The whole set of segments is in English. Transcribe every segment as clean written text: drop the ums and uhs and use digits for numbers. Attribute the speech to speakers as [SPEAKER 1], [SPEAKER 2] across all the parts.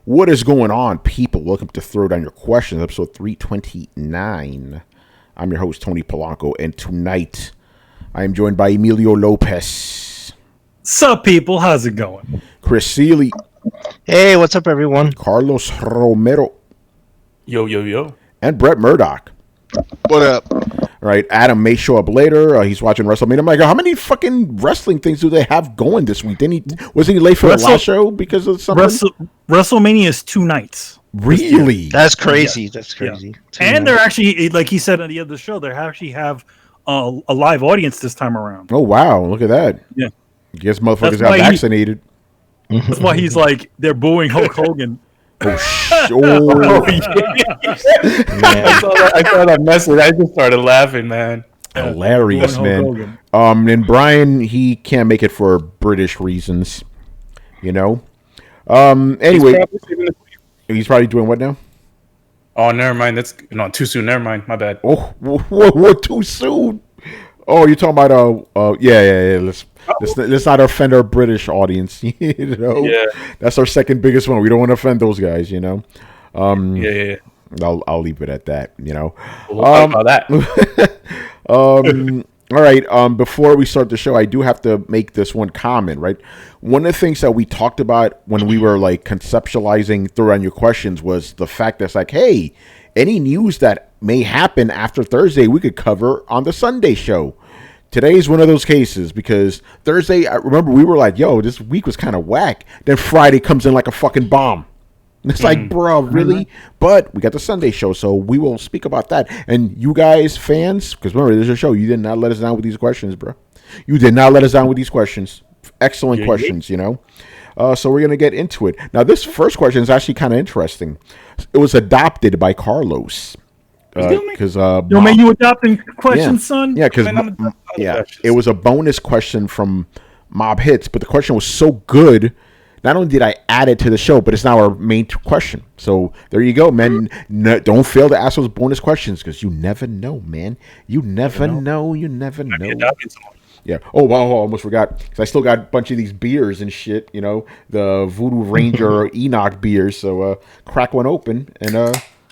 [SPEAKER 1] What is going on, people? Welcome to Throw Down Your Questions, episode 329. I'm your host, Tony Polanco, and tonight I am joined by Emilio Lopez.
[SPEAKER 2] Sup, people? How's it going?
[SPEAKER 1] Chris Seeley.
[SPEAKER 3] Hey, what's up, everyone?
[SPEAKER 1] Carlos Romero.
[SPEAKER 4] Yo, yo, yo.
[SPEAKER 1] And Brett Murdoch.
[SPEAKER 3] What up?
[SPEAKER 1] All right, Adam may show up later. He's watching WrestleMania. I'm like, how many fucking wrestling things do they have going this week? Wasn't he late for the last show because of something?
[SPEAKER 2] WrestleMania is 2 nights.
[SPEAKER 1] Really?
[SPEAKER 3] That's crazy. Yeah. That's crazy.
[SPEAKER 2] Yeah. And they're actually, like he said on the other show, they actually have a live audience this time around.
[SPEAKER 1] Oh, wow. Look at that.
[SPEAKER 2] Yeah.
[SPEAKER 1] Guess motherfuckers got vaccinated.
[SPEAKER 2] That's why he's like, they're booing Hulk Hogan.
[SPEAKER 1] Oh,
[SPEAKER 4] yeah. I saw that message. I just started laughing, man.
[SPEAKER 1] Hilarious, man. And Brian, he can't make it for British reasons, you know. Anyway, he's probably doing what now?
[SPEAKER 4] Oh, never mind. That's not too soon. Never mind. My bad.
[SPEAKER 1] Oh, what too soon? Oh, you're talking about yeah. Let's not offend our British audience. You know,
[SPEAKER 4] yeah,
[SPEAKER 1] that's our second biggest one. We don't want to offend those guys. You know,
[SPEAKER 4] yeah.
[SPEAKER 1] I'll leave it at that. You know,
[SPEAKER 4] we'll talk about that.
[SPEAKER 1] All right. Before we start the show, I do have to make this one comment. Right, one of the things that we talked about when we were like conceptualizing Throw Down Your Questions was the fact that's like, hey, any news that may happen after Thursday, we could cover on the Sunday show. Today is one of those cases because Thursday, I remember we were like, yo, this week was kind of whack. Then Friday comes in like a fucking bomb. It's like, bro, really? But we got the Sunday show, so we will speak about that. And you guys, fans, because remember, there's a show. You did not let us down with these questions, bro. You did not let us down with these questions. Excellent questions, you know? So we're going to get into it. Now, this first question is actually kind of interesting. It was adopted by Carlos. Because
[SPEAKER 2] man, you adopting questions, son?
[SPEAKER 1] Yeah, because it was a bonus question from Mob Hits, but the question was so good. Not only did I add it to the show, but it's now our main question. So there you go, man. Don't fail to ask those bonus questions because you never know, man. You never know. You never know. Yeah. Oh, wow. I almost forgot because I still got a bunch of these beers and shit. You know, the Voodoo Ranger Enoch beers. So crack one open and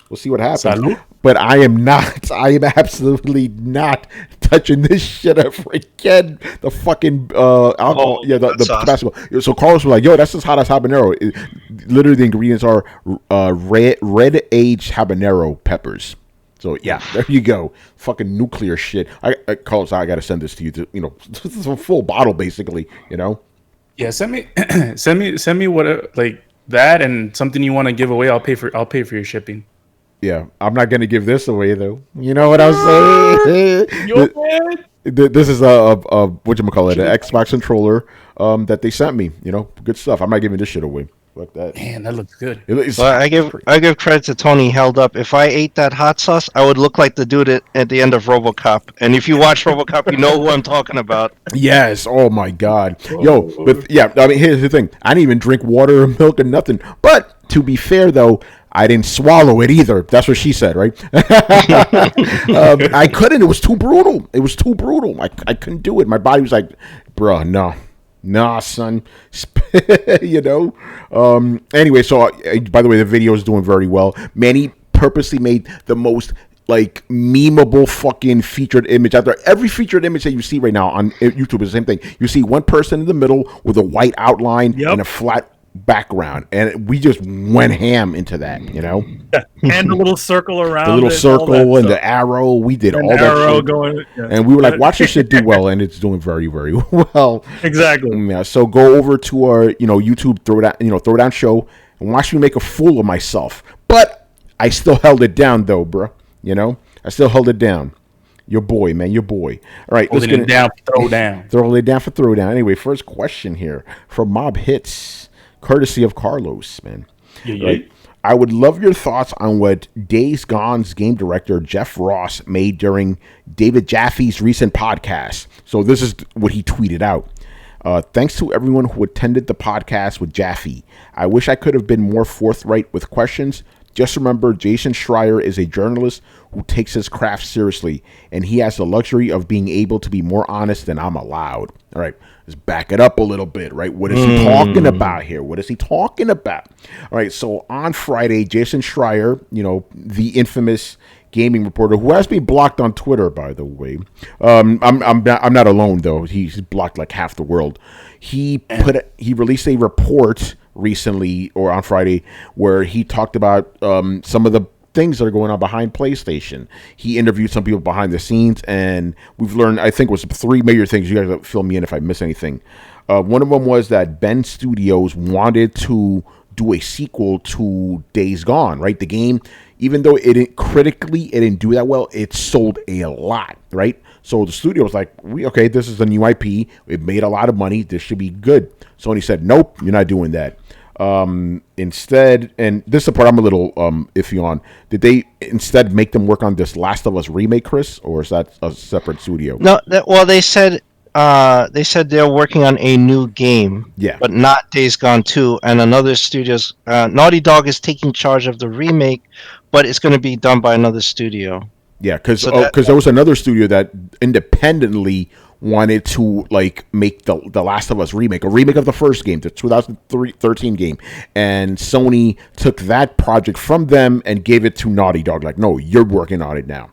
[SPEAKER 1] we'll see what happens.
[SPEAKER 4] Salud.
[SPEAKER 1] But I am absolutely not touching this shit ever again. The fucking alcohol, the Tabasco. So Carlos was like, "Yo, that's just hot as habanero." Literally, the ingredients are red aged habanero peppers. So yeah, there you go. Fucking nuclear shit. Carlos, I gotta send this to you. This is a full bottle, basically. You know.
[SPEAKER 4] Yeah, send me what like that and something you want to give away. I'll pay for your shipping.
[SPEAKER 1] Yeah, I'm not gonna give this away though. You know what I'm saying? This is a whatchamacallit, an Xbox controller that they sent me. You know, good stuff. I'm not giving this shit away. Like that.
[SPEAKER 4] Man, that looks good.
[SPEAKER 3] I give credit to Tony. Held up. If I ate that hot sauce, I would look like the dude at the end of RoboCop. And if you watch RoboCop, you know who I'm talking about.
[SPEAKER 1] Yes. Oh my God. Yo, but yeah. I mean, here's the thing. I didn't even drink water or milk or nothing. But to be fair, though, I didn't swallow it either. That's what she said, right? I couldn't. It was too brutal. I couldn't do it. My body was like, bruh, no. Nah, son. You know? Anyway, so, by the way, the video is doing very well. Manny purposely made the most, like, memeable fucking featured image out there. Every featured image that you see right now on YouTube is the same thing. You see one person in the middle with a white outline and a flat background, and we just went ham into that, you know.
[SPEAKER 2] And the little circle around
[SPEAKER 1] the little circle and the arrow. We did all that shit.
[SPEAKER 2] Going,
[SPEAKER 1] and we were like, watch this shit do well, and it's doing very, very well.
[SPEAKER 2] Exactly.
[SPEAKER 1] Yeah. So go over to our, YouTube throw down show and watch me make a fool of myself. But I still held it down though, bro. You know, I still held it down. Your boy, man, your boy. All right,
[SPEAKER 4] holding it down for throw down.
[SPEAKER 1] Throw it down for throw down. Anyway, first question here from Mob Hits. Courtesy of Carlos, man.
[SPEAKER 4] Yeah.
[SPEAKER 1] Right? I would love your thoughts on what Days Gone's game director Jeff Ross made during David Jaffe's recent podcast. So this is what he tweeted out. Thanks to everyone who attended the podcast with Jaffe. I wish I could have been more forthright with questions. Just remember, Jason Schreier is a journalist who takes his craft seriously, and he has the luxury of being able to be more honest than I'm allowed. All right. Let's back it up a little bit, right? What is he talking about here? What is he talking about? All right, so on Friday, Jason Schreier, the infamous gaming reporter who has been blocked on Twitter, by the way. I'm not alone though. He's blocked like half the world. He released a report recently or on Friday where he talked about some of the things that are going on behind PlayStation. He interviewed some people behind the scenes, and we've learned, I think, was 3 major things. You guys fill me in if I miss anything. One of them was that Ben Studios wanted to do a sequel to Days Gone, right? The game, even though it didn't do that well, it sold a lot, right? So the studio was like, okay, this is a new IP. It made a lot of money. This should be good. Sony said, nope, you're not doing that. Instead, and this is the part I'm a little iffy on, did they instead make them work on this Last of Us remake, Chris, or is that a separate studio?
[SPEAKER 3] No, they said they're working on a new game,
[SPEAKER 1] Yeah,
[SPEAKER 3] but not Days Gone 2, and another studio's Naughty Dog is taking charge of the remake, but it's going to be done by another studio.
[SPEAKER 1] yeah, because there was another studio that independently wanted to make the Last of Us remake, a remake of the first game, the 2013 game, and Sony took that project from them and gave it to Naughty Dog. Like, no, you're working on it now.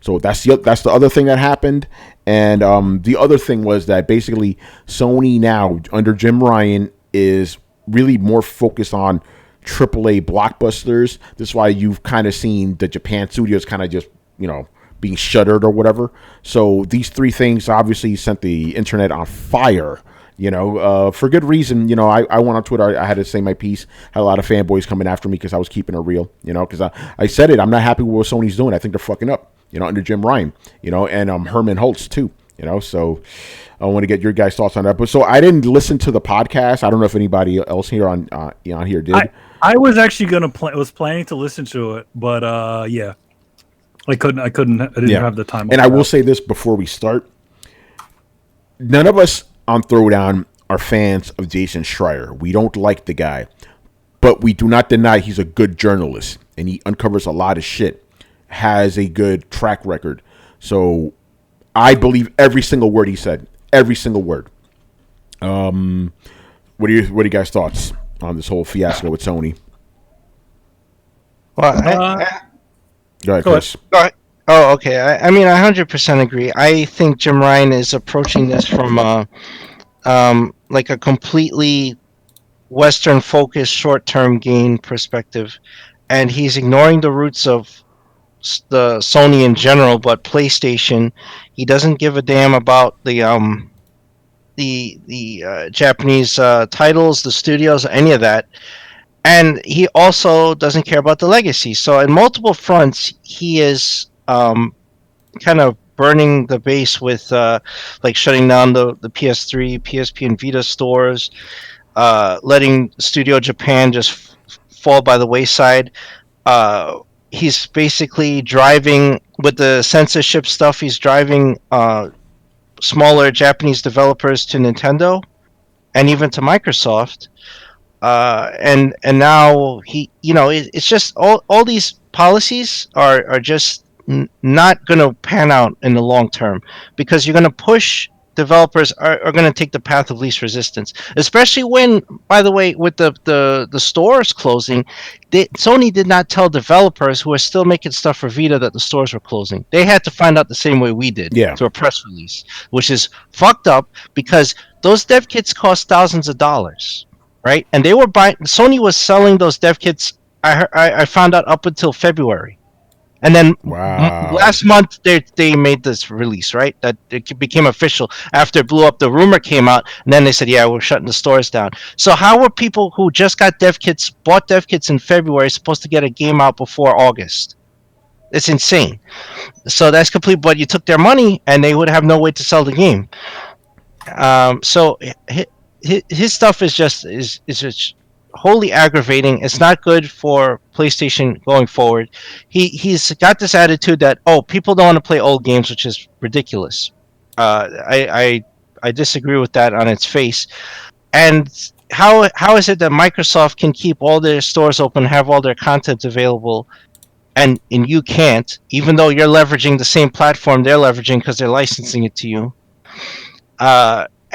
[SPEAKER 1] So that's the other thing that happened, and the other thing was that basically Sony now under Jim Ryan is really more focused on AAA blockbusters. This is why you've kind of seen the Japan studios kind of just being shuttered or whatever. So these 3 things obviously sent the internet on fire, for good reason. I went on Twitter. I had to say my piece. Had a lot of fanboys coming after me because I was keeping it real, because I said it. I'm not happy with what Sony's doing. I think they're fucking up, under Jim Ryan, and Herman Holtz too, so I want to get your guys' thoughts on that. But so I didn't listen to the podcast. I don't know if anybody else here on here did.
[SPEAKER 2] I was actually was planning to listen to it, but yeah. I didn't have the time.
[SPEAKER 1] And I will say this before we start. None of us on Throwdown are fans of Jason Schreier. We don't like the guy. But we do not deny he's a good journalist. And he uncovers a lot of shit. Has a good track record. So I believe every single word he said. Every single word. What are you guys' thoughts on this whole fiasco with Sony?
[SPEAKER 3] Well,
[SPEAKER 1] Go ahead, Chris.
[SPEAKER 3] Oh, okay. I mean, I 100% agree. I think Jim Ryan is approaching this from a completely Western-focused, short-term gain perspective, and he's ignoring the roots of the Sony in general, but PlayStation. He doesn't give a damn about the Japanese titles, the studios, any of that. And he also doesn't care about the legacy. So in multiple fronts, he is kind of burning the base with shutting down the PS3, PSP, and Vita stores, letting Studio Japan just fall by the wayside. He's basically driving, with the censorship stuff, he's driving smaller Japanese developers to Nintendo and even to Microsoft. And now it's just all these policies are just not going to pan out in the long term, because you're going to push developers are going to take the path of least resistance, especially when, by the way, with the stores closing, Sony did not tell developers who are still making stuff for Vita that the stores were closing. They had to find out the same way we did, through a press release, which is fucked up, because those dev kits cost thousands of dollars. Right, and they were buying. Sony was selling those dev kits. I found out up until February, and then last month they made this release. Right, that it became official after it blew up. The rumor came out, and then they said, "Yeah, we're shutting the stores down." So how were people who just bought dev kits in February, supposed to get a game out before August? It's insane. So that's complete. But you took their money, and they would have no way to sell the game. So. His stuff is just wholly aggravating. It's not good for PlayStation going forward. He's got this attitude that people don't want to play old games, which is ridiculous. I disagree with that on its face. And how is it that Microsoft can keep all their stores open, have all their content available, and you can't, even though you're leveraging the same platform they're leveraging because they're licensing it to you?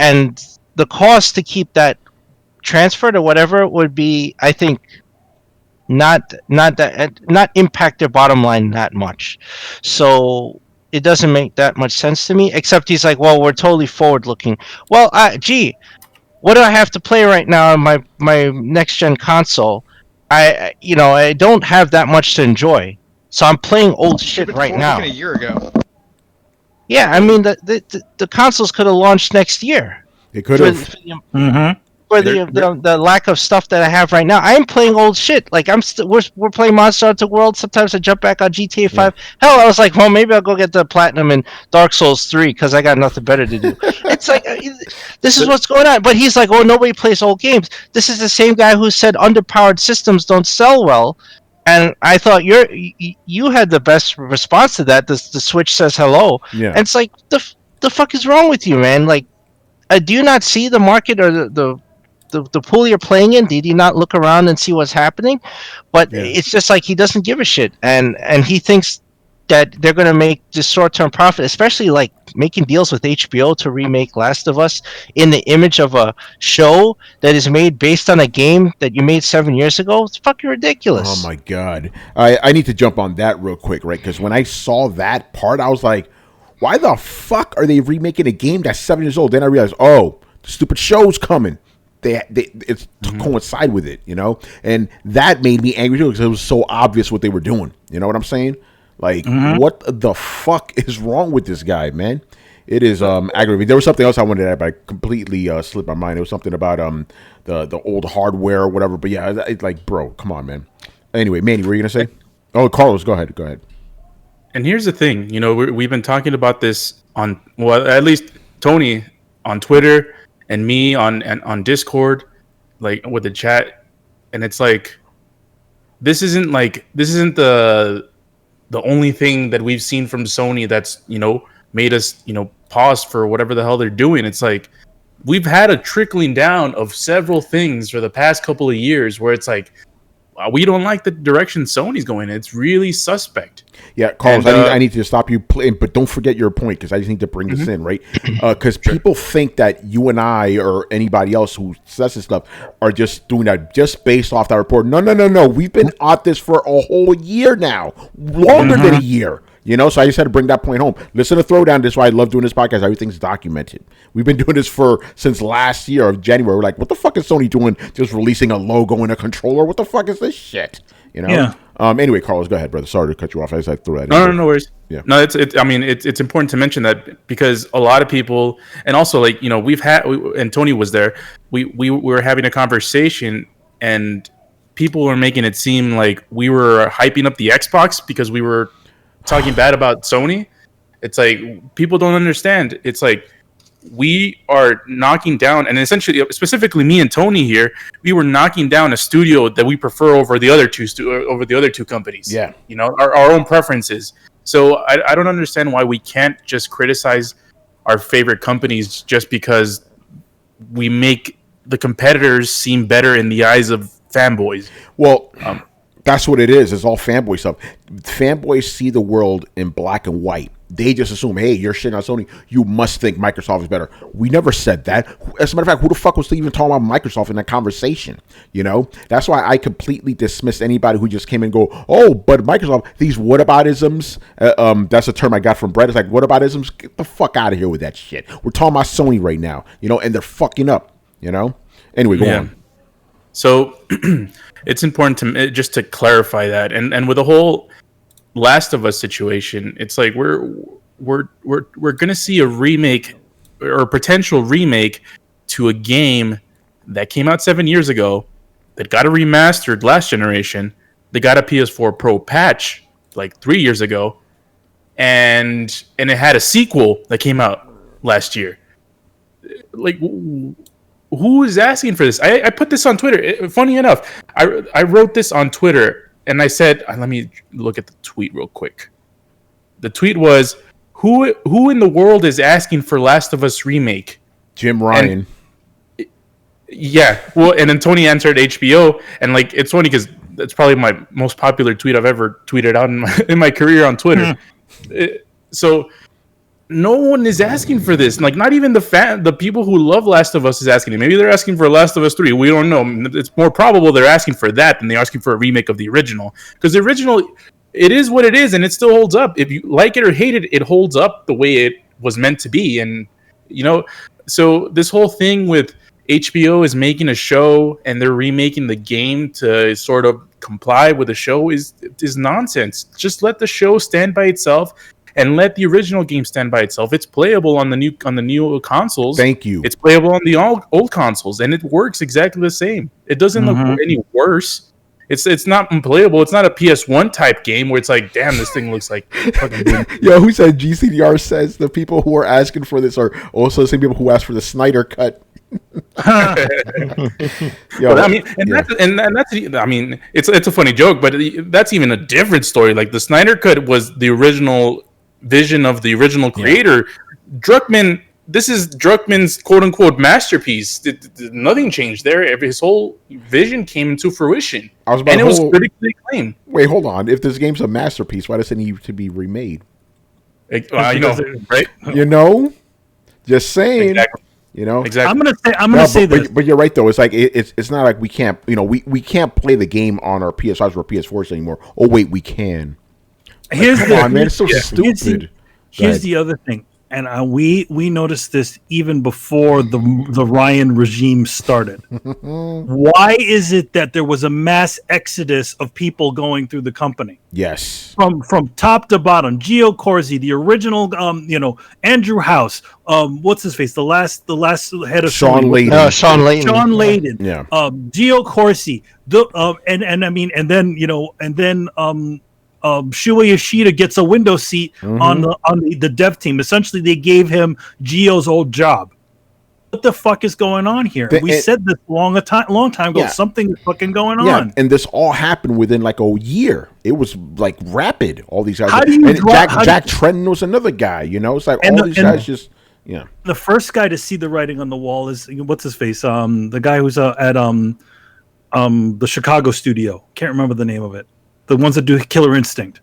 [SPEAKER 3] and the cost to keep that transferred or whatever would be, I think, not impact their bottom line that much. So it doesn't make that much sense to me. Except he's like, well, we're totally forward looking. Well, gee, what do I have to play right now on my next gen console? I don't have that much to enjoy, so I'm playing old shit right now.
[SPEAKER 5] A year ago.
[SPEAKER 3] Yeah, I mean the consoles could have launched next year.
[SPEAKER 1] It could have.
[SPEAKER 3] For the lack of stuff that I have right now, I am playing old shit. Like we're playing Monster Hunter World. Sometimes I jump back on GTA 5. Yeah. Hell, I was like, well, maybe I'll go get the platinum in Dark Souls 3 because I got nothing better to do. It's like this is what's going on. But he's like, oh, nobody plays old games. This is the same guy who said underpowered systems don't sell well. And I thought you had the best response to that. The Switch says hello.
[SPEAKER 1] Yeah.
[SPEAKER 3] And it's like the fuck is wrong with you, man? Like, do you not see the market or the pool you're playing in? Did he not look around and see what's happening? But it's just like he doesn't give a shit, and he thinks that they're going to make this short-term profit, especially like making deals with HBO to remake Last of Us in the image of a show that is made based on a game that you made 7 years ago. It's fucking ridiculous.
[SPEAKER 1] Oh my god, I need to jump on that real quick, right? Because when I saw that part, I was like, why the fuck are they remaking a game that's 7 years old? Then I realized, oh, the stupid show's coming. It's to coincide with it, you know, and that made me angry too because it was so obvious what they were doing. You know what I'm saying? Like, what the fuck is wrong with this guy, man? It is aggravating. There was something else I wanted to add, but I completely slipped my mind. It was something about the old hardware or whatever. But yeah, it's like, bro, come on, man. Anyway, Manny, what were you gonna say? Oh, Carlos, go ahead.
[SPEAKER 4] And here's the thing, you know, we've been talking about this at least Tony on Twitter. And me on Discord, like with the chat, and it's like, this isn't the only thing that we've seen from Sony that's, you know, made us, you know, pause for whatever the hell they're doing. It's like we've had a trickling down of several things for the past couple of years where it's like we don't like the direction Sony's going. It's really suspect.
[SPEAKER 1] Yeah, Carlos, I need to stop you, but don't forget your point because I just need to bring this in, right? Because people think that you and I or anybody else who says this stuff are just doing that just based off that report. No. We've been at this for a whole year now, longer than a year. You know, so I just had to bring that point home. Listen to Throwdown. This is why I love doing this podcast. Everything's documented. We've been doing this since last year of January. We're like, what the fuck is Sony doing? Just releasing a logo and a controller? What the fuck is this shit? You know. Yeah. Anyway, Carlos, go ahead, brother. Sorry to cut you off. I just had to throw that in.
[SPEAKER 4] No worries. Yeah. No, it's important to mention that because a lot of people, and also like, you know, and Tony was there. We were having a conversation and people were making it seem like we were hyping up the Xbox because we were talking bad about Sony. It's like people don't understand. It's like we are knocking down, and essentially, specifically me and Tony here, we were knocking down a studio that we prefer over the other two companies.
[SPEAKER 1] Yeah,
[SPEAKER 4] you know, our own preferences. So I don't understand why we can't just criticize our favorite companies just because we make the competitors seem better in the eyes of fanboys.
[SPEAKER 1] Well, that's what it is. It's all fanboy stuff. Fanboys see the world in black and white. They just assume, hey, you're shitting on Sony. You must think Microsoft is better. We never said that. As a matter of fact, who the fuck was even talking about Microsoft in that conversation? You know? That's why I completely dismissed anybody who just came and go, oh, but Microsoft, these whataboutisms, that's a term I got from Brett. It's like, whataboutisms? Get the fuck out of here with that shit. We're talking about Sony right now, you know, and they're fucking up, you know? Anyway, go on.
[SPEAKER 4] So it's important to just to clarify that. And with the whole Last of Us situation, it's like we're gonna see a remake or a potential remake to a game that came out 7 years ago, that got a remastered last generation, that got a PS4 Pro patch like 3 years ago, and it had a sequel that came out last year. Like, who is asking for this? I put this on Twitter. Funny enough, I wrote this on Twitter. And I said, let me look at the tweet real quick. The tweet was, who in the world is asking for Last of Us Remake?
[SPEAKER 1] Jim Ryan.
[SPEAKER 4] Yeah. Well, and then Tony answered HBO. And like, it's funny because that's probably my most popular tweet I've ever tweeted out in my career on Twitter. So no one is asking for this. Like, not even the people who love Last of Us is asking it. Maybe they're asking for Last of Us 3. We don't know. It's more probable they're asking for that than they're asking for a remake of the original. Because the original, it is what it is, and it still holds up. If you like it or hate it, it holds up the way it was meant to be. And, so this whole thing with HBO is making a show and they're remaking the game to sort of comply with the show is nonsense. Just let the show stand by itself. And let the original game stand by itself. It's playable on the new consoles.
[SPEAKER 1] Thank you.
[SPEAKER 4] It's playable on the old consoles, and it works exactly the same. It doesn't look any worse. It's not unplayable. It's not a PS1 type game where it's like, damn, this thing looks like fucking.
[SPEAKER 1] Yo, who said GCDR says the people who are asking for this are also the same people who asked for the Snyder cut?
[SPEAKER 4] Yo, I mean, that's I mean, it's a funny joke, but that's even a different story. Like the Snyder cut was the original vision of the original creator. Druckmann, this is Druckmann's quote unquote masterpiece. Nothing changed there. His whole vision came into fruition, and it was critically acclaimed.
[SPEAKER 1] Wait, hold on. If this game's a masterpiece, why does it need to be remade?
[SPEAKER 4] Right?
[SPEAKER 1] Just saying.
[SPEAKER 4] Exactly.
[SPEAKER 1] Exactly.
[SPEAKER 2] I'm gonna say this,
[SPEAKER 1] but you're right though. It's like it's not like we can't. We can't play the game on our PS5s or PS4s anymore. Oh wait, we can. Come on, man! It's so stupid.
[SPEAKER 2] Here's the other thing, and we noticed this even before the Ryan regime started. Why is it that there was a mass exodus of people going through the company?
[SPEAKER 1] Yes,
[SPEAKER 2] from top to bottom. Gio Corsi, the original, Andrew House, what's his face, the last head of
[SPEAKER 1] Sean
[SPEAKER 2] Sony.
[SPEAKER 1] Layden.
[SPEAKER 2] Sean Layden.
[SPEAKER 1] Yeah.
[SPEAKER 2] Gio Corsi. Shuei Yoshida gets a window seat on the dev team. Essentially, they gave him Gio's old job. What the fuck is going on here? We said this long time ago. Yeah. Something is fucking going on.
[SPEAKER 1] And this all happened within like a year. It was like rapid. All these guys. Jack Trenton was another guy. It's like all these guys just. Yeah.
[SPEAKER 2] The first guy to see the writing on the wall is what's his face? The guy who's at the Chicago studio. Can't remember the name of it. The ones that do Killer Instinct.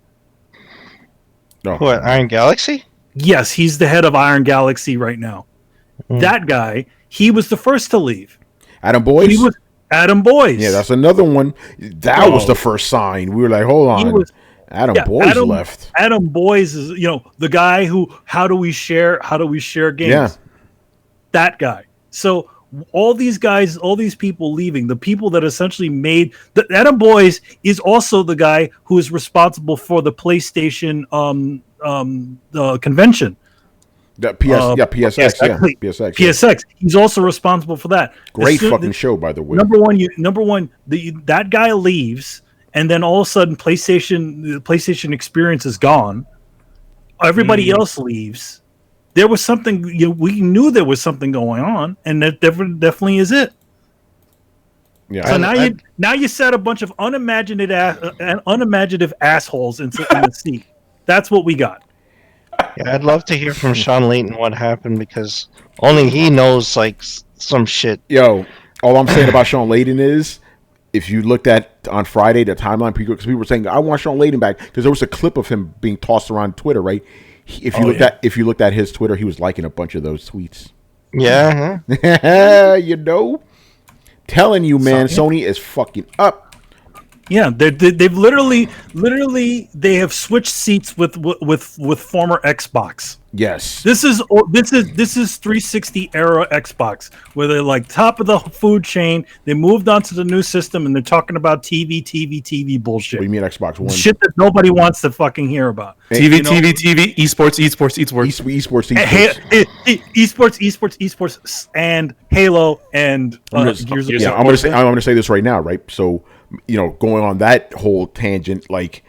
[SPEAKER 3] What, Iron Galaxy?
[SPEAKER 2] Yes, he's the head of Iron Galaxy right now. That guy, he was the first to leave.
[SPEAKER 1] Adam Boyce?
[SPEAKER 2] Adam Boyce.
[SPEAKER 1] Yeah, that's another one. That was the first sign. We were like, hold on. Adam Boyce left.
[SPEAKER 2] Adam Boyce is, the guy who, how do we share games?
[SPEAKER 1] Yeah.
[SPEAKER 2] That guy. So all these guys, all these people leaving, the people that essentially made Adam Boyce is also the guy who is responsible for the PlayStation the convention.
[SPEAKER 1] PSX.
[SPEAKER 2] He's also responsible for that.
[SPEAKER 1] Great fucking show, by the way.
[SPEAKER 2] Number one, that guy leaves, and then all of a sudden, the PlayStation experience is gone. Everybody else leaves. There was something. We knew there was something going on, and that definitely is it. Yeah. So now you set a bunch of unimaginative assholes in the seat. That's what we got.
[SPEAKER 3] Yeah, I'd love to hear from Sean Layton what happened, because only he knows like some shit.
[SPEAKER 1] Yo, all I'm saying about Sean Layton is, if you looked at on Friday the timeline, because people were saying I want Sean Layton back, because there was a clip of him being tossed around Twitter, right? If you looked at his Twitter, he was liking a bunch of those tweets.
[SPEAKER 3] Yeah,
[SPEAKER 1] telling you, man, Sony is fucking up.
[SPEAKER 2] Yeah, they've literally they have switched seats with former Xbox.
[SPEAKER 1] Yes,
[SPEAKER 2] this is 360 era Xbox, where they're like top of the food chain. They moved on to the new system, and they're talking about TV bullshit.
[SPEAKER 1] What do you mean Xbox One?
[SPEAKER 2] Shit that nobody wants to fucking hear about.
[SPEAKER 4] TV, esports.
[SPEAKER 2] Esports, and Halo and Gears of War.
[SPEAKER 1] I'm gonna say this right now, right? So, going on that whole tangent, like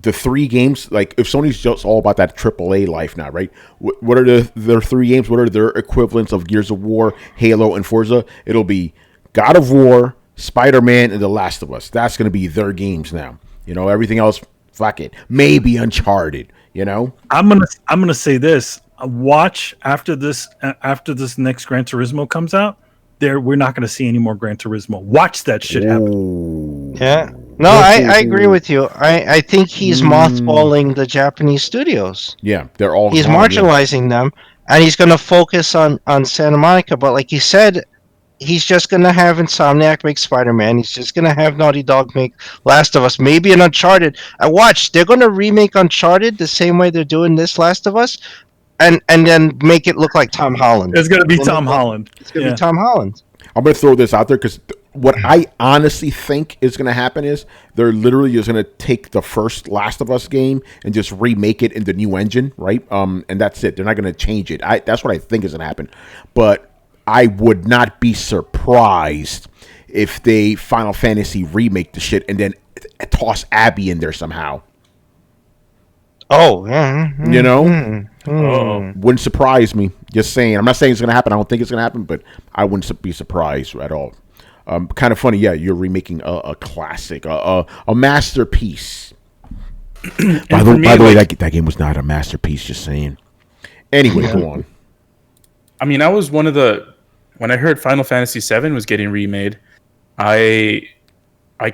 [SPEAKER 1] the three games, like if Sony's just all about that AAA life now, right? What are their three games? What are their equivalents of Gears of War, Halo, and Forza? It'll be God of War, Spider-Man, and The Last of Us. That's going to be their games now. Everything else, fuck it. Maybe Uncharted.
[SPEAKER 2] I'm gonna say this. Watch after this next Gran Turismo comes out. We're not going to see any more Gran Turismo. Watch that shit happen.
[SPEAKER 3] Yeah. No, I agree with you. I think he's mothballing the Japanese studios.
[SPEAKER 1] Yeah, they're all
[SPEAKER 3] He's
[SPEAKER 1] gone, yeah.
[SPEAKER 3] marginalizing them, and he's going to focus on Santa Monica. But like you said, he's just going to have Insomniac make Spider-Man. He's just going to have Naughty Dog make Last of Us, maybe an Uncharted. I watch. They're going to remake Uncharted the same way they're doing this Last of Us, and then make it look like Tom Holland.
[SPEAKER 2] It's going to be Tom Holland.
[SPEAKER 3] It's going to be Tom Holland.
[SPEAKER 1] I'm going to throw this out there because what I honestly think is going to happen is they're literally just going to take the first Last of Us game and just remake it in the new engine, right? And that's it. They're not going to change it. That's what I think is going to happen. But I would not be surprised if they Final Fantasy remake the shit and then toss Abby in there somehow.
[SPEAKER 3] Oh, yeah.
[SPEAKER 1] You know? Wouldn't surprise me. Just saying. I'm not saying it's going to happen. I don't think it's going to happen, but I wouldn't be surprised at all. Kind of funny. Yeah, you're remaking a classic, a masterpiece. By the way, that game was not a masterpiece, just saying. Anyway, go on.
[SPEAKER 4] I mean, I was one of the... When I heard Final Fantasy VII was getting remade, I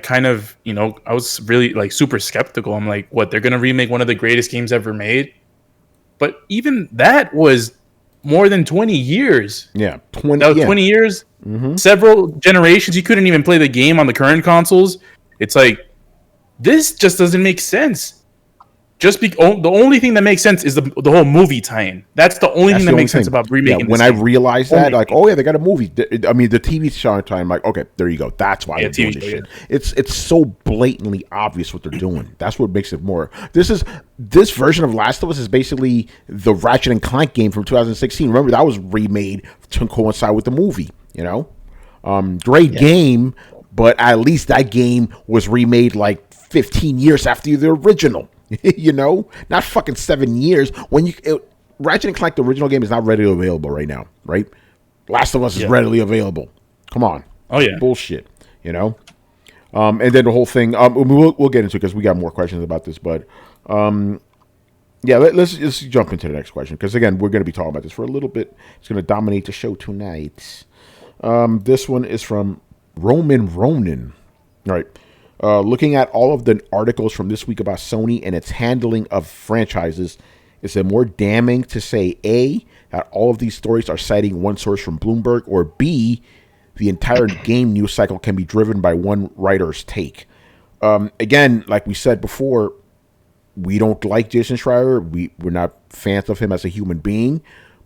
[SPEAKER 4] kind of, I was really like super skeptical. I'm like, what, they're going to remake one of the greatest games ever made? But even that was more than 20 years.
[SPEAKER 1] Yeah,
[SPEAKER 4] 20 years, several generations. You couldn't even play the game on the current consoles. It's like, this just doesn't make sense. The only thing that makes sense is the whole movie tie-in. That's the only thing that makes sense about remaking.
[SPEAKER 1] Yeah, when I realized that, like, oh yeah, they got a movie. I mean, the TV show time. I'm like, okay, there you go. That's why they're doing this shit. It's so blatantly obvious what they're doing. That's what makes it more. This version of Last of Us is basically the Ratchet and Clank game from 2016. Remember that was remade to coincide with the movie. Great game, but at least that game was remade like 15 years after the original. Not fucking 7 years. Ratchet and Clank, the original game, is not readily available right now, right? Last of Us is readily available. Come on.
[SPEAKER 4] Oh yeah,
[SPEAKER 1] bullshit. And then the whole thing. We'll get into it because we got more questions about this, but let's just jump into the next question because again, we're going to be talking about this for a little bit. It's going to dominate the show tonight. This one is from Ronan. All right. Looking at all of the articles from this week about Sony and its handling of franchises, is it more damning to say A, that all of these stories are citing one source from Bloomberg, or B, the entire game news cycle can be driven by one writer's take? Again, like we said before, we don't like Jason Schreier. We're not fans of him as a human being,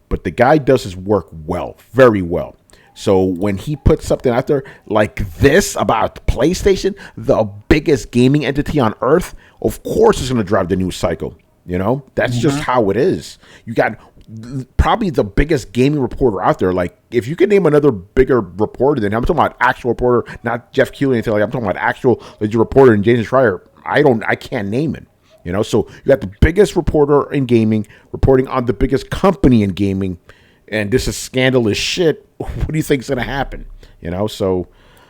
[SPEAKER 1] but the guy does his work well, very well. So when he puts something out there like this about PlayStation, the biggest gaming entity on earth, of course it's going to drive the news cycle. That's just how it is. You got probably the biggest gaming reporter out there. Like, if you could name another bigger reporter than him, I'm talking about actual reporter, not Jeff Keighley or anything like that. I'm talking about actual legit reporter and Jason Schreier. I can't name it. So you got the biggest reporter in gaming reporting on the biggest company in gaming. And this is scandalous shit. What do you think is going to happen? So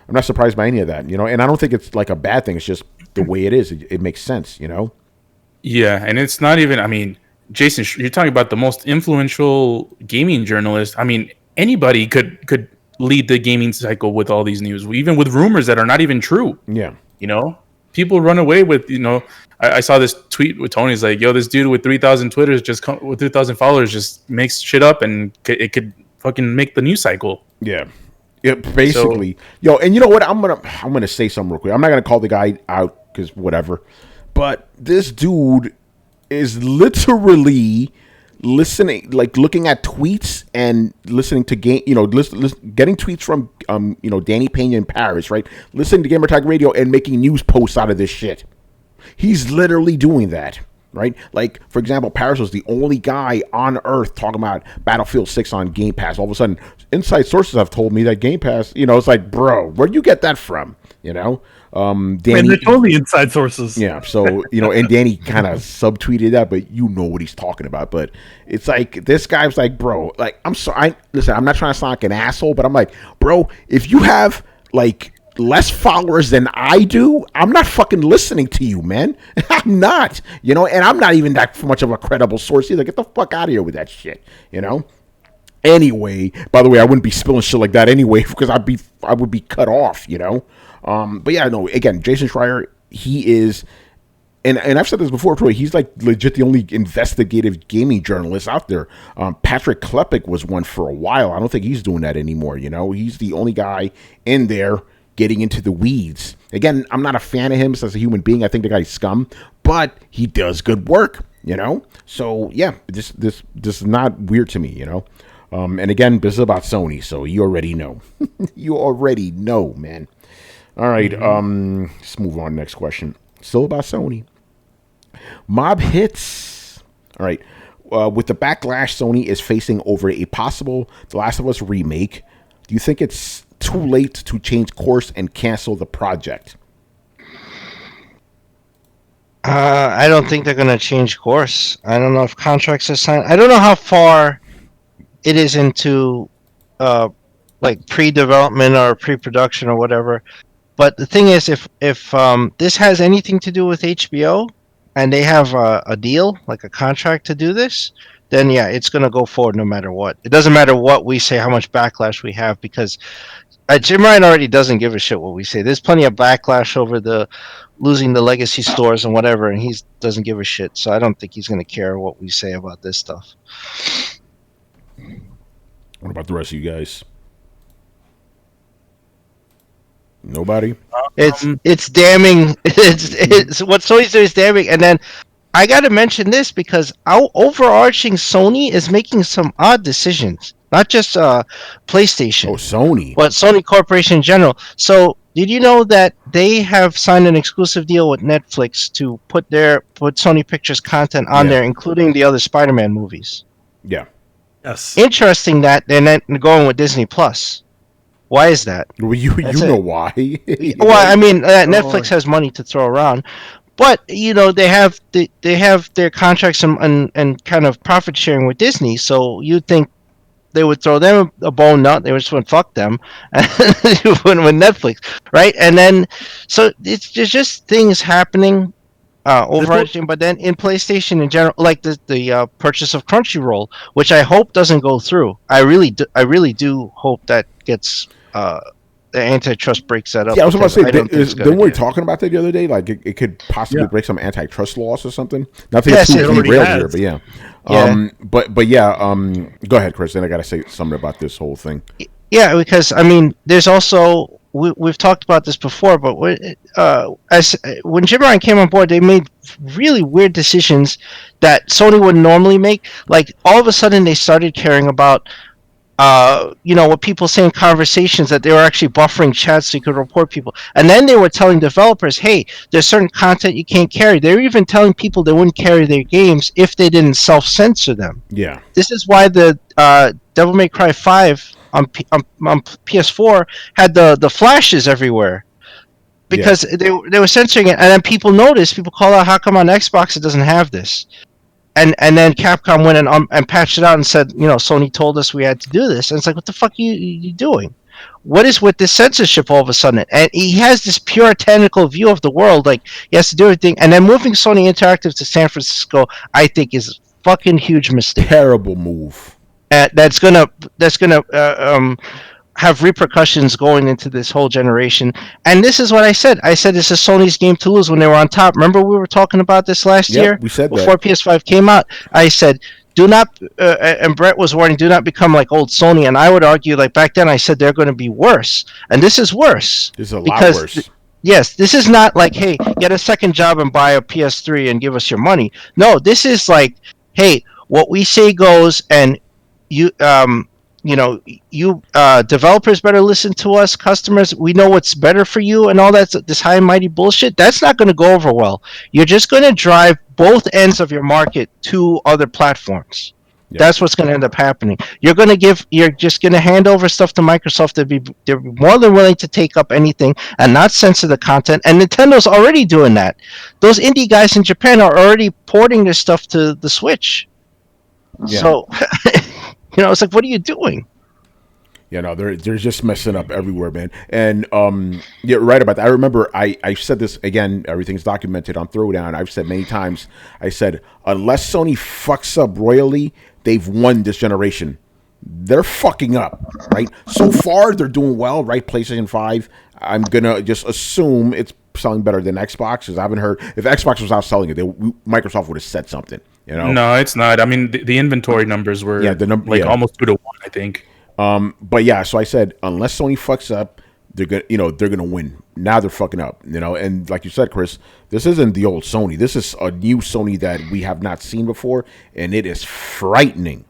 [SPEAKER 1] I'm not surprised by any of that, and I don't think it's like a bad thing. It's just the way it is. It makes sense,
[SPEAKER 4] Yeah, and it's not even, I mean, Jason, you're talking about the most influential gaming journalist. I mean, anybody could lead the gaming cycle with all these news, even with rumors that are not even true.
[SPEAKER 1] Yeah.
[SPEAKER 4] People run away with, I saw this tweet with Tony's like, yo, this dude with 3,000 Twitters with 3,000 followers just makes shit up and it could fucking make the news cycle.
[SPEAKER 1] Yeah. Yeah, basically. And you know what? I'm gonna say something real quick. I'm not gonna call the guy out because whatever. But this dude is literally listening, like looking at tweets and listening to getting tweets from Danny Pena in Paris, right? Listening to Gamertag Radio and making news posts out of this shit. He's literally doing that, right? Like, for example, Paris was the only guy on earth talking about Battlefield 6 on Game Pass. All of a sudden, inside sources have told me that Game Pass, it's like, bro, where'd you get that from? Danny,
[SPEAKER 2] and they're totally inside sources.
[SPEAKER 1] Yeah, so, and Danny kind of subtweeted that, but what he's talking about. But it's like, this guy's like, bro, like, I'm sorry. Listen, I'm not trying to sound like an asshole, but I'm like, bro, if you have, like, less followers than I do, I'm not fucking listening to you, man. I'm not, and I'm not even that much of a credible source either. Get the fuck out of here with that shit, Anyway, by the way, I wouldn't be spilling shit like that anyway because I would be cut off, But yeah, no. Again, Jason Schreier he is. And I've said this before, Troy. He's like legit the only investigative gaming journalist out there. Patrick Klepek was one for a while. I don't think he's doing that anymore. You know, he's the only guy in there getting into the weeds. Again, I'm not a fan of him as a human being. I think the guy's scum, but he does good work. You know, so yeah, this is not weird to me. You know, and again, this is about Sony, so you already know. You already know, man. All right, let's move on. Next question. Still about Sony. Mob hits. All right. With the backlash Sony is facing over a possible The Last of Us remake, do you think it's too late to change course and cancel the project?
[SPEAKER 3] I don't think they're going to change course. I don't know if contracts are signed. I don't know how far it is into like pre-development or pre-production or whatever. But the thing is, if this has anything to do with HBO and they have a deal, like a contract to do this, then yeah, it's going to go forward no matter what. It doesn't matter what we say, how much backlash we have, because Jim Ryan already doesn't give a shit what we say. There's plenty of backlash over the losing the legacy stores and whatever, and he doesn't give a shit. So I don't think he's going to care what we say about this stuff.
[SPEAKER 1] What about the rest of you guys? Nobody?
[SPEAKER 3] It's damning. It's what Sony's doing is damning. And then I got to mention this because our overarching Sony is making some odd decisions. Not just PlayStation.
[SPEAKER 1] Oh, Sony.
[SPEAKER 3] But Sony Corporation in general. So did you know that they have signed an exclusive deal with Netflix to put Sony Pictures content on there, including the other Spider-Man movies?
[SPEAKER 1] Yeah.
[SPEAKER 2] Yes.
[SPEAKER 3] Interesting that they're not going with Disney Plus. Why is that?
[SPEAKER 1] Well, you know why.
[SPEAKER 3] Well, I mean, Netflix has money to throw around, but you know they have their contracts and kind of profit sharing with Disney. So you'd think they would throw them a bone nut. They would just went fuck them, and with Netflix, right? And then so there's just things happening. Overarching, but then in PlayStation in general, like the purchase of Crunchyroll, which I hope doesn't go through. I really do hope that gets the antitrust breaks that up.
[SPEAKER 1] Yeah, I was about to say,
[SPEAKER 3] we
[SPEAKER 1] were talking about that the other day? Like it could possibly break some antitrust laws or something. Not to
[SPEAKER 3] Yes,
[SPEAKER 1] get
[SPEAKER 3] it
[SPEAKER 1] too
[SPEAKER 3] already
[SPEAKER 1] derailed
[SPEAKER 2] has.
[SPEAKER 1] here, but yeah.
[SPEAKER 3] Yeah.
[SPEAKER 1] But yeah, go ahead, Chris. Then I got to say something about this whole thing.
[SPEAKER 3] Yeah, because I mean, there's also we've talked about this before, but when Jim Ryan came on board, they made really weird decisions that Sony wouldn't normally make. Like all of a sudden, they started caring about what people say in conversations, that they were actually buffering chats so you could report people. And then they were telling developers, hey, there's certain content you can't carry. They were even telling people they wouldn't carry their games if they didn't self-censor them.
[SPEAKER 1] Yeah.
[SPEAKER 3] This is why the Devil May Cry 5 on PS4 had the flashes everywhere. Because they were censoring it, and then people noticed, people call out, how come on Xbox it doesn't have this? And then Capcom went and patched it out and said, Sony told us we had to do this. And it's like, what the fuck are you doing? What is with this censorship all of a sudden? And he has this puritanical view of the world, like he has to do everything. And then moving Sony Interactive to San Francisco, I think is a fucking huge mistake.
[SPEAKER 1] Terrible move.
[SPEAKER 3] That's gonna have repercussions going into this whole generation. And this is what I said. I said this is Sony's game to lose when they were on top. Remember we were talking about this last year?
[SPEAKER 1] We said
[SPEAKER 3] before
[SPEAKER 1] that.
[SPEAKER 3] PS5 came out. I said, do not, and Brett was warning, do not become like old Sony. And I would argue, like back then, I said they're going to be worse. And this is worse.
[SPEAKER 1] This is a lot worse.
[SPEAKER 3] Yes, this is not like, hey, get a second job and buy a PS3 and give us your money. No, this is like, hey, what we say goes, and you developers better listen to us. Customers, we know what's better for you, and all that. This high and mighty bullshit, that's not going to go over well. You're just going to drive both ends of your market to other platforms. Yep. That's what's going to end up happening. You're just going to hand over stuff to Microsoft. They're more than willing to take up anything and not censor the content. And Nintendo's already doing that. Those indie guys in Japan are already porting their stuff to the Switch. Yeah. So, it's like, what are you doing?
[SPEAKER 1] Yeah, no, they're just messing up everywhere, man. And you're right about that. I remember I said this again. Everything's documented on Throwdown. I've said many times. I said unless Sony fucks up royally, they've won this generation. They're fucking up, right? So far, they're doing well, right? PlayStation 5. I'm gonna just assume it's selling better than Xbox? Because I haven't heard if Xbox was outselling it, Microsoft would have said something. You know?
[SPEAKER 4] No, it's not. I mean, the inventory numbers were almost 2-1, I think.
[SPEAKER 1] But yeah, so I said unless Sony fucks up, they're gonna win. Now they're fucking up, and like you said, Chris, this isn't the old Sony. This is a new Sony that we have not seen before, and it is frightening.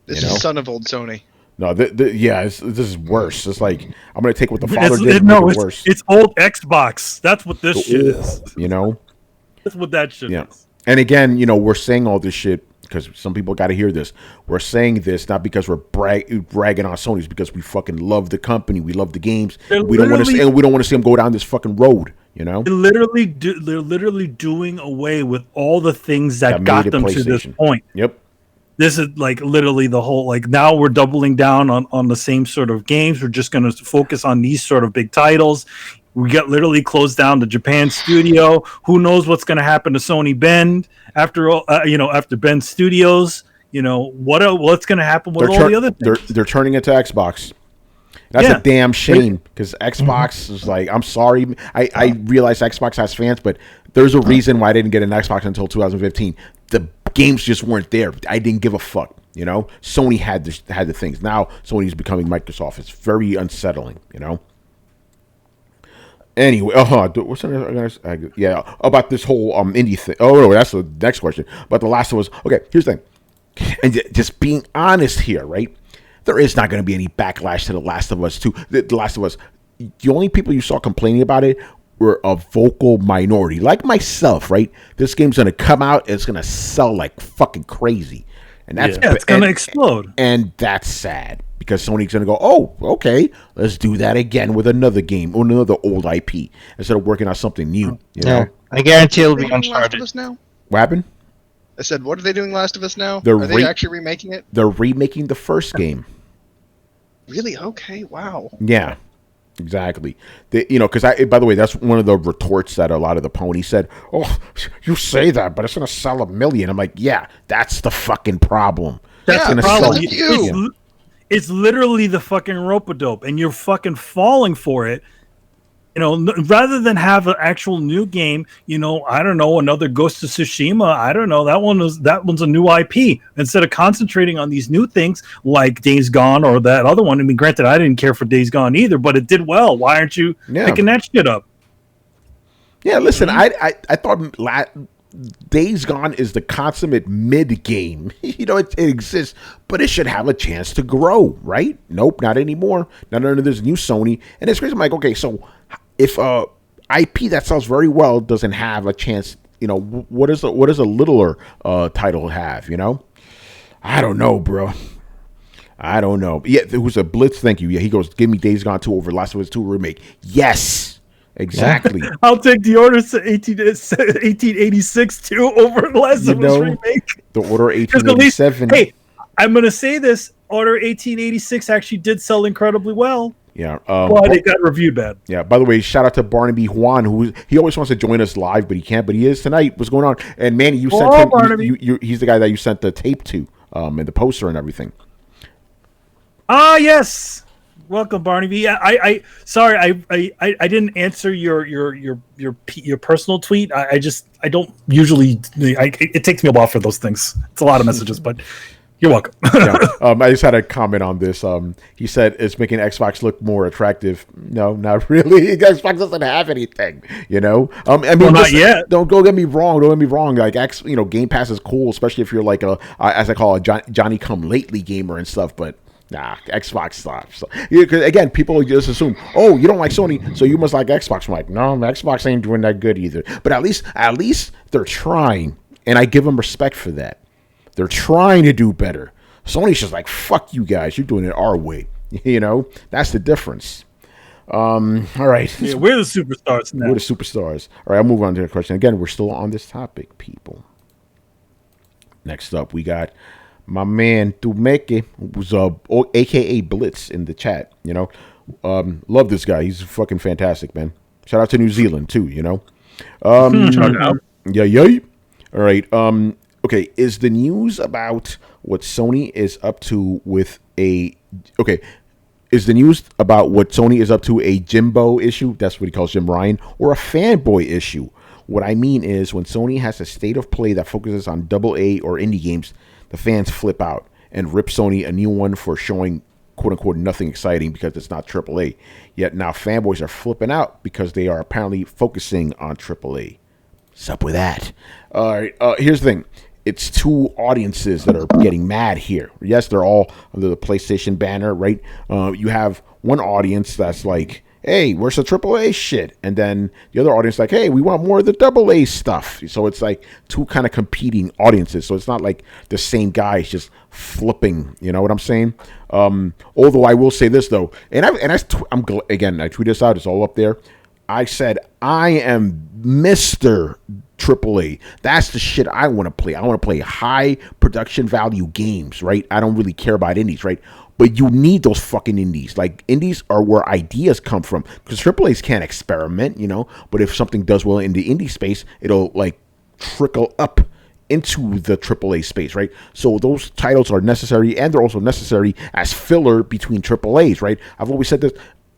[SPEAKER 5] This is son of old Sony.
[SPEAKER 1] No, this is worse. It's like I'm gonna take what the father did and make it worse.
[SPEAKER 2] It's old Xbox. That's what this shit is.
[SPEAKER 1] That's
[SPEAKER 2] what that shit is.
[SPEAKER 1] And again, we're saying all this shit because some people got to hear this. We're saying this not because we're bragging on Sony, it's because we fucking love the company, we love the games. We don't want to see them go down this fucking road. They're
[SPEAKER 2] literally doing away with all the things that got them to this point.
[SPEAKER 1] Yep.
[SPEAKER 2] This is like literally the whole, like, now we're doubling down on the same sort of games. We're just going to focus on these sort of big titles. We got literally closed down the Japan studio. Who knows what's going to happen to Sony Bend after Bend Studios? What's going to happen with all the other things?
[SPEAKER 1] They're turning it to Xbox. That's a damn shame because Xbox is like, I'm sorry. I realize Xbox has fans, but there's a reason why I didn't get an Xbox until 2015. The games just weren't there. I didn't give a fuck. Sony had the things. Now Sony's becoming Microsoft. It's very unsettling. Anyway, what's about this whole indie thing? Oh no, that's the next question. But The Last of Us. Okay, here's the thing, and just being honest here, right? There is not going to be any backlash to The Last of Us 2. The Last of Us. The only people you saw complaining about it were a vocal minority, like myself, right? This game's going to come out, and it's going to sell like fucking crazy, and that's
[SPEAKER 2] it's going to explode,
[SPEAKER 1] and that's sad. Because Sony's going to go, oh, okay, let's do that again with another game or another old IP instead of working on something new.
[SPEAKER 3] I guarantee it'll be Uncharted.
[SPEAKER 1] What happened?
[SPEAKER 5] I said, what are they doing Last of Us now?
[SPEAKER 1] Are
[SPEAKER 5] they actually remaking it?
[SPEAKER 1] They're remaking the first game.
[SPEAKER 5] Really? Okay, wow.
[SPEAKER 1] Yeah, exactly. Because by the way, that's one of the retorts that a lot of the ponies said. Oh, you say that, but it's going to sell 1 million. I'm like, yeah, that's the fucking problem.
[SPEAKER 2] That's
[SPEAKER 1] going
[SPEAKER 2] to sell you. It's literally the fucking rope-a-dope, and you're fucking falling for it. Rather than have an actual new game, I don't know, another Ghost of Tsushima. I don't know. That one's a new IP. Instead of concentrating on these new things like Days Gone or that other one. I mean, granted, I didn't care for Days Gone either, but it did well. Why aren't you picking that shit up?
[SPEAKER 1] Yeah, listen, I thought Days Gone is the consummate mid game. It exists, but it should have a chance to grow, right? Nope, not anymore. Not under this new Sony. And it's crazy. I'm like, okay, so if IP that sells very well doesn't have a chance, what does a littler title have? I don't know, bro. I don't know. Yeah, there was a Blitz. Thank you. Yeah, he goes, give me Days Gone 2 over Last of Us 2 remake. Yes. Exactly.
[SPEAKER 2] I'll take the Order 1886 too over Last of Us Remake.
[SPEAKER 1] The Order 1887.
[SPEAKER 2] Hey, I'm going to say this. Order 1886 actually did sell incredibly well.
[SPEAKER 1] Yeah.
[SPEAKER 2] But it got reviewed bad.
[SPEAKER 1] Yeah. By the way, shout out to Barnaby Juan, he always wants to join us live, but he can't. But he is tonight. What's going on? And Manny, you sent him. He's the guy that you sent the tape to, and the poster and everything.
[SPEAKER 2] Ah, yes. Welcome, Barnaby. I didn't answer your personal tweet. I don't usually. It takes me a while for those things. It's a lot of messages, but you're welcome.
[SPEAKER 1] Yeah. I just had a comment on this. He said it's making Xbox look more attractive. No, not really. Xbox doesn't have anything. I mean,
[SPEAKER 2] not yet.
[SPEAKER 1] Don't get me wrong. Like, Game Pass is cool, especially if you're like as I call a Johnny Come Lately gamer and stuff. But nah, Xbox stops. So, because again, people just assume, oh, you don't like Sony, so you must like Xbox. I'm like, no, Xbox ain't doing that good either. But at least they're trying, and I give them respect for that. They're trying to do better. Sony's just like, fuck you guys, you're doing it our way. That's the difference. All right.
[SPEAKER 2] Yeah, we're the superstars now.
[SPEAKER 1] We're the superstars. All right, I'll move on to the question. Again, we're still on this topic, people. Next up, we got my man Tumeke, who's aka Blitz in the chat. Love this guy. He's fucking fantastic, man. Shout out to New Zealand too.
[SPEAKER 2] Shout out.
[SPEAKER 1] Yeah. All right. Okay. Is the news about what Sony is up to with Is the news about what Sony is up to a Jimbo issue? That's what he calls Jim Ryan, or a fanboy issue? What I mean is when Sony has a state of play that focuses on AA or indie games, the fans flip out and rip Sony a new one for showing quote unquote nothing exciting because it's not AAA. Yet now fanboys are flipping out because they are apparently focusing on AAA. What's up with that? All right, here's the thing. It's two audiences that are getting mad here. Yes, they're all under the PlayStation banner, right? You have one audience that's like, hey, where's the AAA shit? And then the other audience like, hey, we want more of the AA stuff. So it's like two kind of competing audiences. So it's not like the same guy is just flipping. You know what I'm saying? Although I will say this, though. And I tweeted this out. It's all up there. I said, I am Mr. AAA. That's the shit I want to play. I want to play high production value games, right? I don't really care about indies, right? But you need those fucking indies. Like, indies are where ideas come from. Because AAAs can't experiment, you know? But if something does well in the indie space, it'll, like, trickle up into the AAA space, right? So those titles are necessary, and they're also necessary as filler between AAAs, right? I've always said this.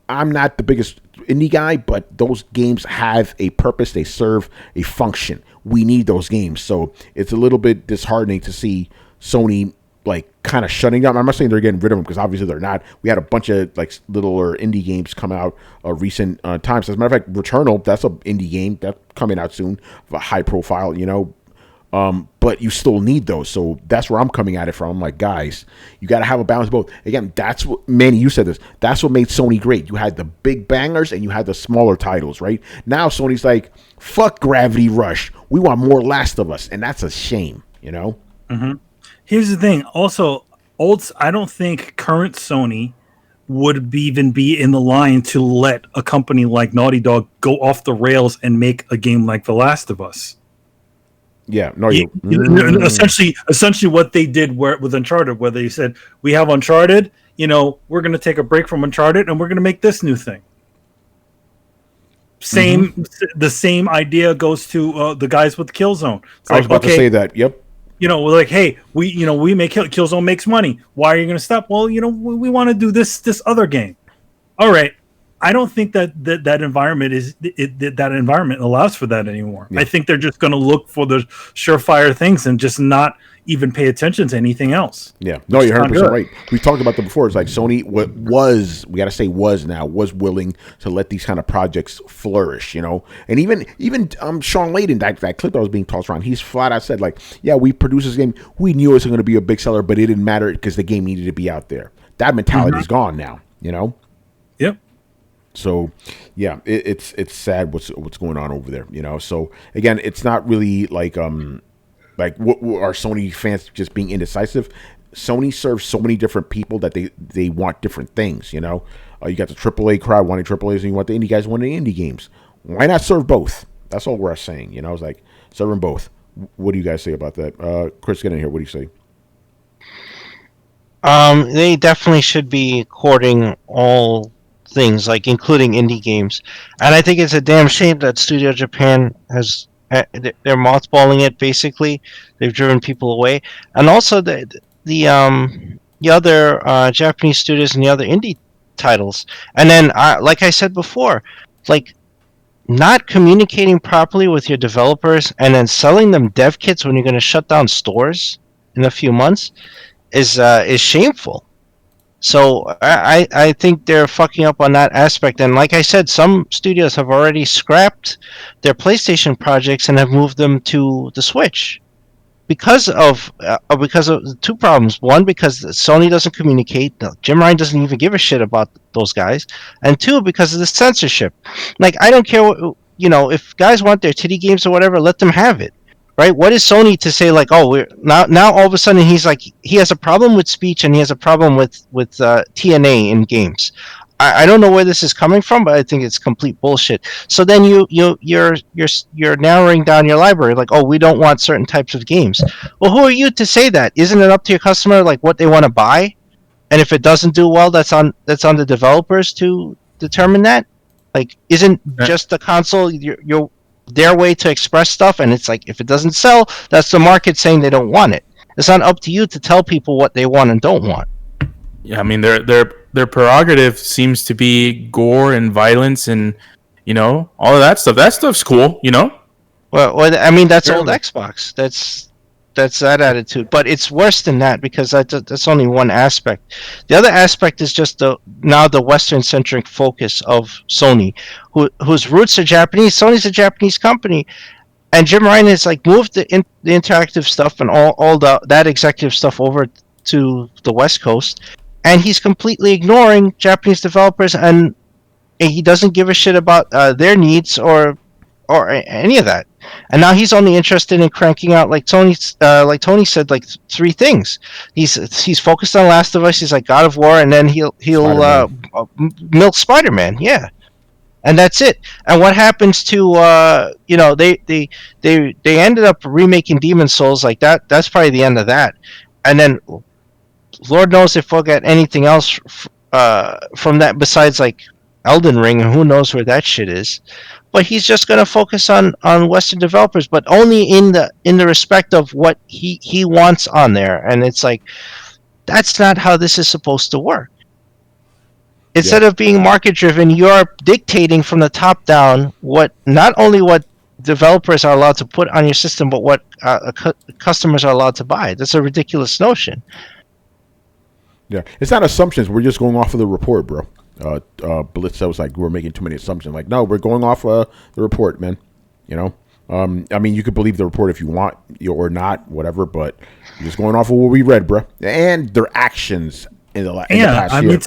[SPEAKER 1] I'm not the biggest indie guy, but those games have a purpose. They serve a function. We need those games. So it's a little bit disheartening to see Sony like kind of shutting down. I'm not saying they're getting rid of them because obviously they're not. We had a bunch of like littler indie games come out recent times. As a matter of fact, Returnal, that's an indie game that's coming out soon, a high profile, you know. But you still need those. So that's where I'm coming at it from. I'm like, guys, you got to have a balance of both. Again, that's what, Manny, you said this. That's what made Sony great. You had the big bangers and you had the smaller titles, right? Now Sony's like, fuck Gravity Rush. We want more Last of Us. And that's a shame, you know?
[SPEAKER 2] Mm-hmm. Here's the thing. Also, I don't think current Sony would even be in the line to let a company like Naughty Dog go off the rails and make a game like The Last of Us.
[SPEAKER 1] Yeah, no,
[SPEAKER 2] essentially what they did with Uncharted, where they said, we have Uncharted, you know, we're going to take a break from Uncharted and we're going to make this new thing. The same idea goes to the guys with Killzone. It's
[SPEAKER 1] I was about to say that. Yep.
[SPEAKER 2] You know, we're like, hey, we make Killzone makes money. Why are you going to stop? Well, you know, we want to do this other game. All right. I don't think that environment that environment allows for that anymore. Yeah. I think they're just going to look for the surefire things and just not even pay attention to anything else.
[SPEAKER 1] Yeah, no, you're 100% right. We talked about that before. It's like Sony was willing to let these kind of projects flourish, you know. And even Sean Layden, that clip that was being tossed around, he's flat out said like, yeah, we produced this game. We knew it was going to be a big seller, but it didn't matter because the game needed to be out there. That mentality is gone now, you know.
[SPEAKER 2] Yep.
[SPEAKER 1] So, yeah, it's sad what's going on over there, you know. So again, it's not really like what are Sony fans just being indecisive? Sony serves so many different people that they want different things, you know. You got the AAA crowd wanting AAAs, and you want the indie guys wanting indie games. Why not serve both? That's all we're saying, you know. It's like serve them both. What do you guys say about that? Chris, get in here. What do you say?
[SPEAKER 3] They definitely should be courting all things, like including indie games, and I think it's a damn shame that Studio Japan has they're mothballing it. Basically, they've driven people away, and also the other Japanese studios and the other indie titles. And then, like I said before, like not communicating properly with your developers and then selling them dev kits when you're going to shut down stores in a few months is shameful. So I think they're fucking up on that aspect. And like I said, some studios have already scrapped their PlayStation projects and have moved them to the Switch because of two problems. One, because Sony doesn't communicate. Jim Ryan doesn't even give a shit about those guys. And two, because of the censorship. Like, I don't care what, you know, if guys want their titty games or whatever, let them have it. Right? What is Sony to say like, oh, we're now all of a sudden he's like, he has a problem with speech and he has a problem with TNA in games. I don't know where this is coming from, but I think it's complete bullshit. So then you're narrowing down your library, like, oh, we don't want certain types of games. Well, who are you to say that? Isn't it up to your customer like what they want to buy? And if it doesn't do well, that's on the developers to determine that. Like, isn't just the console their way to express stuff? And it's like, if it doesn't sell, that's the market saying they don't want it. It's not up to you to tell people what they want and don't want.
[SPEAKER 4] Yeah, I mean, they're their prerogative seems to be gore and violence and all of that stuff. That stuff's cool,
[SPEAKER 3] Well, I mean, that's old Xbox. That's that attitude. But it's worse than that because that's only one aspect. The other aspect is just the Western-centric focus of Sony, whose roots are Japanese. Sony's a Japanese company, and Jim Ryan has like moved the interactive stuff and all that executive stuff over to the West Coast, and he's completely ignoring Japanese developers, and he doesn't give a shit about their needs or any of that. And now he's only interested in cranking out, like Tony said, like 3 things. He's focused on Last of Us. He's like God of War, and then he'll milk Spider-Man. Yeah, and that's it. And what happens to they ended up remaking Demon's Souls like that. That's probably the end of that. And then Lord knows if we'll get anything else from that besides like Elden Ring, and who knows where that shit is. But he's just going to focus on Western developers, but only in the respect of what he wants on there. And it's like, that's not how this is supposed to work. Instead of being market driven, you're dictating from the top down not only what developers are allowed to put on your system, but what customers are allowed to buy. That's a ridiculous notion.
[SPEAKER 1] Yeah, it's not assumptions. We're just going off of the report, bro. Blitz was like, we're making too many assumptions. Like, no, we're going off the report, man. I mean, you could believe the report if you want or not, whatever, but you're just going off of what we read, bro, and their actions in the past year.
[SPEAKER 2] I mean,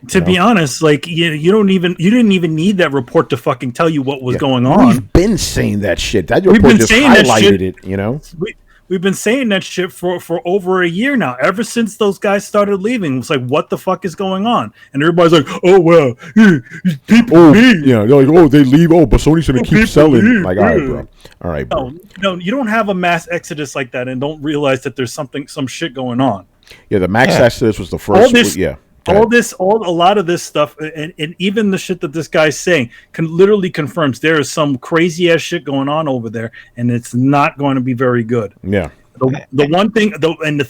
[SPEAKER 2] to be honest, like you didn't even need that report to fucking tell you what was going on.
[SPEAKER 1] We've been saying that shit. That report just highlighted it.
[SPEAKER 2] We've been saying that shit for over a year now. Ever since those guys started leaving, it's like, what the fuck is going on? And everybody's like, oh well, people leave.
[SPEAKER 1] Yeah, they're like, oh, they leave. Oh, but Sony's gonna keep selling. Leave. Like, all right, bro.
[SPEAKER 2] No, you don't have a mass exodus like that, and don't realize that there's some shit going on.
[SPEAKER 1] Yeah, the mass exodus was the first. A
[SPEAKER 2] lot of this stuff, and even the shit that this guy's saying literally confirms there is some crazy ass shit going on over there, and it's not going to be very good.
[SPEAKER 1] Yeah.
[SPEAKER 2] The one thing, the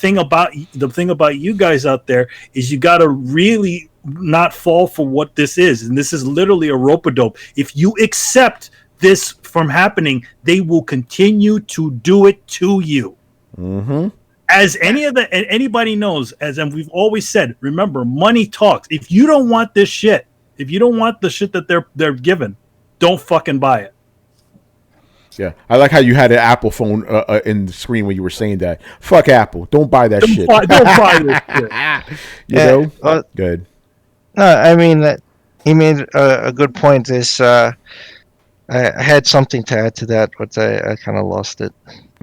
[SPEAKER 2] thing about you guys out there is you got to really not fall for what this is, and this is literally a rope-a-dope. If you accept this from happening, they will continue to do it to you.
[SPEAKER 1] Mm-hmm.
[SPEAKER 2] As anybody knows, and we've always said, remember, money talks. If you don't want this shit, if you don't want the shit that they're given, don't fucking buy it.
[SPEAKER 1] Yeah, I like how you had an Apple phone in the screen when you were saying that. Fuck Apple, don't buy that shit.
[SPEAKER 2] Don't buy this shit.
[SPEAKER 1] Good.
[SPEAKER 3] No, I mean that he made a good point. I had something to add to that, but I kind of lost it.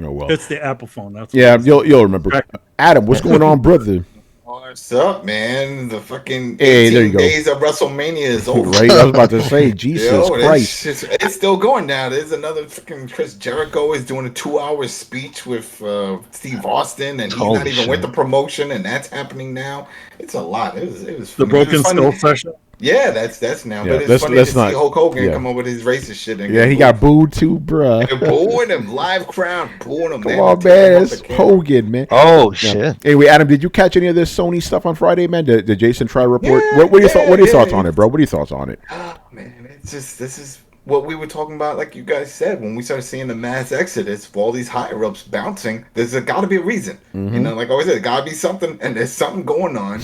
[SPEAKER 1] Oh well,
[SPEAKER 2] it's the Apple phone. That's
[SPEAKER 1] you'll remember. Adam, what's going on, brother?
[SPEAKER 6] What's up, man? The fucking
[SPEAKER 1] 18
[SPEAKER 6] days of WrestleMania is over.
[SPEAKER 1] Right, I was about to say, Jesus Christ.
[SPEAKER 6] It's still going now. There's another fucking Chris Jericho is doing a 2-hour speech with Steve Austin, and he's not even with the promotion, and that's happening now. It's a lot. It was
[SPEAKER 2] the Broken Skull session.
[SPEAKER 6] Yeah, that's now.
[SPEAKER 1] Yeah,
[SPEAKER 6] but it's funny to see Hulk Hogan come up with his racist shit.
[SPEAKER 1] He got booed too, bruh.
[SPEAKER 6] They're booing him. Live crowd booing him.
[SPEAKER 1] Come on, man. It's Hogan, man.
[SPEAKER 3] Oh, shit.
[SPEAKER 1] Anyway, Adam, did you catch any of this Sony stuff on Friday, man? Did Jason try to report? What are your thoughts on it, bro? What are your thoughts on it?
[SPEAKER 6] Oh, man, it's just, this is what we were talking about, like you guys said, when we started seeing the mass exodus of all these higher ups bouncing. There's got to be a reason, like I always said, got to be something, and there's something going on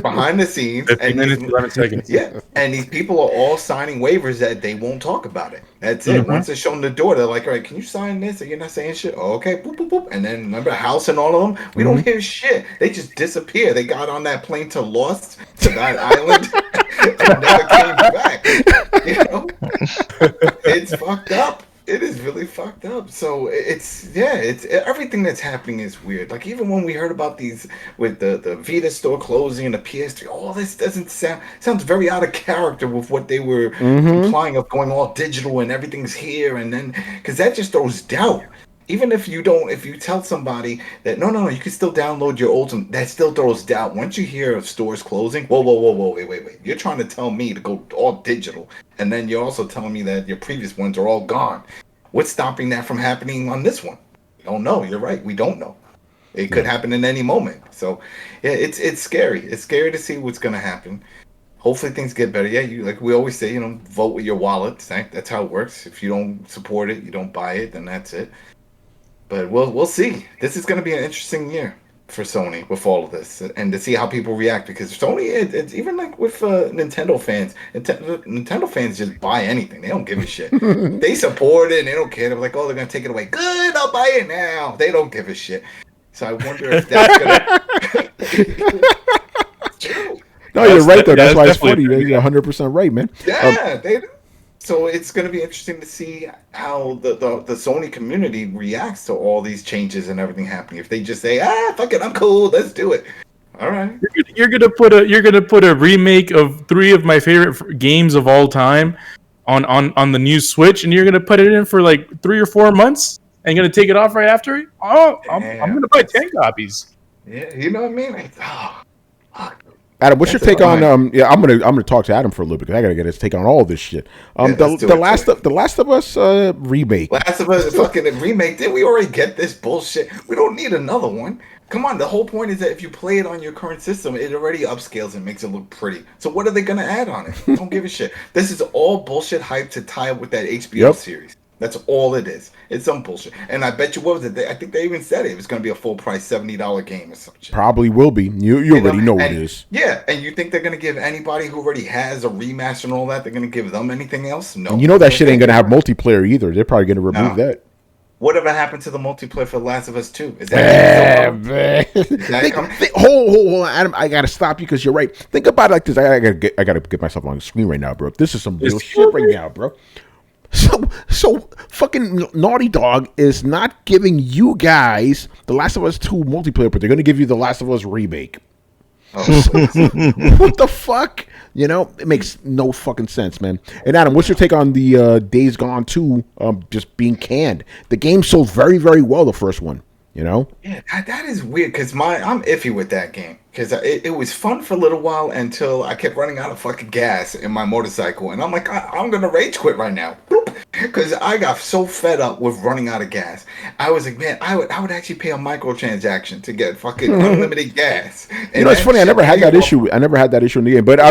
[SPEAKER 6] behind the scenes.
[SPEAKER 4] 15 minutes, 11 seconds.
[SPEAKER 6] Yeah, and these people are all signing waivers that they won't talk about it. That's it. Once they're shown the door, they're like, all right, can you sign this? Or you're not saying shit. Oh, okay, boop, boop, boop. And then remember House and all of them? We don't hear shit. They just disappear. They got on that plane to Lost, to that island, and never came back. It's fucked up. It is really fucked up. So it's everything that's happening is weird. Like even when we heard about these with the Vita store closing and the PS3, all this doesn't sounds very out of character with what they were implying of going all digital and everything's here, and then because that just throws doubt. Even if you tell somebody that no, you can still download your old, that still throws doubt. Once you hear of stores closing, whoa, wait. You're trying to tell me to go all digital, and then you're also telling me that your previous ones are all gone. What's stopping that from happening on this one? We don't know. You're right. We don't know. It could happen in any moment. So, yeah, it's scary. It's scary to see what's going to happen. Hopefully things get better. Yeah, you like we always say, vote with your wallet. That's how it works. If you don't support it, you don't buy it, then that's it. But we'll see. This is going to be an interesting year for Sony with all of this, and to see how people react, because Sony, it's even like with Nintendo fans. Nintendo fans just buy anything. They don't give a shit. They support it. And they don't care. They're like, oh, they're gonna take it away. Good, I'll buy it now. They don't give a shit. So I wonder if that's gonna. It's true.
[SPEAKER 1] No, you're right though. That's why it's funny. You're 100% right, man.
[SPEAKER 6] Yeah, so it's going to be interesting to see how the Sony community reacts to all these changes and everything happening. If they just say, fuck it, I'm cool, let's do it. All right.
[SPEAKER 4] You're gonna put a remake of 3 of my favorite games of all time on the new Switch, and you're gonna put it in for like 3 or 4 months, and gonna take it off right after it. Oh, I'm gonna buy 10 copies.
[SPEAKER 6] Yeah, you know what I mean? Like, fuck.
[SPEAKER 1] Adam, what's your take on? Yeah, I'm gonna talk to Adam for a little bit because I gotta get his take on all this shit. The Last of Us remake.
[SPEAKER 6] Last of Us fucking remake. Did we already get this bullshit? We don't need another one. Come on. The whole point is that if you play it on your current system, it already upscales and makes it look pretty. So what are they gonna add on it? Don't give a shit. This is all bullshit hype to tie up with that HBO series. That's all it is. It's some bullshit. And I bet you, what was it? I think they even said it was going to be a full price $70 game or something.
[SPEAKER 1] Probably will be. You already know what it is.
[SPEAKER 6] Yeah, and you think they're going to give anybody who already has a remaster and all that, they're going to give them anything else? No.
[SPEAKER 1] And you know that shit ain't going to have multiplayer either. They're probably going to remove that.
[SPEAKER 6] Whatever happened to the multiplayer for Last of Us 2? Is that
[SPEAKER 1] hold on, Adam. I gotta stop you because you're right. Think about it like this. I gotta get myself on the screen right now, bro. This is some real shit right now, bro. So fucking Naughty Dog is not giving you guys the Last of Us 2 multiplayer, but they're going to give you the Last of Us remake. What the fuck? It makes no fucking sense, man. And Adam, what's your take on the Days Gone 2 just being canned? The game sold very, very well, the first one. Yeah,
[SPEAKER 6] that is weird because I'm iffy with that game because it was fun for a little while until I kept running out of fucking gas in my motorcycle, and I'm like, I'm gonna rage quit right now because I got so fed up with running out of gas. I was like, man, I would actually pay a microtransaction to get fucking unlimited gas. And
[SPEAKER 1] it's funny. I never had that issue. I never had that issue in the game, but I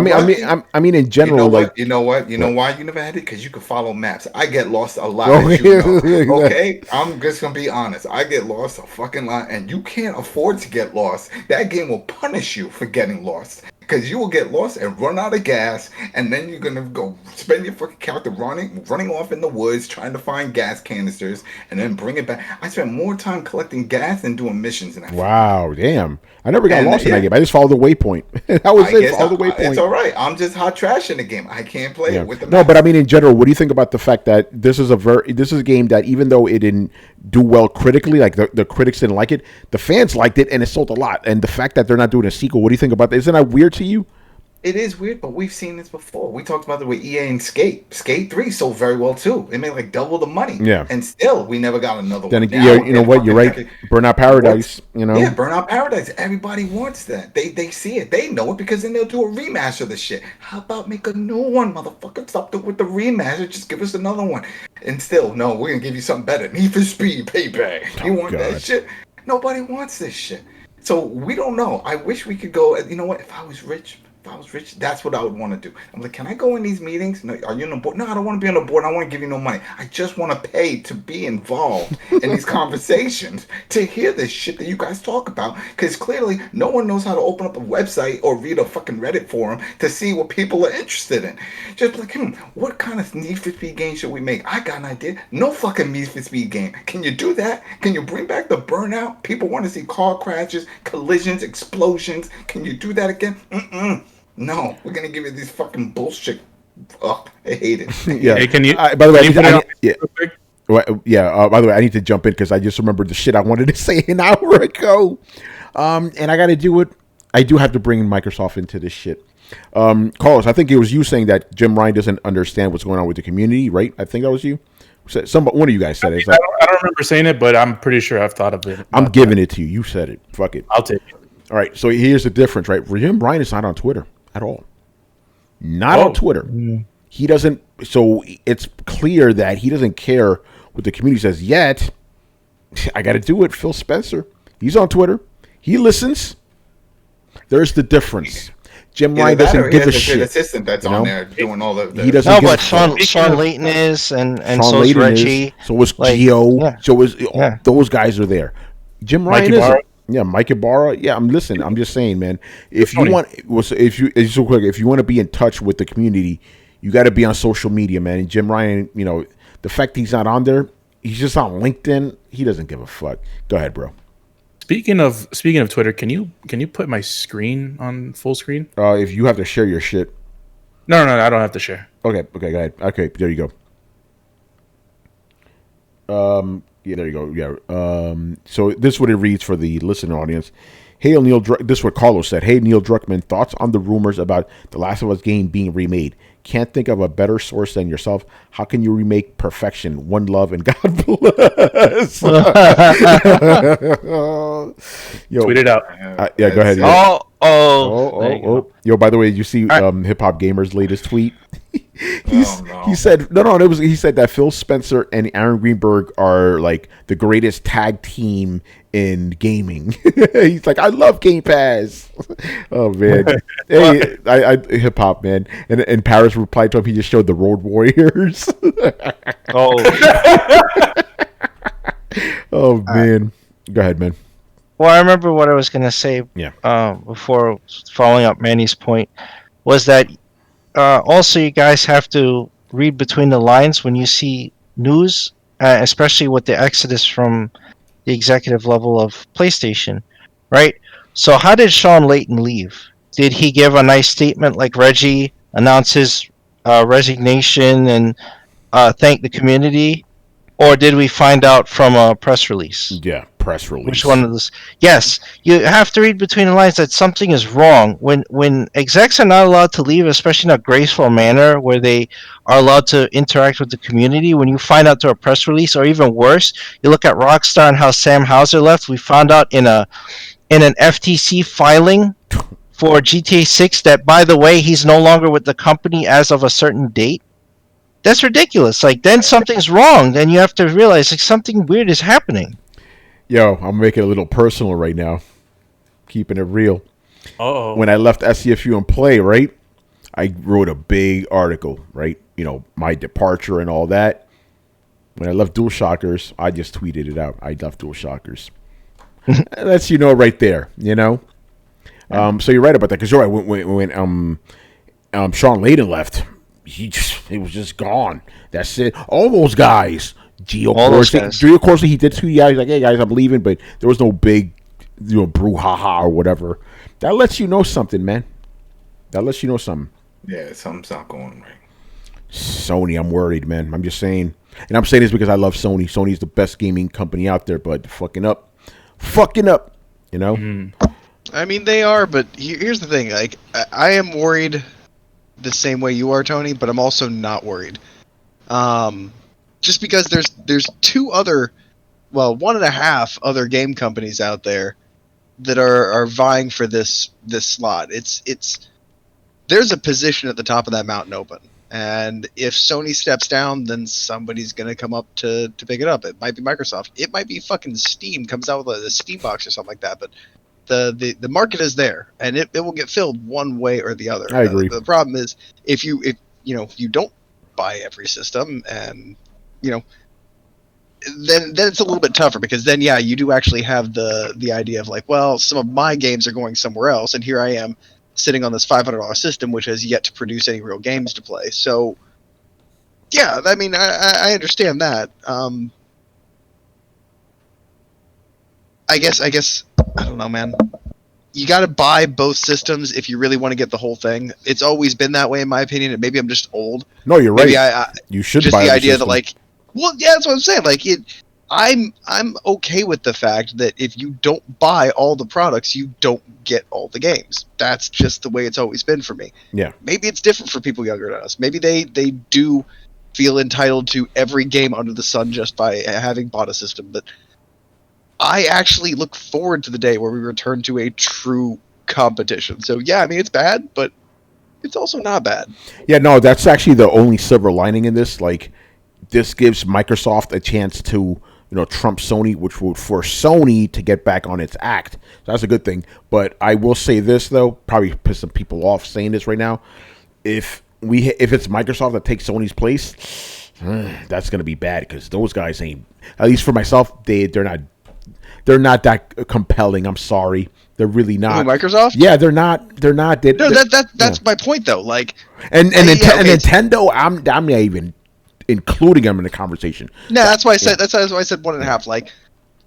[SPEAKER 1] mean, in general,
[SPEAKER 6] you know why you never had it? Because you could follow maps. I get lost a lot. Okay, I'm just gonna be honest. I get lost a fucking lot, and you can't afford to get lost. That game will punish you for getting lost because you will get lost and run out of gas, and then you're gonna go spend your fucking character running off in the woods trying to find gas canisters and then bring it back. I spent more time collecting gas than doing missions in that.
[SPEAKER 1] Wow, damn! I never got lost in that game. I just followed the waypoint. That was it. Follow the waypoint.
[SPEAKER 6] It's all right. I'm just hot trash in the game. I can't play it with the.
[SPEAKER 1] No, but I mean, in general, what do you think about the fact that this is a game that even though it didn't do well critically, like the critics didn't like it, the fans liked it and it sold a lot. And the fact that they're not doing a sequel, what do you think about that? Isn't that weird to you?
[SPEAKER 6] It is weird, but we've seen this before. We talked about it with EA and Skate. Skate 3 sold very well too. It made like double the money.
[SPEAKER 1] Yeah.
[SPEAKER 6] And still, we never got another one.
[SPEAKER 1] You know what? You're right. Burnout Paradise.
[SPEAKER 6] Yeah, Burnout Paradise. Everybody wants that. They see it. They know it because then they'll do a remaster of the shit. How about make a new one, motherfucker? Stop with the remaster. Just give us another one. And still, no, we're gonna give you something better. Need for Speed Payback. You want that shit? Nobody wants this shit. So we don't know. I wish we could go. You know what? If I was rich, that's what I would want to do. I'm like, can I go in these meetings? No, are you on the board? No, I don't want to be on the board. I don't want to give you no money. I just want to pay to be involved in these conversations, to hear this shit that you guys talk about. Because clearly, no one knows how to open up a website or read a fucking Reddit forum to see what people are interested in. Just like, what kind of Need for Speed game should we make? I got an idea. No fucking Need for Speed game. Can you do that? Can you bring back the Burnout? People want to see car crashes, collisions, explosions. Can you do that again? No, we're gonna give you these fucking bullshit. Oh, I hate it.
[SPEAKER 1] Yeah.
[SPEAKER 4] Hey, can you?
[SPEAKER 1] By the way, by the way, I need to jump in because I just remembered the shit I wanted to say an hour ago, and I got to do it. I do have to bring Microsoft into this shit. Carlos, I think it was you saying that Jim Ryan doesn't understand what's going on with the community, right? I think that was you. One of you guys said it.
[SPEAKER 4] I don't remember saying it, but I'm pretty sure I've thought of it.
[SPEAKER 1] I'm giving it to you. You said it. Fuck it.
[SPEAKER 4] I'll take it.
[SPEAKER 1] All right. So here's the difference, right? Jim Ryan is not on Twitter at all. Not on Twitter. He doesn't. So it's clear that he doesn't care what the community says yet. I got to do it. Phil Spencer. He's on Twitter. He listens. There's the difference. Jim
[SPEAKER 6] Either
[SPEAKER 1] Ryan
[SPEAKER 6] that or
[SPEAKER 1] doesn't
[SPEAKER 6] he
[SPEAKER 1] give
[SPEAKER 6] has
[SPEAKER 1] a
[SPEAKER 6] a good
[SPEAKER 1] shit.
[SPEAKER 6] assistant that's
[SPEAKER 1] you
[SPEAKER 6] on
[SPEAKER 1] know?
[SPEAKER 6] there doing all the
[SPEAKER 1] He doesn't
[SPEAKER 3] No,
[SPEAKER 1] give a
[SPEAKER 3] but
[SPEAKER 1] fuck.
[SPEAKER 3] Sean Layton is, and
[SPEAKER 1] Sean
[SPEAKER 3] so is
[SPEAKER 1] Layden
[SPEAKER 3] Reggie.
[SPEAKER 1] is. So was
[SPEAKER 3] Like,
[SPEAKER 1] Gio.
[SPEAKER 3] yeah,
[SPEAKER 1] So was
[SPEAKER 3] yeah.
[SPEAKER 1] those guys are there. Jim
[SPEAKER 2] Mike
[SPEAKER 1] Ryan
[SPEAKER 2] Ibarra.
[SPEAKER 1] isn't. Yeah, Mike Ibarra. Yeah, I'm listening. I'm just saying, man. If you
[SPEAKER 2] Tony.
[SPEAKER 1] want, so quick, if you want to be in touch with the community, you got to be on social media, man. And Jim Ryan, the fact he's not on there, he's just on LinkedIn. He doesn't give a fuck. Go ahead, bro.
[SPEAKER 4] Speaking of Twitter, can you put my screen on full screen?
[SPEAKER 1] If you have to share your shit.
[SPEAKER 4] No, I don't have to share.
[SPEAKER 1] Okay, go ahead. Okay, there you go. Yeah, there you go. Yeah. So this is what it reads for the listener audience. Hey, Neil. This is what Carlos said. Hey, Neil Druckmann. Thoughts on the rumors about the Last of Us game being remade? Can't think of a better source than yourself. How can you remake perfection? One love and God bless. Yo,
[SPEAKER 4] Tweet it out.
[SPEAKER 1] yeah, go ahead. Yeah.
[SPEAKER 3] There you go.
[SPEAKER 1] Yo, by the way, you see Hip Hop Gamer's latest tweet? He said he said that Phil Spencer and Aaron Greenberg are like the greatest tag team in gaming. He's like, I love Game Pass. Oh man. Hey, I hip hop, man. And Paris replied to him, he just showed the Road Warriors. Oh man. Go ahead, man.
[SPEAKER 3] Well, I remember what I was going to say.
[SPEAKER 1] Yeah.
[SPEAKER 3] Before following up Manny's point was that also you guys have to read between the lines when you see news, especially with the exodus from the executive level of PlayStation, right? So how did Sean Layton leave? Did he give a nice statement like Reggie, announce his resignation and thank the community? Or did we find out from a press release?
[SPEAKER 1] Yeah, press release.
[SPEAKER 3] Which one of those? Yes, you have to read between the lines that something is wrong. When execs are not allowed to leave, especially in a graceful manner where they are allowed to interact with the community, when you find out through a press release, or even worse, you look at Rockstar and how Sam Houser left. We found out in an FTC filing for GTA 6 that, by the way, he's no longer with the company as of a certain date. That's ridiculous. Like, then something's wrong. Then you have to realize like something weird is happening.
[SPEAKER 1] Yo, I'm making it a little personal right now. Keeping it real.
[SPEAKER 4] Oh.
[SPEAKER 1] When I left SCFU and Play, right? I wrote a big article, right? My departure and all that. When I left DualShockers, I just tweeted it out. I left DualShockers. That's right there, So you're right about that, because you're right. When Sean Layden left, he was just gone. That's it. All those guys. Gio Corsi, he did tweet out. He's like, "Hey guys, I'm leaving," but there was no big, brouhaha or whatever. That lets you know something, man. That lets you know something.
[SPEAKER 6] Yeah, something's not going right.
[SPEAKER 1] Sony, I'm worried, man. I'm just saying, and I'm saying this because I love Sony. Sony's the best gaming company out there, but fucking up.
[SPEAKER 5] I mean, they are, but here's the thing. Like, I am worried the same way you are, Tony, but I'm also not worried. Just because there's two other, well, 1.5 other game companies out there that are vying for this slot. It's there's a position at the top of that mountain open, and if Sony steps down, then somebody's gonna come up to pick it up. It might be Microsoft. It might be fucking Steam comes out with a Steam box or something like that. But the market is there, and it will get filled one way or the other.
[SPEAKER 1] I agree.
[SPEAKER 5] The problem is if you don't buy every system, and then it's a little bit tougher, because then you do actually have the idea of like, well, some of my games are going somewhere else, and here I am sitting on this $500 system which has yet to produce any real games to play. So yeah, I mean, I understand that. I guess I don't know, man. You got to buy both systems if you really want to get the whole thing. It's always been that way, in my opinion. And maybe I'm just old.
[SPEAKER 1] No, you're
[SPEAKER 5] maybe
[SPEAKER 1] right. You should
[SPEAKER 5] just
[SPEAKER 1] buy
[SPEAKER 5] the
[SPEAKER 1] the
[SPEAKER 5] idea
[SPEAKER 1] system.
[SPEAKER 5] that like, well, yeah, that's what I'm saying. Like I'm okay with the fact that if you don't buy all the products, you don't get all the games. That's just the way it's always been for me.
[SPEAKER 1] Yeah.
[SPEAKER 5] Maybe it's different for people younger than us. Maybe they do feel entitled to every game under the sun just by having bought a system. But I actually look forward to the day where we return to a true competition. So yeah, I mean, it's bad, but it's also not bad.
[SPEAKER 1] Yeah, no, that's actually the only silver lining in this. Like, this gives Microsoft a chance to trump Sony, which would force Sony to get back on its act. So that's a good thing. But I will say this though, probably piss some people off saying this right now. If it's Microsoft that takes Sony's place, that's gonna be bad because those guys ain't. At least for myself, they're not that compelling. I'm sorry, they're really not.
[SPEAKER 5] Microsoft?
[SPEAKER 1] Yeah, they're not. They're not.
[SPEAKER 5] That's my point though. Like,
[SPEAKER 1] and Nintendo, I'm not even including them in the conversation.
[SPEAKER 5] No, that's why I said that's why I said 1.5. Like,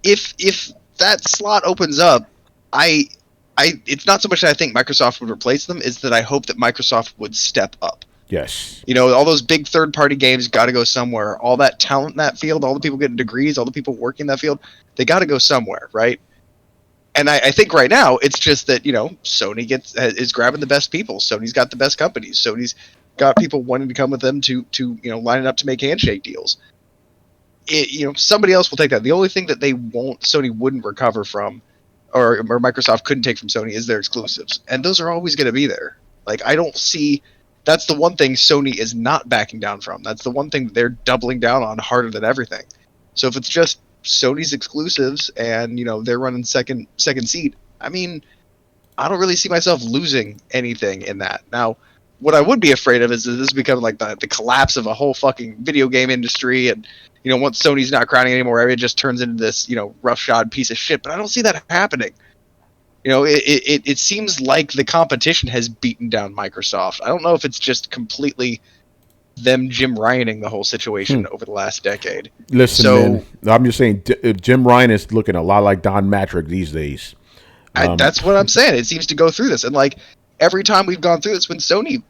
[SPEAKER 5] if that slot opens up, it's not so much that I think Microsoft would replace them, it's that I hope that Microsoft would step up.
[SPEAKER 1] Yes.
[SPEAKER 5] All those big third-party games got to go somewhere. All that talent in that field, all the people getting degrees, all the people working in that field, they got to go somewhere, right? And I think right now it's just that Sony is grabbing the best people. Sony's got the best companies. Sony's got people wanting to come with them to line up to make handshake deals. Somebody else will take that. The only thing that Sony wouldn't recover from, or Microsoft couldn't take from Sony, is their exclusives, and those are always going to be there. Like, I don't see. That's the one thing Sony is not backing down from. That's the one thing they're doubling down on harder than everything. So if it's just Sony's exclusives and they're running second seat, I mean, I don't really see myself losing anything in that. Now, what I would be afraid of is that this becomes like the collapse of a whole fucking video game industry, and once Sony's not crowning anymore, it just turns into this roughshod piece of shit. But I don't see that happening. It seems like the competition has beaten down Microsoft. I don't know if it's just completely them Jim Ryaning the whole situation over the last decade.
[SPEAKER 1] Listen, man, I'm just saying, Jim Ryan is looking a lot like Don Matrick these days.
[SPEAKER 5] That's what I'm saying. It seems to go through this, and like every time we've gone through this, when Sony,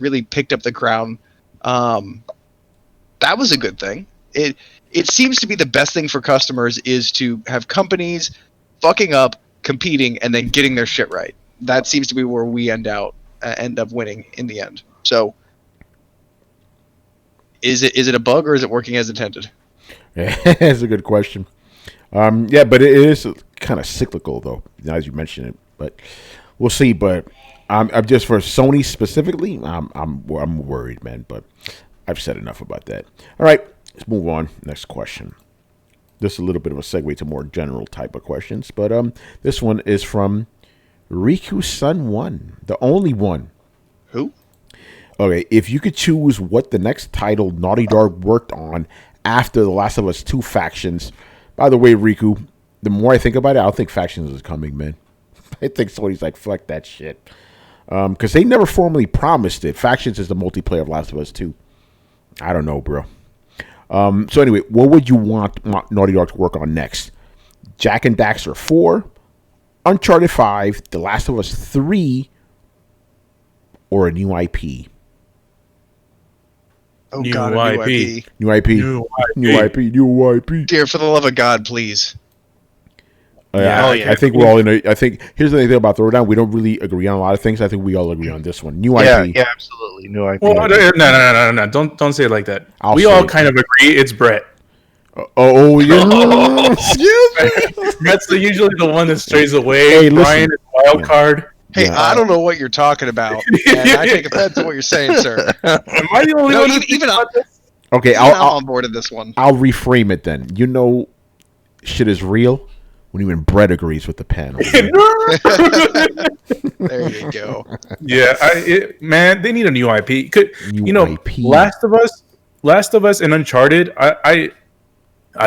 [SPEAKER 5] really picked up the crown, that was a good thing. It seems to be the best thing for customers is to have companies fucking up, competing, and then getting their shit right. That seems to be where we end up winning in the end. So, is it a bug or is it working as intended?
[SPEAKER 1] That's a good question. Yeah, but it is kind of cyclical though, as you mentioned it. But we'll see. But I'm just, for Sony specifically, I'm worried, man. But I've said enough about that. All right, let's move on. Next question. This is a little bit of a segue to more general type of questions, but this one is from Riku Sun 1, the only one.
[SPEAKER 5] Who?
[SPEAKER 1] Okay, if you could choose what the next title Naughty Dog worked on after The Last of Us 2 Factions. By the way, Riku, the more I think about it, I don't think Factions is coming, man. I think Sony's like, fuck that shit. Because they never formally promised it. Factions is the multiplayer of Last of Us 2. I don't know, bro. So anyway, what would you want Naughty Dog to work on next? Jak and Daxter 4, Uncharted 5, The Last of Us 3, or a new IP?
[SPEAKER 5] Oh God, a new IP.
[SPEAKER 1] New IP. New IP.
[SPEAKER 5] Dear, for the love of God, please.
[SPEAKER 1] I think we're all in I think here's the thing about Throwdown. We don't really agree on a lot of things. I think we all agree on this one. New IP.
[SPEAKER 3] Yeah, absolutely. New IP.
[SPEAKER 4] Well, no. Don't say it like that. We all kind of agree. It's Brett.
[SPEAKER 1] Yeah.
[SPEAKER 4] Brett's usually the one that strays away.
[SPEAKER 1] Hey,
[SPEAKER 4] Brian is wild card.
[SPEAKER 5] Hey, I don't know what you're talking about, and I take offense to what you're saying, sir.
[SPEAKER 4] Am I the only one?
[SPEAKER 5] Even
[SPEAKER 1] okay,
[SPEAKER 5] I'm on board in this one.
[SPEAKER 1] I'll reframe it then. Shit is real when even Brett agrees with the panel.
[SPEAKER 5] There you go.
[SPEAKER 4] Yeah, man, they need a new IP.
[SPEAKER 1] IP.
[SPEAKER 4] Last of Us, and Uncharted. I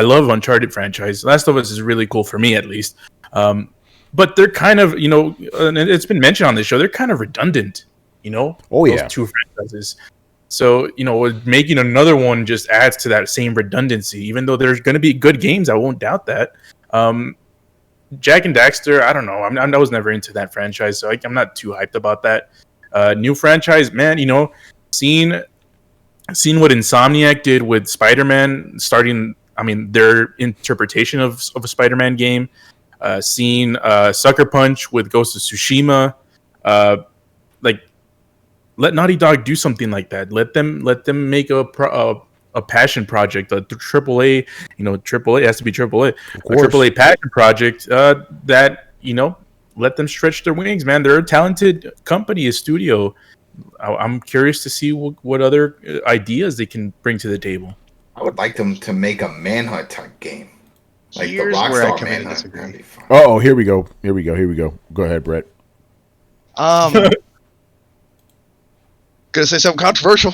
[SPEAKER 4] love Uncharted franchise. Last of Us is really cool for me, at least. But they're kind of, and it's been mentioned on this show, they're kind of redundant. Those two franchises. So, making another one just adds to that same redundancy. Even though there's going to be good games, I won't doubt that. Jak and Daxter, I don't know. I was never into that franchise, so I'm not too hyped about that. New franchise, man. Seeing what Insomniac did with Spider-Man, starting, their interpretation of a Spider-Man game. Seeing Sucker Punch with Ghost of Tsushima. Let Naughty Dog do something like that. Let them make a passion project, a AAA. AAA has to be AAA. A AAA passion project that let them stretch their wings, man. They're a talented company, a studio. I'm curious to see what other ideas they can bring to the table.
[SPEAKER 6] I would like them to make a Manhunt type game. Like the
[SPEAKER 5] Here's where I
[SPEAKER 6] Rockstar
[SPEAKER 5] come in and
[SPEAKER 6] manhunt.
[SPEAKER 5] disagree.
[SPEAKER 6] That'd be fun.
[SPEAKER 1] Oh, here we go. Here we go. Here we go. Go ahead, Brett.
[SPEAKER 5] Gonna say something controversial.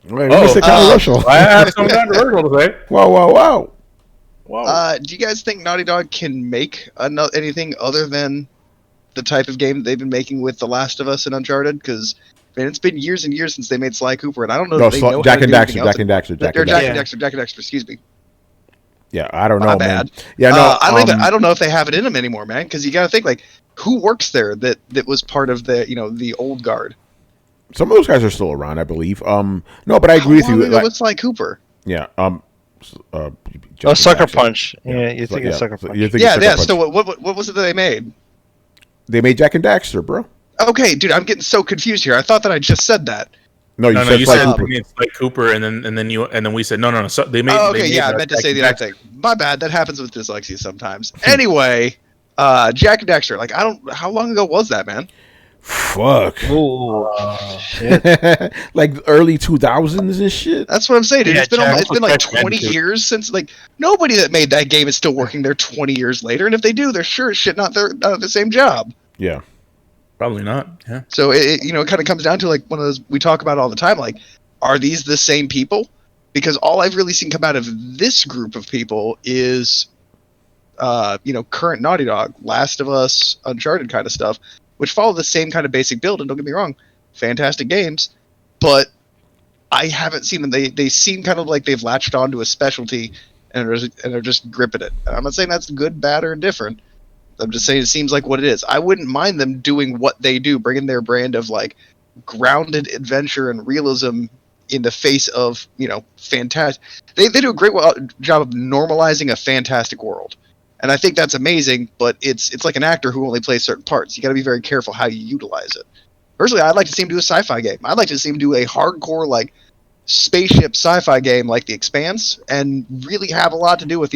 [SPEAKER 1] Wait, let me say controversial.
[SPEAKER 4] I have some controversial to say.
[SPEAKER 1] Wow, wow, wow.
[SPEAKER 4] Wow.
[SPEAKER 5] Do you guys think Naughty Dog can make anything other than the type of game they've been making with The Last of Us and Uncharted? Because man, it's been years and years since they made Sly Cooper, and I don't know
[SPEAKER 1] No,
[SPEAKER 5] if they know
[SPEAKER 1] Jack
[SPEAKER 5] how to
[SPEAKER 1] and
[SPEAKER 5] do
[SPEAKER 1] Daxter.
[SPEAKER 5] anything else.
[SPEAKER 1] Jack and Daxter. Jack
[SPEAKER 5] Or
[SPEAKER 1] and
[SPEAKER 5] Jack
[SPEAKER 1] Daxter.
[SPEAKER 5] and Dexter. Jack and Dexter. Excuse me.
[SPEAKER 1] Yeah, I don't know,
[SPEAKER 5] My
[SPEAKER 1] man.
[SPEAKER 5] bad.
[SPEAKER 1] Yeah, no.
[SPEAKER 5] I don't know if they have it in them anymore, man. Because you got to think like, who works there that was part of the the old guard?
[SPEAKER 1] Some of those guys are still around, I believe. No, but I agree with
[SPEAKER 5] How
[SPEAKER 1] you.
[SPEAKER 5] long ago
[SPEAKER 1] Like,
[SPEAKER 5] was Sly Cooper?
[SPEAKER 1] yeah.
[SPEAKER 3] Oh,
[SPEAKER 1] Jack
[SPEAKER 3] Sucker
[SPEAKER 1] and Daxter.
[SPEAKER 3] Punch. Yeah, you think it's Sucker
[SPEAKER 1] so
[SPEAKER 3] Punch.
[SPEAKER 1] you're thinking
[SPEAKER 5] Yeah,
[SPEAKER 1] Sucker
[SPEAKER 5] yeah.
[SPEAKER 1] Punch.
[SPEAKER 5] So what was it that they made?
[SPEAKER 1] They made Jack and Daxter, bro.
[SPEAKER 5] Okay, dude, I'm getting so confused here. I thought that I just said that.
[SPEAKER 1] No,
[SPEAKER 4] No,
[SPEAKER 1] said
[SPEAKER 4] you
[SPEAKER 1] Sly
[SPEAKER 4] said
[SPEAKER 1] Cooper.
[SPEAKER 4] it's like Cooper, and then we said no. So they made.
[SPEAKER 5] Oh,
[SPEAKER 4] they
[SPEAKER 5] okay,
[SPEAKER 4] made
[SPEAKER 5] yeah, I meant to say the
[SPEAKER 4] Jack-
[SPEAKER 5] other thing. My bad. That happens with dyslexia sometimes. Anyway, Jack and Dexter. Like, how long ago was that, man?
[SPEAKER 1] Fuck.
[SPEAKER 3] Oh, shit.
[SPEAKER 1] Like early 2000s and shit.
[SPEAKER 5] That's what I'm saying, dude.
[SPEAKER 3] Yeah,
[SPEAKER 5] it's been
[SPEAKER 3] Jack-
[SPEAKER 5] it's been like
[SPEAKER 4] Jack and
[SPEAKER 5] 20
[SPEAKER 4] Dexter.
[SPEAKER 5] years since like nobody that made that game is still working there 20 years later, and if they do, they're sure as shit not the same job.
[SPEAKER 1] Yeah.
[SPEAKER 4] Probably not. Yeah.
[SPEAKER 5] So it kind of comes down to like one of those we talk about all the time. Like, are these the same people? Because all I've really seen come out of this group of people is, current Naughty Dog, Last of Us, Uncharted kind of stuff, which follow the same kind of basic build. And don't get me wrong, fantastic games, but I haven't seen them. They seem kind of like they've latched onto a specialty and are just gripping it. And I'm not saying that's good, bad, or indifferent. I'm just saying it seems like what it is. I wouldn't mind them doing what they do, bringing their brand of like grounded adventure and realism in the face of fantastic. They do a great job of normalizing a fantastic world, and I think that's amazing. But it's like an actor who only plays certain parts. You got to be very careful how you utilize it. Personally, I'd like to see him do a sci-fi game. I'd like to see him do a hardcore like spaceship sci-fi game like The Expanse, and really have a lot to do with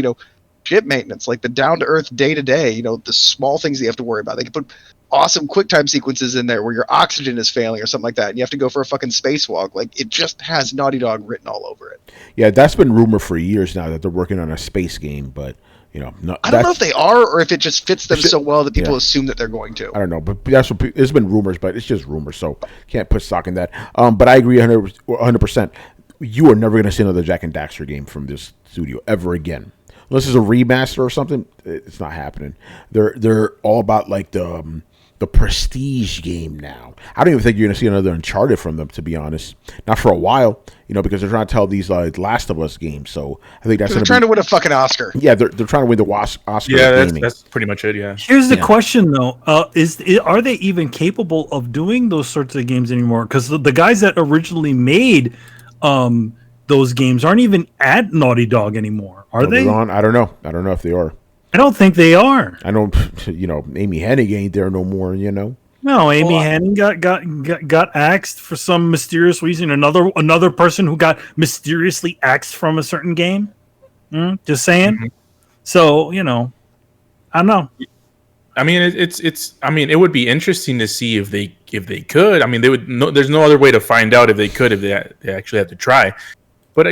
[SPEAKER 5] ship maintenance, like the down-to-earth day-to-day, the small things that you have to worry about. They could put awesome QuickTime sequences in there where your oxygen is failing or something like that, and you have to go for a fucking spacewalk. Like, it just has Naughty Dog written all over it.
[SPEAKER 1] Yeah, that's been rumored for years now that they're working on a space game, but no,
[SPEAKER 5] I don't know if they are or if it just fits them
[SPEAKER 1] It's
[SPEAKER 5] so well that people
[SPEAKER 1] yeah.
[SPEAKER 5] assume that they're going to.
[SPEAKER 1] I don't know, but that's what it's been rumors, but it's just rumors, so can't put stock in that. But I agree 100%. You are never going to see another Jack and Daxter game from this studio ever again. Unless it's a remaster or something, it's not happening. They're all about like the prestige game now. I don't even think you're going to see another Uncharted from them, to be honest. Not for a while, because they're trying to tell these Last of Us games. So I think that's
[SPEAKER 5] They're trying to win a fucking Oscar.
[SPEAKER 1] Yeah, they're trying to win the Oscar.
[SPEAKER 4] Yeah,
[SPEAKER 1] gaming.
[SPEAKER 4] that's pretty much it. Yeah.
[SPEAKER 2] Here's the question, though: are they even capable of doing those sorts of games anymore? Because the guys that originally made those games aren't even at Naughty Dog anymore, are they?
[SPEAKER 1] I don't know. I don't know if they are.
[SPEAKER 2] I don't think they are.
[SPEAKER 1] I don't. Amy Hennig ain't there no more.
[SPEAKER 2] No, Amy Hennig got axed for some mysterious reason. Another person who got mysteriously axed from a certain game. Just saying.
[SPEAKER 4] Mm-hmm.
[SPEAKER 2] So I don't know.
[SPEAKER 4] I mean, it's. I mean, it would be interesting to see if they could. I mean, they would. There's no other way to find out if they could if they actually had to try. But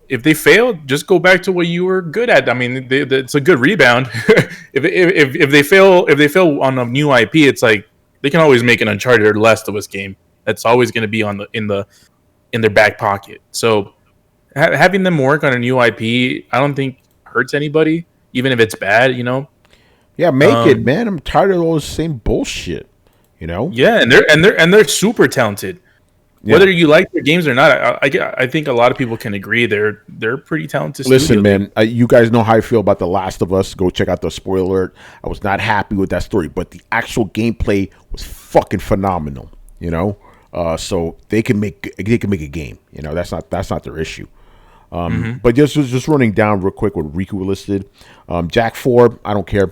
[SPEAKER 4] if they fail, just go back to what you were good at. I mean, it's a good rebound. if they fail on a new IP, it's like they can always make an Uncharted or Last of Us game. That's always going to be in their back pocket. So having them work on a new IP, I don't think hurts anybody, even if it's bad.
[SPEAKER 1] Yeah, make it, man. I'm tired of all the same bullshit.
[SPEAKER 4] Yeah, and they're super talented. Yeah. Whether you like their games or not, I think a lot of people can agree they're pretty talented.
[SPEAKER 1] Listen, man, you guys know how I feel about The Last of Us. Go check out the spoiler alert. I was not happy with that story, but the actual gameplay was fucking phenomenal. So they can make a game. That's not their issue. But just running down real quick what Riku listed. Jack 4, I don't care.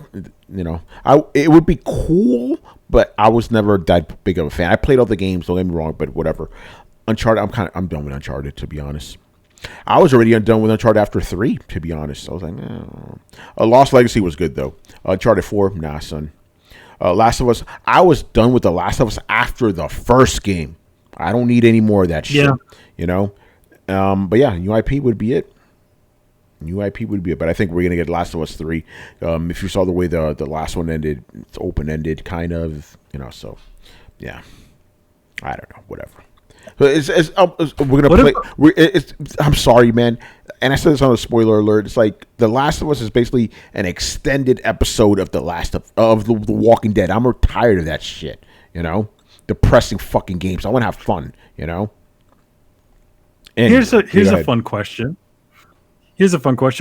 [SPEAKER 1] It would be cool, but I was never that big of a fan. I played all the games, don't get me wrong, but whatever. Uncharted, I'm done with Uncharted, to be honest. I was already done with Uncharted after 3, to be honest. I was like, no. Lost Legacy was good, though. Uncharted 4, nah, son. Last of Us, I was done with The Last of Us after the first game. I don't need any more of that shit. But yeah, new IP would be it. New IP would be it, but I think we're gonna get Last of Us 3. If you saw the way the last one ended, it's open ended kind of, So yeah, I don't know, whatever. So we're gonna play. I'm sorry, man, and I said this on a spoiler alert. It's like The Last of Us is basically an extended episode of the Walking Dead. I'm tired of that shit. Depressing fucking games. I want to have fun. Anyway,
[SPEAKER 2] here's a fun question.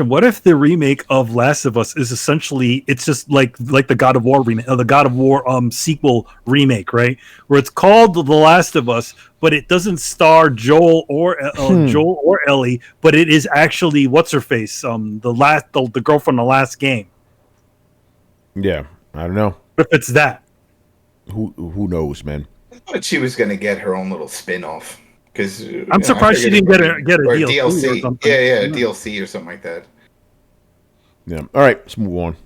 [SPEAKER 2] What if the remake of Last of Us is essentially it's just like the God of War remake, the God of War sequel remake, right? Where it's called The Last of Us, but it doesn't star Joel or Ellie, but it is actually what's her face, the girl from the last game.
[SPEAKER 1] Yeah, I don't know.
[SPEAKER 2] What if it's that?
[SPEAKER 1] Who knows, man?
[SPEAKER 6] I thought she was gonna get her own little spin-off. Because
[SPEAKER 2] I'm surprised she didn't get a
[SPEAKER 6] DLC.
[SPEAKER 2] or something.
[SPEAKER 6] Yeah, DLC or something like that.
[SPEAKER 1] Yeah. All right, let's move on.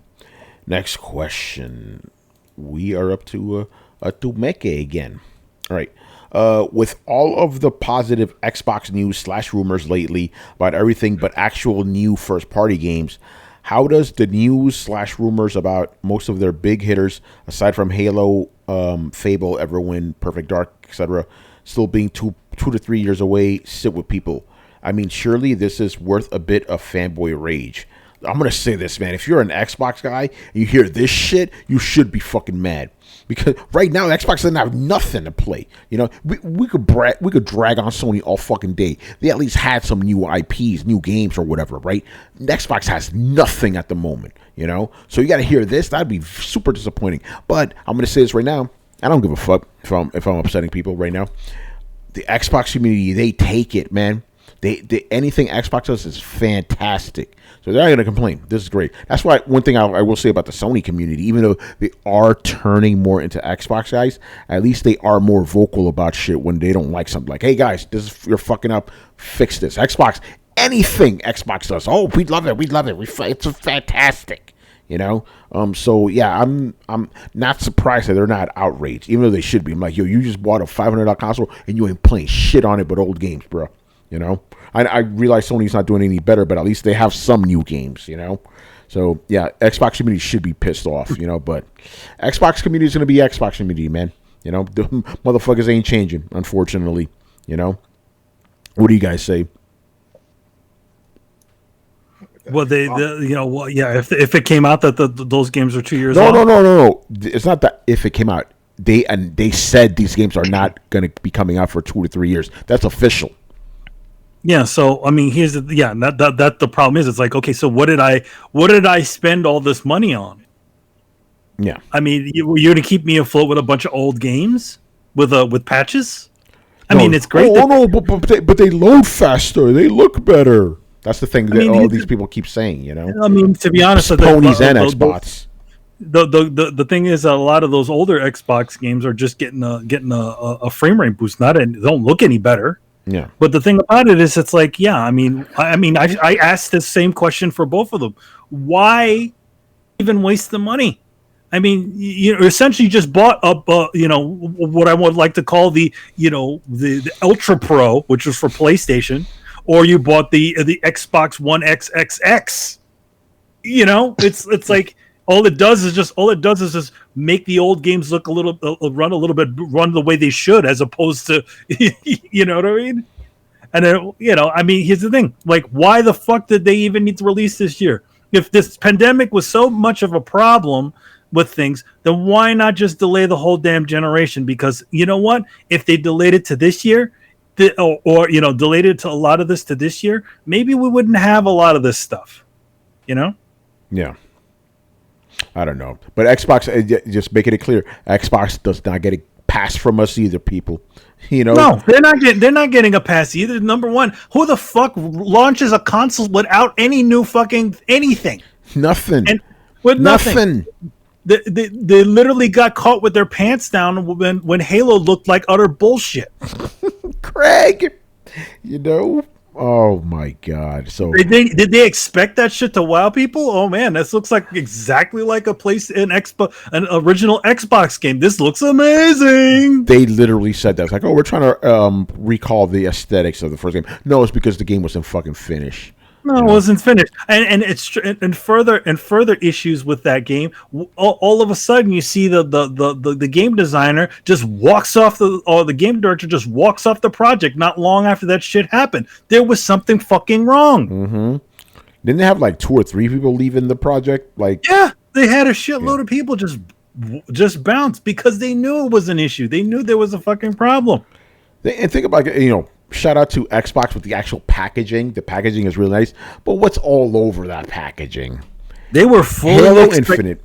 [SPEAKER 1] Next question. We are up to Meke again. All right. With all of the positive Xbox news / rumors lately about everything but actual new first-party games, how does the news / rumors about most of their big hitters, aside from Halo, Fable, Everwind, Perfect Dark, etc., still being 2 to 3 years away, sit with people? I mean, surely this is worth a bit of fanboy rage. I'm going to say this, man. If you're an Xbox guy and you hear this shit, you should be fucking mad. Because right now, Xbox doesn't have nothing to play. We could drag on Sony all fucking day. They at least had some new IPs, new games or whatever, right? Xbox has nothing at the moment, So you got to hear this. That'd be super disappointing. But I'm going to say this right now. I don't give a fuck if I'm upsetting people right now. The Xbox community, they take it, man. They anything Xbox does is fantastic. So they're not going to complain. This is great. That's why one thing I will say about the Sony community, even though they are turning more into Xbox guys, at least they are more vocal about shit when they don't like something. Like, hey guys, you're fucking up. Fix this. Xbox, anything Xbox does. Oh, we love it. It's fantastic. So yeah, I'm not surprised that they're not outraged, even though they should be. I'm like, yo, you just bought a $500 console and you ain't playing shit on it but old games, bro. I realize Sony's not doing any better, but at least they have some new games. So yeah, Xbox community should be pissed off. But Xbox community is gonna be Xbox community, man. The motherfuckers ain't changing, unfortunately. What do you guys say?
[SPEAKER 2] Well, if it came out that those games are 2 years
[SPEAKER 1] old.
[SPEAKER 2] No.
[SPEAKER 1] It's not that if it came out. They said these games are not going to be coming out for 2 to 3 years. That's official.
[SPEAKER 2] Yeah. So I mean, here's that the problem is. It's like, okay, so what did I spend all this money on?
[SPEAKER 1] Yeah.
[SPEAKER 2] I mean, you're going to keep me afloat with a bunch of old games with patches. I mean, it's great.
[SPEAKER 1] But they load faster. They look better. That's the thing that all these people keep saying,
[SPEAKER 2] I mean, to be honest,
[SPEAKER 1] ponies and Xbox.
[SPEAKER 2] The thing is, a lot of those older Xbox games are just getting a frame rate boost. They don't look any better.
[SPEAKER 1] Yeah.
[SPEAKER 2] But the thing about it is, it's like, yeah, I asked this same question for both of them. Why even waste the money? I mean, you essentially just bought up, what I would like to call the Ultra Pro, which was for PlayStation. Or you bought the Xbox One XXX. It's like all it does is just make the old games look run the way they should, as opposed to you know what I mean. And then here's the thing: like, why the fuck did they even need to release this year? If this pandemic was so much of a problem with things, then why not just delay the whole damn generation? Because you know what? If they delayed it to this year. Delayed it to a lot of this to this year, maybe we wouldn't have a lot of this stuff,
[SPEAKER 1] Yeah. I don't know. But Xbox, just making it clear, Xbox does not get a pass from us either, people.
[SPEAKER 2] No, they're not getting a pass either. Number one, who the fuck launches a console without any new fucking anything?
[SPEAKER 1] Nothing.
[SPEAKER 2] And with nothing. They literally got caught with their pants down when Halo looked like utter bullshit.
[SPEAKER 1] Craig, oh my god! So
[SPEAKER 2] did they expect that shit to wow people? Oh man, this looks like exactly like an original Xbox game. This looks amazing.
[SPEAKER 1] They literally said that. It's like, oh, we're trying to recall the aesthetics of the first game. No, it's because the game wasn't fucking finished.
[SPEAKER 2] No, it wasn't finished, and it's and further issues with that game. All of a sudden, you see the game designer just walks off or the game director just walks off the project. Not long after that shit happened, there was something fucking wrong.
[SPEAKER 1] Mm-hmm. Didn't they have like 2 or 3 people leaving the project? Like,
[SPEAKER 2] yeah, they had a shitload of people just bounce because they knew it was an issue. They knew there was a fucking problem.
[SPEAKER 1] And think about shout out to Xbox with the actual packaging. The packaging is really nice, but what's all over that packaging?
[SPEAKER 2] They were fully
[SPEAKER 1] Halo Infinite.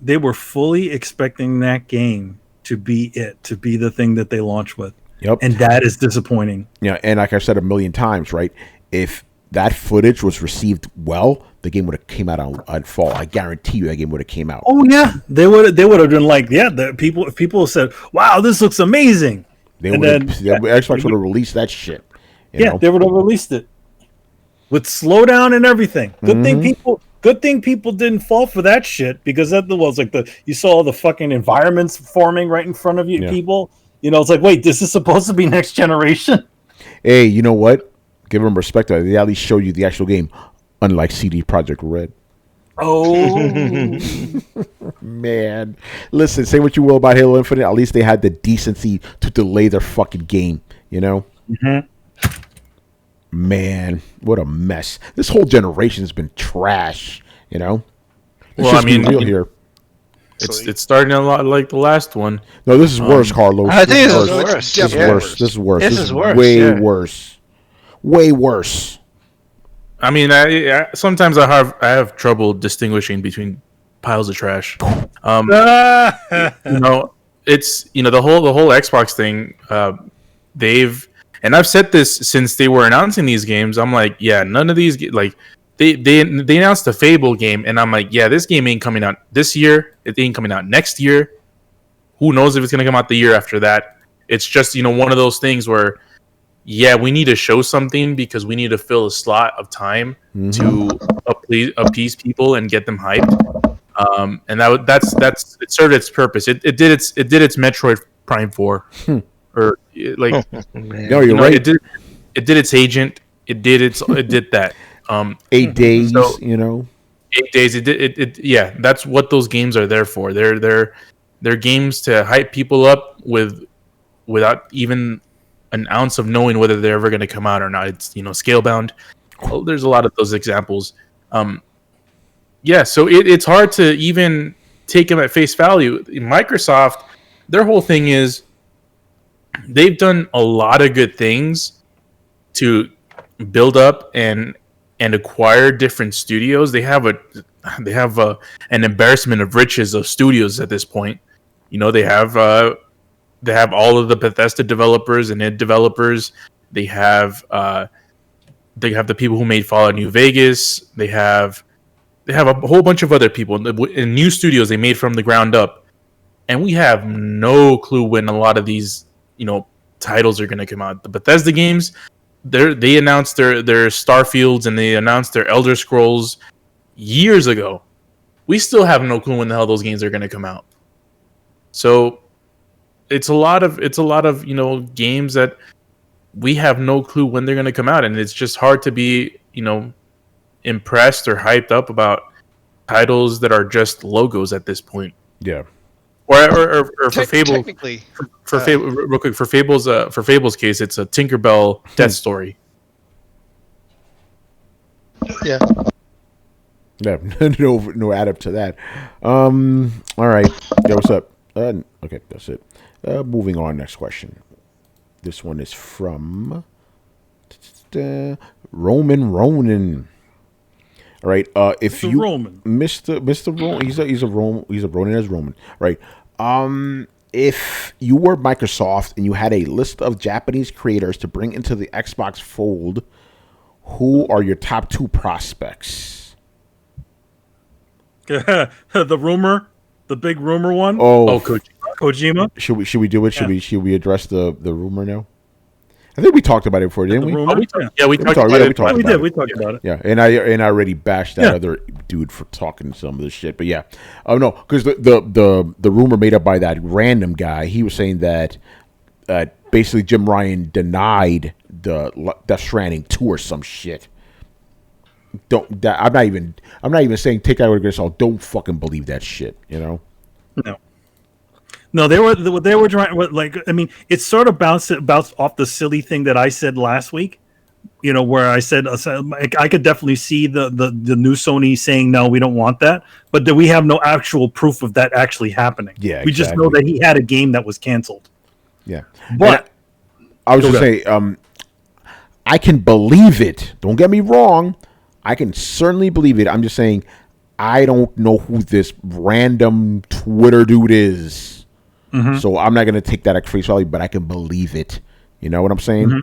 [SPEAKER 2] They were fully expecting that game to be the thing that they launch with.
[SPEAKER 1] Yep.
[SPEAKER 2] And that is disappointing.
[SPEAKER 1] Yeah, and like I said a million times, right? If that footage was received well, the game would have came out on fall. I guarantee you that game would have came out.
[SPEAKER 2] Oh yeah, they would have been like, yeah, the people. If people said, "Wow, this looks amazing,"
[SPEAKER 1] Xbox would have released that shit. You know?
[SPEAKER 2] They would have released it with slowdown and everything. Good thing people didn't fall for that shit, because that was like you saw the fucking environments forming right in front of you. Yeah. People, it's like, wait, this is supposed to be next generation.
[SPEAKER 1] Hey, you know what? Give them respect. They at least show you the actual game, unlike CD Projekt Red.
[SPEAKER 2] Oh
[SPEAKER 1] man, listen. Say what you will about Halo Infinite. At least they had the decency to delay their fucking game.
[SPEAKER 2] Mm-hmm.
[SPEAKER 1] Man, what a mess. This whole generation has been trash.
[SPEAKER 4] Well, I mean,
[SPEAKER 1] real here.
[SPEAKER 4] It's starting a lot like the last one.
[SPEAKER 1] No, this is worse, Carlos.
[SPEAKER 3] I think
[SPEAKER 1] this
[SPEAKER 3] is worse.
[SPEAKER 1] This is worse. This is worse.
[SPEAKER 3] This is worse.
[SPEAKER 1] Way worse. Way worse.
[SPEAKER 4] I mean, I sometimes I have trouble distinguishing between piles of trash. It's the whole Xbox thing. And I've said this since they were announcing these games. I'm like, yeah, none of these like they announced a Fable game, and I'm like, yeah, this game ain't coming out this year. It ain't coming out next year. Who knows if it's gonna come out the year after that? It's just one of those things where, yeah, we need to show something because we need to fill a slot of time to appease people and get them hyped. And that's it served its purpose. It did its Metroid Prime 4, or like
[SPEAKER 1] no, you're right.
[SPEAKER 4] It did its Agent. It did that.
[SPEAKER 1] 8 days.
[SPEAKER 4] So, 8 days. Yeah, that's what those games are there for. They're games to hype people up without even an ounce of knowing whether they're ever going to come out or not. It's scale bound. Well, there's a lot of those examples. Yeah, so it's hard to even take them at face value. Microsoft, their whole thing is they've done a lot of good things to build up and acquire different studios. They have an embarrassment of riches of studios at this point. They have all of the Bethesda developers and id developers. They have the people who made Fallout New Vegas. They have a whole bunch of other people in new studios they made from the ground up, and we have no clue when a lot of these titles are going to come out. The Bethesda games, they announced their Starfields and they announced their Elder Scrolls years ago. We still have no clue when the hell those games are going to come out. So it's a lot of games that we have no clue when they're going to come out, and it's just hard to be impressed or hyped up about titles that are just logos at this point.
[SPEAKER 1] Yeah.
[SPEAKER 4] Or for Fable,
[SPEAKER 5] technically,
[SPEAKER 4] real quick, for Fable's case, it's a Tinkerbell death story.
[SPEAKER 5] Yeah.
[SPEAKER 1] Yeah, no add up to that. All right. Yeah, what's up? Okay, that's it. Moving on, next question. This one is from Roman Ronan. All right. If
[SPEAKER 2] Mr.
[SPEAKER 1] you
[SPEAKER 2] Roman.
[SPEAKER 1] Mr. Roman, he's a Ronan as Roman. Right. If you were Microsoft and you had a list of Japanese creators to bring into the Xbox fold, who are your top 2 prospects?
[SPEAKER 2] The big rumor one.
[SPEAKER 1] Oh,
[SPEAKER 2] Kojima.
[SPEAKER 1] Should we do it? Should we address the rumor now? I think we talked about it before, didn't we?
[SPEAKER 4] We talked about it.
[SPEAKER 2] We talked about it.
[SPEAKER 1] Yeah, and I already bashed that other dude for talking some of this shit. But yeah, no, because the rumor made up by that random guy, he was saying that basically Jim Ryan denied the Death Stranding 2 or some shit. I'm not even saying take that with a grain of salt. Don't fucking believe that shit. You know.
[SPEAKER 2] No, they were trying. Like, I mean, it sort of bounced off the silly thing that I said last week. You know, where I said I could definitely see the new Sony saying no, we don't want that, but that we have no actual proof of that actually happening.
[SPEAKER 1] Yeah,
[SPEAKER 2] we just know that he had a game that was canceled.
[SPEAKER 1] Yeah,
[SPEAKER 2] but
[SPEAKER 1] I was just say, I can believe it. Don't get me wrong. I can certainly believe it. I'm just saying, I don't know who this random Twitter dude is, so I'm not gonna take that at face value. But I can believe it. You know what I'm saying?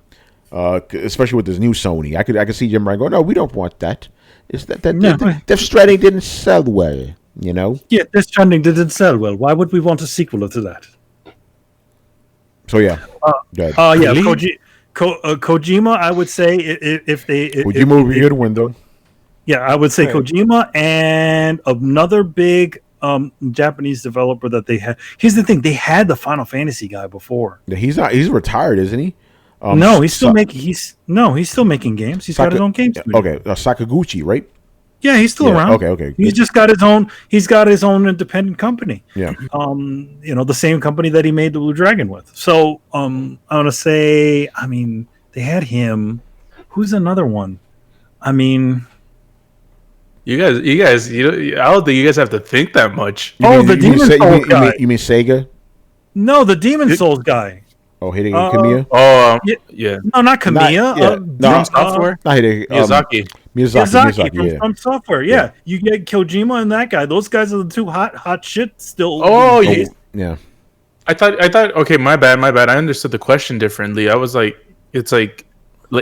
[SPEAKER 1] Especially with this new Sony, I could see Jim Ryan go, no, we don't want that. It's that Death Stranding didn't sell well, you know.
[SPEAKER 2] Yeah, Death Stranding didn't sell well. Why would we want a sequel to that?
[SPEAKER 1] So yeah,
[SPEAKER 2] Kojima, I would say if
[SPEAKER 1] Kojima would be a good one though.
[SPEAKER 2] Yeah, I would say Kojima and another big Japanese developer that they had. Here's the thing: they had the Final Fantasy guy before.
[SPEAKER 1] Yeah, he's not. He's retired, isn't he?
[SPEAKER 2] No, he's still making. He's still making games. Got his own games.
[SPEAKER 1] Okay, Sakaguchi, right?
[SPEAKER 2] Yeah, he's still around.
[SPEAKER 1] Okay.
[SPEAKER 2] He's just got his own. He's got his own independent company.
[SPEAKER 1] Yeah.
[SPEAKER 2] The same company that he made the Blue Dragon with. So, I want to say, I mean, they had him. Who's another one? I mean,
[SPEAKER 4] you guys, I don't think you guys have to think that much.
[SPEAKER 2] The Demon Souls guy.
[SPEAKER 1] You mean Sega?
[SPEAKER 2] No, the Demon Souls guy.
[SPEAKER 1] Oh, Hideo Kamiya?
[SPEAKER 4] Yeah.
[SPEAKER 2] No, not Kamiya.
[SPEAKER 4] From Software?
[SPEAKER 1] Not Hideo.
[SPEAKER 2] Miyazaki from Software. Yeah. You get Kojima and that guy. Those guys are the two hot shit still.
[SPEAKER 1] Yeah.
[SPEAKER 4] I thought. Okay, my bad. I understood the question differently. I was like, it's like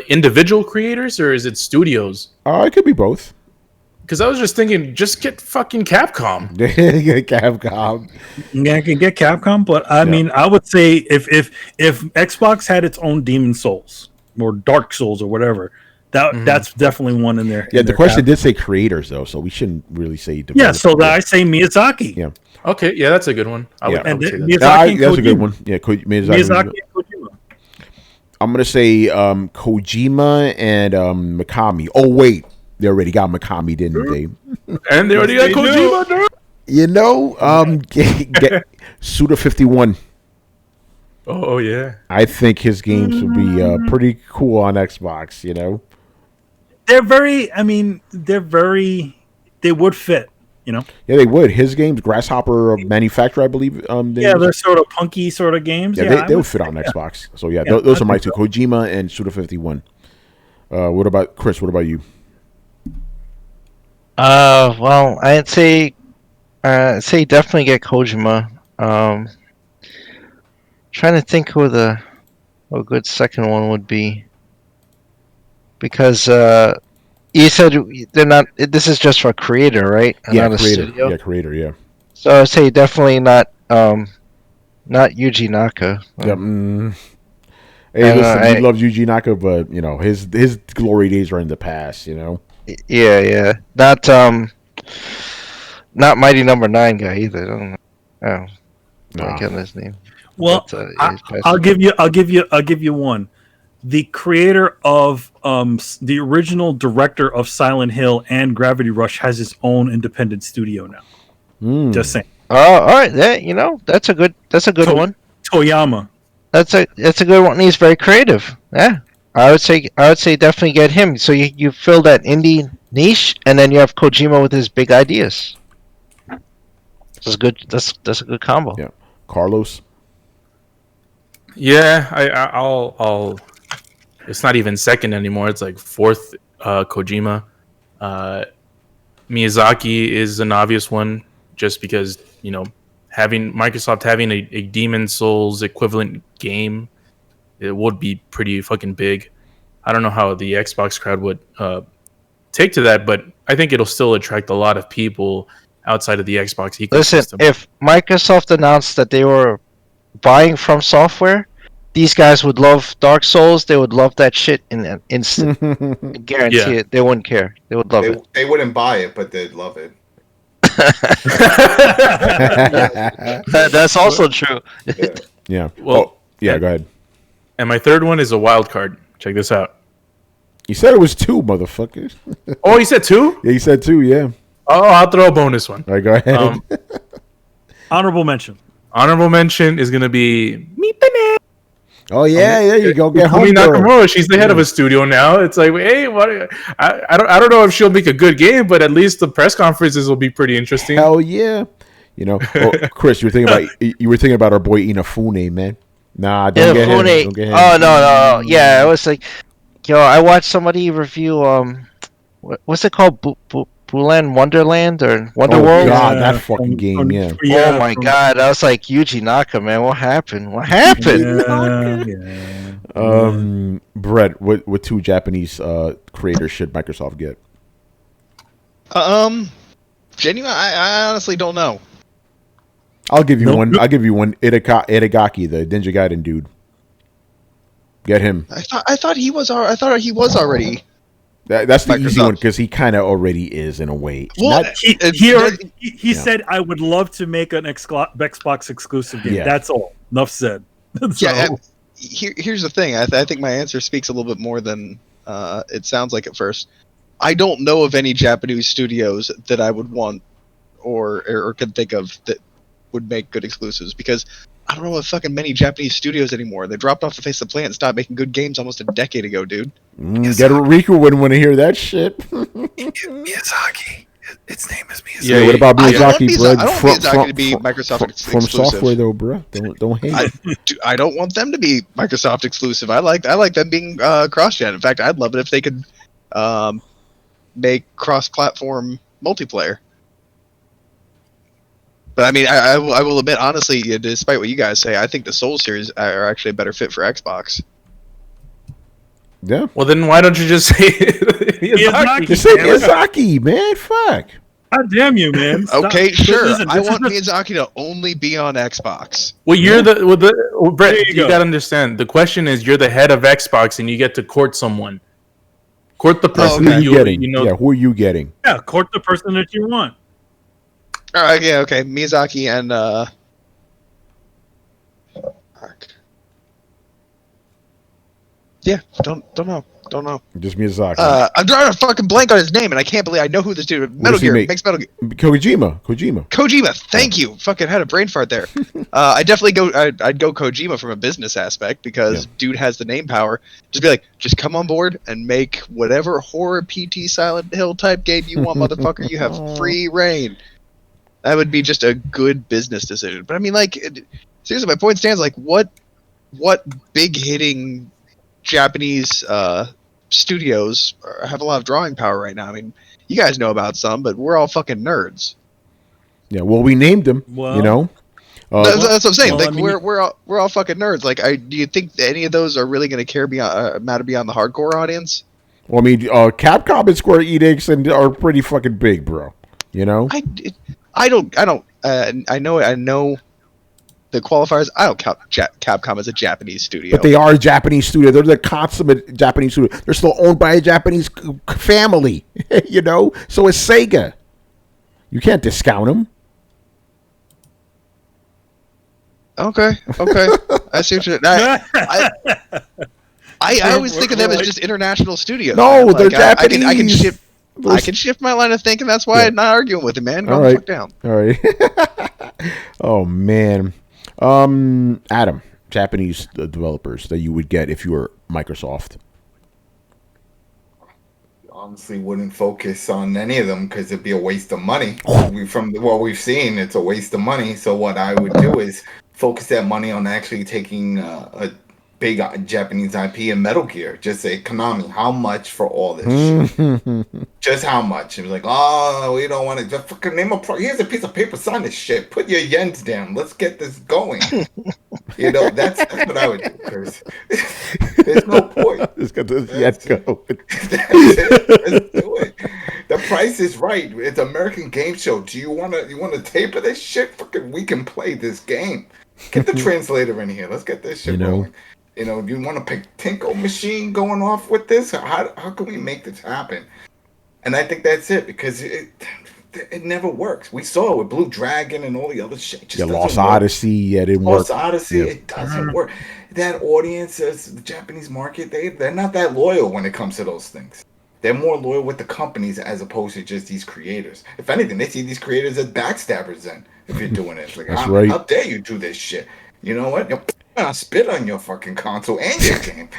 [SPEAKER 4] individual creators or is it studios?
[SPEAKER 1] It could be both.
[SPEAKER 4] Because I was just thinking, just get fucking Capcom.
[SPEAKER 1] Capcom.
[SPEAKER 2] Yeah, I can get Capcom, but I mean, I would say if Xbox had its own Demon Souls or Dark Souls or whatever, that's definitely one in there.
[SPEAKER 1] Yeah, the question did say creators though, so we shouldn't really say.
[SPEAKER 2] Yeah, so I say Miyazaki.
[SPEAKER 1] Yeah.
[SPEAKER 4] Okay, yeah, that's a good one. I would say that.
[SPEAKER 2] Miyazaki
[SPEAKER 1] that's a good one. Yeah, Miyazaki and Kojima. I'm gonna say Kojima and Mikami. Oh wait. They already got Mikami, didn't they?
[SPEAKER 4] And they already got Kojima, dude.
[SPEAKER 1] You know, Suda 51.
[SPEAKER 4] Oh yeah.
[SPEAKER 1] I think his games would be pretty cool on Xbox. You know,
[SPEAKER 2] they would fit. You know.
[SPEAKER 1] Yeah, they would. His games, Grasshopper Manufacturer, I believe.
[SPEAKER 2] They're sort of punky sort of games.
[SPEAKER 1] Yeah, they would fit on Xbox. So those are my two: Kojima and Suda 51. What about Chris? What about you?
[SPEAKER 3] Well, I'd say definitely get Kojima. Trying to think who a good second one would be, because you said they're not. This is just for a creator, right?
[SPEAKER 1] Yeah,
[SPEAKER 3] not
[SPEAKER 1] creator.
[SPEAKER 3] A studio?
[SPEAKER 1] Yeah, creator. Yeah.
[SPEAKER 3] So I'd say definitely not Yuji Naka.
[SPEAKER 1] Yep. Hey, listen, we love Yuji Naka, but you know his glory days are in the past. You know.
[SPEAKER 3] Yeah. Not Mighty Number 9 guy either. I don't know. I can't get his name.
[SPEAKER 2] Well, I'll give you one. The creator of the original director of Silent Hill and Gravity Rush has his own independent studio now. Just saying.
[SPEAKER 3] Oh, all right. That's a good one.
[SPEAKER 2] Toyama.
[SPEAKER 3] That's a good one. He's very creative. Yeah. I would say definitely get him. So you fill that indie niche, and then you have Kojima with his big ideas. That's good. That's a good combo.
[SPEAKER 1] Yeah, Carlos.
[SPEAKER 4] Yeah, I'll. It's not even second anymore. It's like fourth. Kojima. Miyazaki is an obvious one, just because having Microsoft having a Demon Souls equivalent game. It would be pretty fucking big. I don't know how the Xbox crowd would take to that, but I think it'll still attract a lot of people outside of the Xbox ecosystem.
[SPEAKER 3] Listen, if Microsoft announced that they were buying From Software, these guys would love Dark Souls. They would love that shit in an instant. I guarantee it. They wouldn't care. They would love it.
[SPEAKER 6] They wouldn't buy it, but they'd love it.
[SPEAKER 3] That's also true.
[SPEAKER 1] Yeah.
[SPEAKER 4] Well,
[SPEAKER 1] go ahead.
[SPEAKER 4] And my third one is a wild card. Check this out.
[SPEAKER 1] You said it was 2, motherfuckers.
[SPEAKER 4] Oh, you said 2?
[SPEAKER 1] Yeah, you said 2. Yeah.
[SPEAKER 4] Oh, I'll throw a bonus one.
[SPEAKER 1] All right, go ahead.
[SPEAKER 2] Honorable mention.
[SPEAKER 4] Honorable mention is gonna be Meet the Man.
[SPEAKER 1] Oh yeah, there you go. Get home,
[SPEAKER 4] Kumi
[SPEAKER 1] girl.
[SPEAKER 4] Nakamura. She's the head of a studio now. It's like, hey, what? I don't know if she'll make a good game, but at least the press conferences will be pretty interesting.
[SPEAKER 1] Hell yeah. You know, Chris, you were thinking about our boy Inafune, man. Nah, don't get him. Don't get him.
[SPEAKER 3] Oh no. Yeah, I was like, yo, I watched somebody review what's it called? Bulan Wonderland or Wonderworld?
[SPEAKER 1] God, that fucking game, yeah.
[SPEAKER 3] Oh my God, I was like, Yuji Naka, man, what happened? What happened?
[SPEAKER 1] Brett, what 2 Japanese creators should Microsoft get?
[SPEAKER 5] Genuine, I honestly don't know.
[SPEAKER 1] I'll give you one. I'll give you one. Itagaki, the Ninja Gaiden dude. Get him.
[SPEAKER 5] I thought he was already.
[SPEAKER 1] That's the easy
[SPEAKER 5] Microsoft.
[SPEAKER 1] one because he kind of already is in a way.
[SPEAKER 5] Well,
[SPEAKER 2] He said, "I would love to make an Xbox exclusive game."
[SPEAKER 1] Yeah.
[SPEAKER 2] That's all. Enough said.
[SPEAKER 5] Yeah. Here's the thing. I think my answer speaks a little bit more than it sounds like at first. I don't know of any Japanese studios that I would want or could think of that would make good exclusives because I don't know of fucking many Japanese studios anymore. They dropped off the face of the planet and stopped making good games almost a decade ago, dude.
[SPEAKER 1] Get Riku wouldn't want to hear that shit.
[SPEAKER 7] Miyazaki. Its name is Miyazaki.
[SPEAKER 1] Yeah, what about Miyazaki, bro?
[SPEAKER 5] I don't want Miyazaki to be Microsoft
[SPEAKER 1] from
[SPEAKER 5] exclusive.
[SPEAKER 1] software though, bro. Don't hate.
[SPEAKER 5] I don't want them to be Microsoft exclusive. I like them being cross-gen. In fact, I'd love it if they could make cross-platform multiplayer. But I mean, I will admit, honestly, despite what you guys say, I think the Soul series are actually a better fit for Xbox.
[SPEAKER 1] Yeah.
[SPEAKER 4] Well, then why don't you just say Miyazaki?
[SPEAKER 1] Just say Miyazaki, man. Fuck.
[SPEAKER 2] God damn you, man. Stop.
[SPEAKER 5] Okay, sure.
[SPEAKER 2] Listen,
[SPEAKER 5] I want Miyazaki to only be on Xbox.
[SPEAKER 4] Well, Brett, you gotta understand. The question is, you're the head of Xbox, and you get to court someone. Court the person that you know.
[SPEAKER 1] Yeah, who are you getting?
[SPEAKER 2] Yeah, court the person that you want.
[SPEAKER 5] All right, yeah, okay. Miyazaki and yeah, don't know.
[SPEAKER 1] Just Miyazaki.
[SPEAKER 5] I'm drawing a fucking blank on his name, and I can't believe I know who this dude. Metal Gear makes Metal Gear. Kojima. Thank you. Fucking had a brain fart there. I'd go Kojima from a business aspect because dude has the name power. Just be like, just come on board and make whatever horror PT Silent Hill type game you want, motherfucker. You have free reign. That would be just a good business decision. But I mean, like, seriously, my point stands. Like, what big hitting Japanese studios have a lot of drawing power right now? I mean, you guys know about some, but we're all fucking nerds.
[SPEAKER 1] Yeah, well, we named them.
[SPEAKER 2] Well,
[SPEAKER 1] you know,
[SPEAKER 5] that's what I'm saying.
[SPEAKER 2] well,
[SPEAKER 5] Like,
[SPEAKER 2] I mean,
[SPEAKER 5] we're all fucking nerds. Like, do you think any of those are really going to matter beyond the hardcore audience?
[SPEAKER 1] Well, I mean, Capcom and Square Enix are pretty fucking big, bro. You know,
[SPEAKER 5] I know the qualifiers. I don't count Capcom as a Japanese studio.
[SPEAKER 1] but they are a Japanese studio. They're the consummate Japanese studio. They're still owned by a Japanese family. You know, so is Sega. You can't discount them.
[SPEAKER 5] Okay. I see what you're. I always think of them as just international studios.
[SPEAKER 1] No,
[SPEAKER 5] man.
[SPEAKER 1] they're
[SPEAKER 5] Like,
[SPEAKER 1] Japanese.
[SPEAKER 5] I can shift my line of thinking. That's why I'm not arguing with him, man. Go the fuck down.
[SPEAKER 1] All right. Oh man. Adam, Japanese developers that you would get if you were Microsoft.
[SPEAKER 6] Honestly, wouldn't focus on any of them because it'd be a waste of money. From what we've seen, it's a waste of money. So what I would do is focus that money on actually taking a big Japanese IP and Metal Gear. Just say, Konami, how much for all this shit? Just how much? It was like, oh, we don't want to just fucking name a here's a piece of paper, sign this shit. Put your yens down. Let's get this going. You know, that's what I would do, Chris. There's no point.
[SPEAKER 1] Let's get this yens go.
[SPEAKER 6] That's it. Let's do it. The price is right. It's an American game show. Do you wanna taper this shit? Fucking, we can play this game. Get the translator in here. Let's get this shit rolling. You know, do you want a Pachinko machine going off with this? How can we make this happen? And I think that's it because it never works. We saw it with Blue Dragon and all the other shit. It just doesn't
[SPEAKER 1] Lost
[SPEAKER 6] work.
[SPEAKER 1] Odyssey, it didn't work.
[SPEAKER 6] Lost Odyssey,
[SPEAKER 1] Yeah.
[SPEAKER 6] it doesn't work. That audience, the Japanese market, they're not that loyal when it comes to those things. They're more loyal with the companies as opposed to just these creators. If anything, they see these creators as backstabbers then, if you're doing it. Like,
[SPEAKER 1] That's right.
[SPEAKER 6] How dare you do this shit? You know what? I'll spit on your fucking console and your game.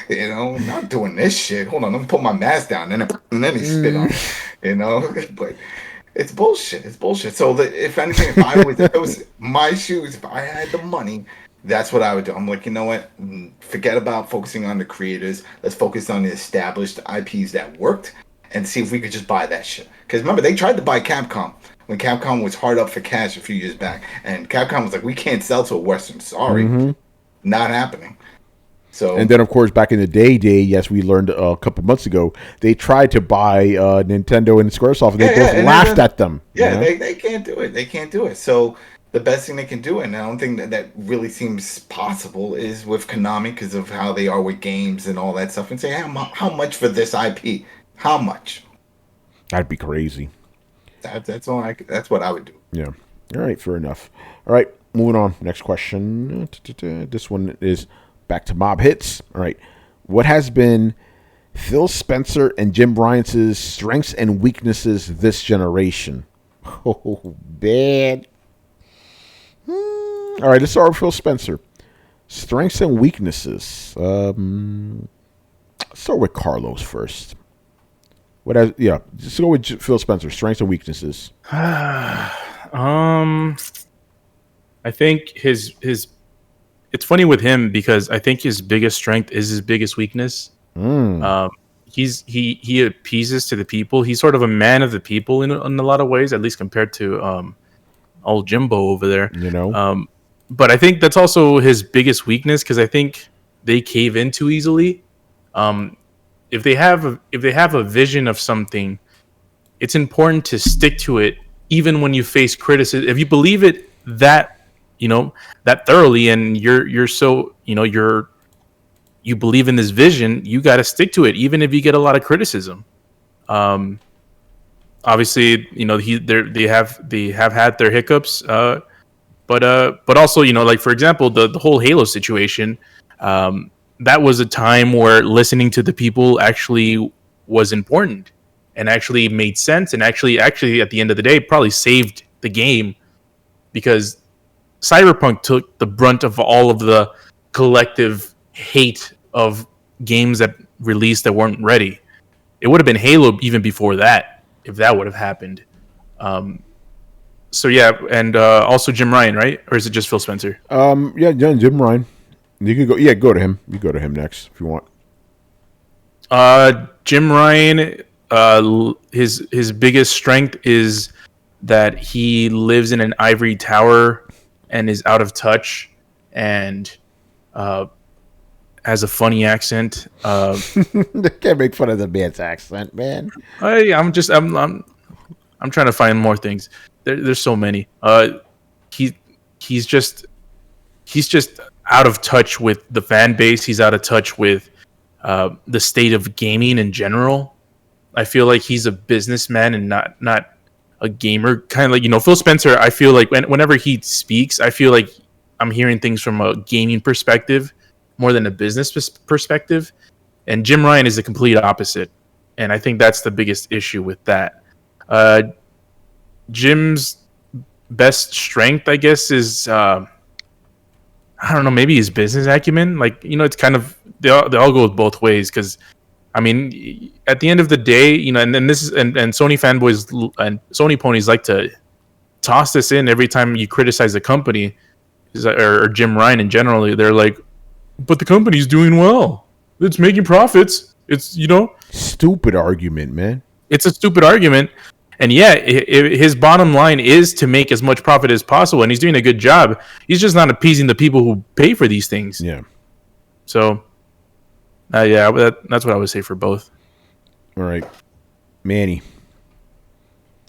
[SPEAKER 6] You know, I'm not doing this shit. Hold on, let me put my mask down, and then he spit on it. You know? But it's bullshit. It's bullshit. So, if anything, if it was my shoes, if I had the money, that's what I would do. I'm like, you know what? Forget about focusing on the creators. Let's focus on the established IPs that worked and see if we could just buy that shit. Because remember, they tried to buy Capcom when Capcom was hard up for cash a few years back. And Capcom was like, we can't sell to a Western. Sorry. Not happening. So,
[SPEAKER 1] and then, of course, back in the day, yes, we learned a couple months ago, they tried to buy Nintendo and Squaresoft, and they both laughed at them.
[SPEAKER 6] Yeah, they can't do it. They can't do it. So the best thing they can do, and I don't think that really seems possible, is with Konami because of how they are with games and all that stuff, and say, how much for this IP? How much?
[SPEAKER 1] That'd be crazy.
[SPEAKER 6] That's what I would do.
[SPEAKER 1] Yeah. All right, fair enough. All right, moving on. Next question. This one is back to Mob Hits. All right. What has been Phil Spencer and Jim Bryan's strengths and weaknesses this generation? Oh, bad. All right, let's start with Phil Spencer. Strengths and weaknesses. Let's start with Carlos first. Just go with Phil Spencer. Strengths and weaknesses.
[SPEAKER 4] I think his it's funny with him because I think his biggest strength is his biggest weakness. He appeases to the people. He's sort of a man of the people in a lot of ways, at least compared to old Jimbo over there.
[SPEAKER 1] You know.
[SPEAKER 4] But I think that's also his biggest weakness because I think they cave in too easily. If they have a vision of something, it's important to stick to it, even when you face criticism. If you believe it that thoroughly, and you're so you believe in this vision, you got to stick to it, even if you get a lot of criticism. Obviously, they have had their hiccups. But also, like for example, the whole Halo situation, that was a time where listening to the people actually was important and actually made sense, and actually at the end of the day probably saved the game, because Cyberpunk took the brunt of all of the collective hate of games that released that weren't ready. It would have been Halo even before that, if that would have happened. So yeah, and also Jim Ryan, right? Or is it just Phil Spencer?
[SPEAKER 1] Jim Ryan. You could go. Yeah, go to him. You go to him next if you want.
[SPEAKER 4] Jim Ryan. His biggest strength is that he lives in an ivory tower and is out of touch, and has a funny accent.
[SPEAKER 1] They can't make fun of the man's accent, man.
[SPEAKER 4] I'm trying to find more things. There's so many. He's just out of touch with the fan base. He's out of touch with the state of gaming in general. I feel like he's a businessman and not a gamer. Kind of like, Phil Spencer, I feel like whenever he speaks, I feel like I'm hearing things from a gaming perspective more than a business perspective. And Jim Ryan is the complete opposite. And I think that's the biggest issue with that. Jim's best strength, I guess, is I don't know, maybe his business acumen. Like, it's kind of they all go both ways, because I mean, at the end of the day, and this is and Sony fanboys and Sony ponies like to toss this in every time you criticize a company, or Jim Ryan in general. They're like, but the company's doing well, it's making profits. It's
[SPEAKER 1] stupid argument, man.
[SPEAKER 4] It's a stupid argument. And yeah, his bottom line is to make as much profit as possible, and he's doing a good job. He's just not appeasing the people who pay for these things.
[SPEAKER 1] Yeah.
[SPEAKER 4] So, that's what I would say for both.
[SPEAKER 1] All right, Manny.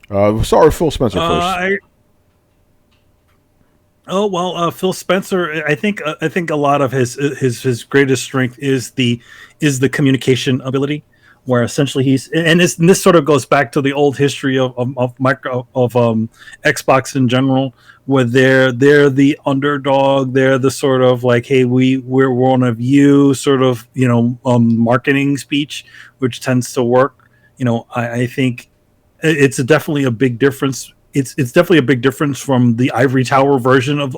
[SPEAKER 1] Sorry, Phil Spencer first.
[SPEAKER 2] Phil Spencer. I think a lot of his greatest strength is the communication ability. where essentially and this sort of goes back to the old history of Xbox in general, where they're the underdog, they're the sort of like, hey, we're one of you sort of, marketing speech, which tends to work. I think it's definitely a big difference. It's definitely a big difference from the ivory tower version of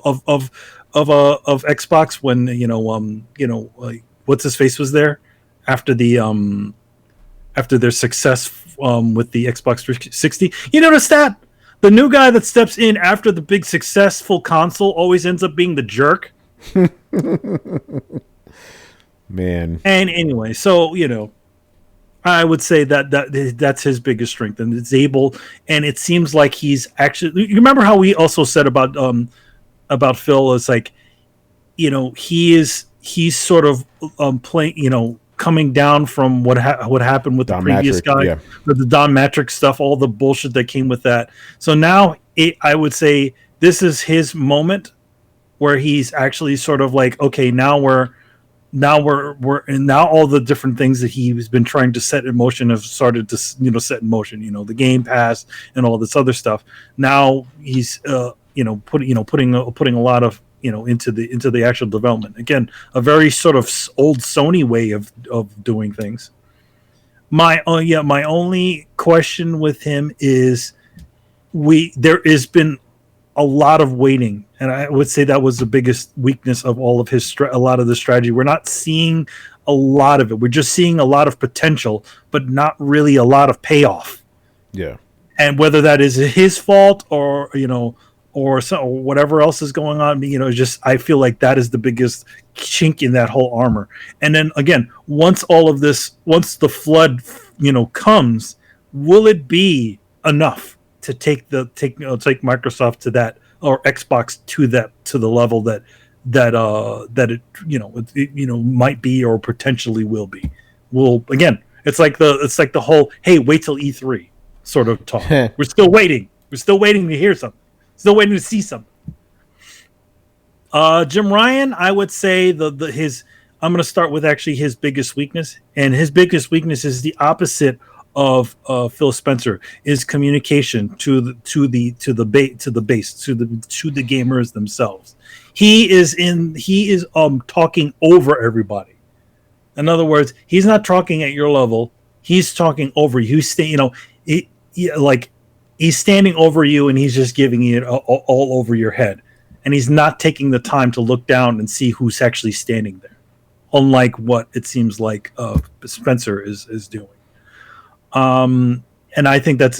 [SPEAKER 2] Xbox when like, what's his face was there after their success with the Xbox 360. You notice that the new guy that steps in after the big successful console always ends up being the jerk.
[SPEAKER 1] Man.
[SPEAKER 2] And anyway, so I would say that's his biggest strength, and it's able. And it seems like he's actually. You remember how we also said about Phil is like, he's sort of playing, coming down from what happened with
[SPEAKER 1] Don
[SPEAKER 2] the previous
[SPEAKER 1] Matrick,
[SPEAKER 2] guy,
[SPEAKER 1] yeah.
[SPEAKER 2] with the Don Matrick stuff, all the bullshit that came with that. So now I would say this is his moment where he's actually sort of like, okay, now all the different things that he's been trying to set in motion have started to set in motion. The Game Pass and all this other stuff. Now he's putting a lot of into the actual development. Again, a very sort of old Sony way of doing things. My only question with him is there has been a lot of waiting, and I would say that was the biggest weakness of all of a lot of the strategy. We're not seeing a lot of it. We're just seeing a lot of potential, but not really a lot of payoff.
[SPEAKER 1] Yeah.
[SPEAKER 2] And whether that is his fault or whatever else is going on, just I feel like that is the biggest chink in that whole armor. And then again, once the flood, comes, will it be enough to take Microsoft to that, or Xbox to the level that it might be or potentially will be? Well, again, it's like the whole, hey, wait till E3 sort of talk. We're still waiting to hear something. Still waiting to see something. Jim Ryan, I would say I'm going to start with actually his biggest weakness, and his biggest weakness is the opposite of Phil Spencer, is communication to the base, to the gamers themselves. He is talking over everybody. In other words, he's not talking at your level. He's talking over you. He's standing over you, and he's just giving it all over your head. And he's not taking the time to look down and see who's actually standing there, unlike what it seems like Spencer is doing. And I think that's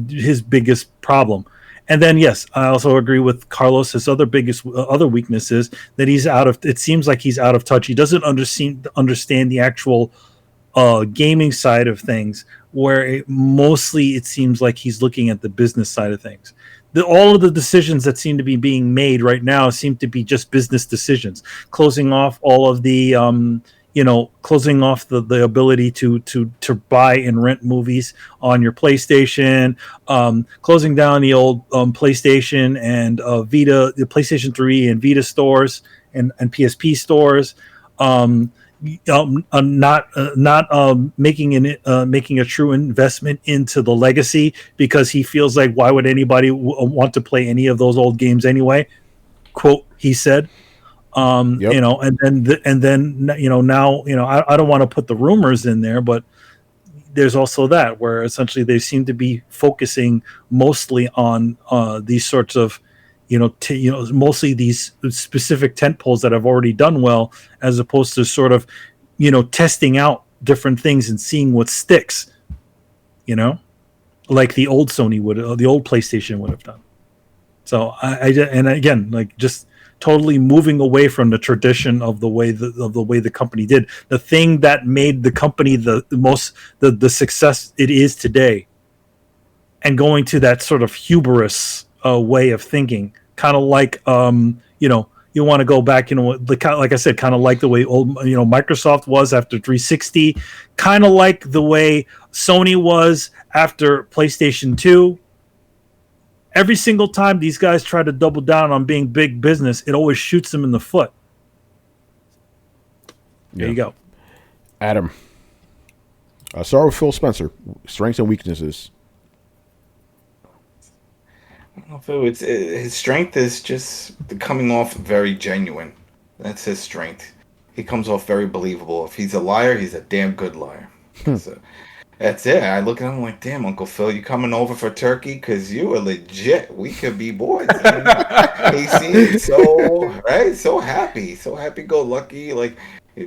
[SPEAKER 2] his biggest problem. And then, yes, I also agree with Carlos. His other weakness is that it seems like he's out of touch. He doesn't understand the actual gaming side of things, where mostly it seems like he's looking at the business side of things. All of the decisions that seem to be being made right now seem to be just business decisions, closing off all of the closing off the ability to buy and rent movies on your PlayStation, closing down the old PlayStation and Vita, the PlayStation 3 and Vita stores and PSP stores, not making a true investment into the legacy, because he feels like, why would anybody want to play any of those old games anyway? Quote, he said.
[SPEAKER 1] Yep.
[SPEAKER 2] And then now I don't want to put the rumors in there, but there's also that, where essentially they seem to be focusing mostly on these sorts of mostly these specific tentpoles that have already done well, as opposed to sort of testing out different things and seeing what sticks, like the old Sony the old PlayStation would have done. So and again, like, just totally moving away from the tradition of the way the company did, the thing that made the company the success it is today, and going to that sort of hubris way of thinking, kind of like you want to go back, like I said, kind of like the way old Microsoft was after 360, kind of like the way Sony was after PlayStation 2. Every single time these guys try to double down on being big business, it always shoots them in the foot. There you go.
[SPEAKER 1] Adam. Start with Phil Spencer. Strengths and weaknesses.
[SPEAKER 6] I don't know if his strength is just coming off very genuine. That's his strength. He comes off very believable. If he's a liar, he's a damn good liar. So, that's it. I look at him like, damn, Uncle Phil, you coming over for turkey? Because you are legit. We could be boys. He seems so happy, so happy-go-lucky. Like,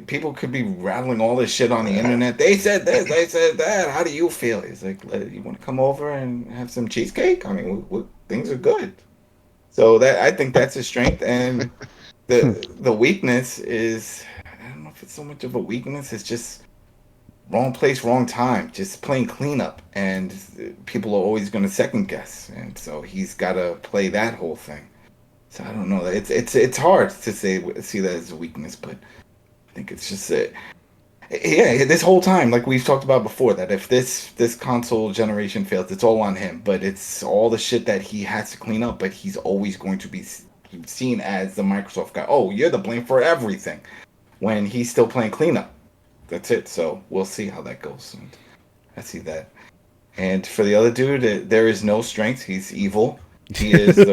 [SPEAKER 6] people could be rattling all this shit on the internet. They said this, they said that. How do you feel? He's like, you want to come over and have some cheesecake? I mean, things are good. So I think that's his strength. And the weakness is, I don't know if it's so much of a weakness. It's just wrong place, wrong time. Just playing cleanup, and people are always going to second guess, and so he's got to play that whole thing. So I don't know. It's hard to see that as a weakness, but I think it's just this whole time, like we've talked about before, that if this console generation fails, it's all on him. But it's all the shit that he has to clean up. But he's always going to be seen as the Microsoft guy. Oh, you're the blame for everything, when he's still playing cleanup. That's it. So we'll see how that goes. And I see that. And for the other dude, there is no strength. He's evil. He is he's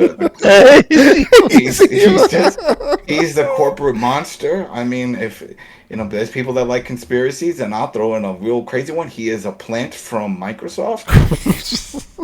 [SPEAKER 6] the corporate monster. I mean, if there's people that like conspiracies, and I'll throw in a real crazy one. He is a plant from Microsoft.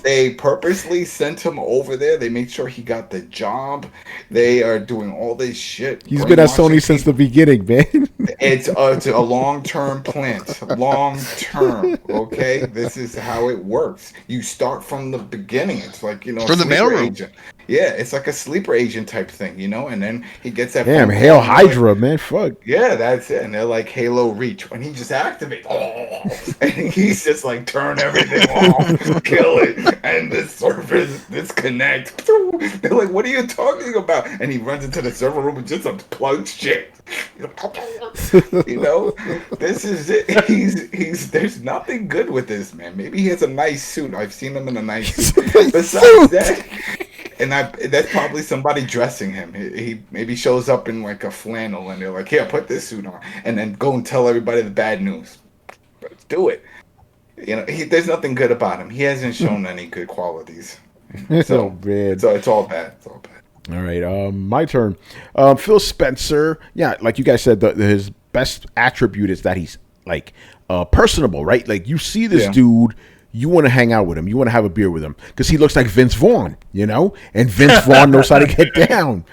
[SPEAKER 6] They purposely sent him over there. They made sure he got the job. They are doing all this shit.
[SPEAKER 1] He's been at Sony since the beginning, man.
[SPEAKER 6] It's a long-term plant. Long-term, okay? This is how it works. You start from the beginning. It's like,
[SPEAKER 5] from the mailroom.
[SPEAKER 6] Agent. Yeah, it's like a sleeper agent type thing, and then he gets that.
[SPEAKER 1] Damn, Hail Hydra, man, fuck.
[SPEAKER 6] Yeah, that's it. And they're like Halo Reach. When he just activates, and he's just like, turn everything off, kill it, and the servers disconnect. They're like, what are you talking about? And he runs into the server room and just unplugs shit. This is it. He's there's nothing good with this man. Maybe he has a nice suit. I've seen him in a nice suit. Besides that, and that's probably somebody dressing him. He maybe shows up in like a flannel, and they're like, "Here, put this suit on," and then go and tell everybody the bad news. Let's do it. There's nothing good about him. He hasn't shown any good qualities. So
[SPEAKER 1] bad.
[SPEAKER 6] So it's all bad. It's all bad.
[SPEAKER 1] All right, my turn. Phil Spencer. Yeah, like you guys said, his best attribute is that he's like personable, right? Like you see this dude, you want to hang out with him, you want to have a beer with him because he looks like Vince Vaughn, and Vince Vaughn knows how to get down,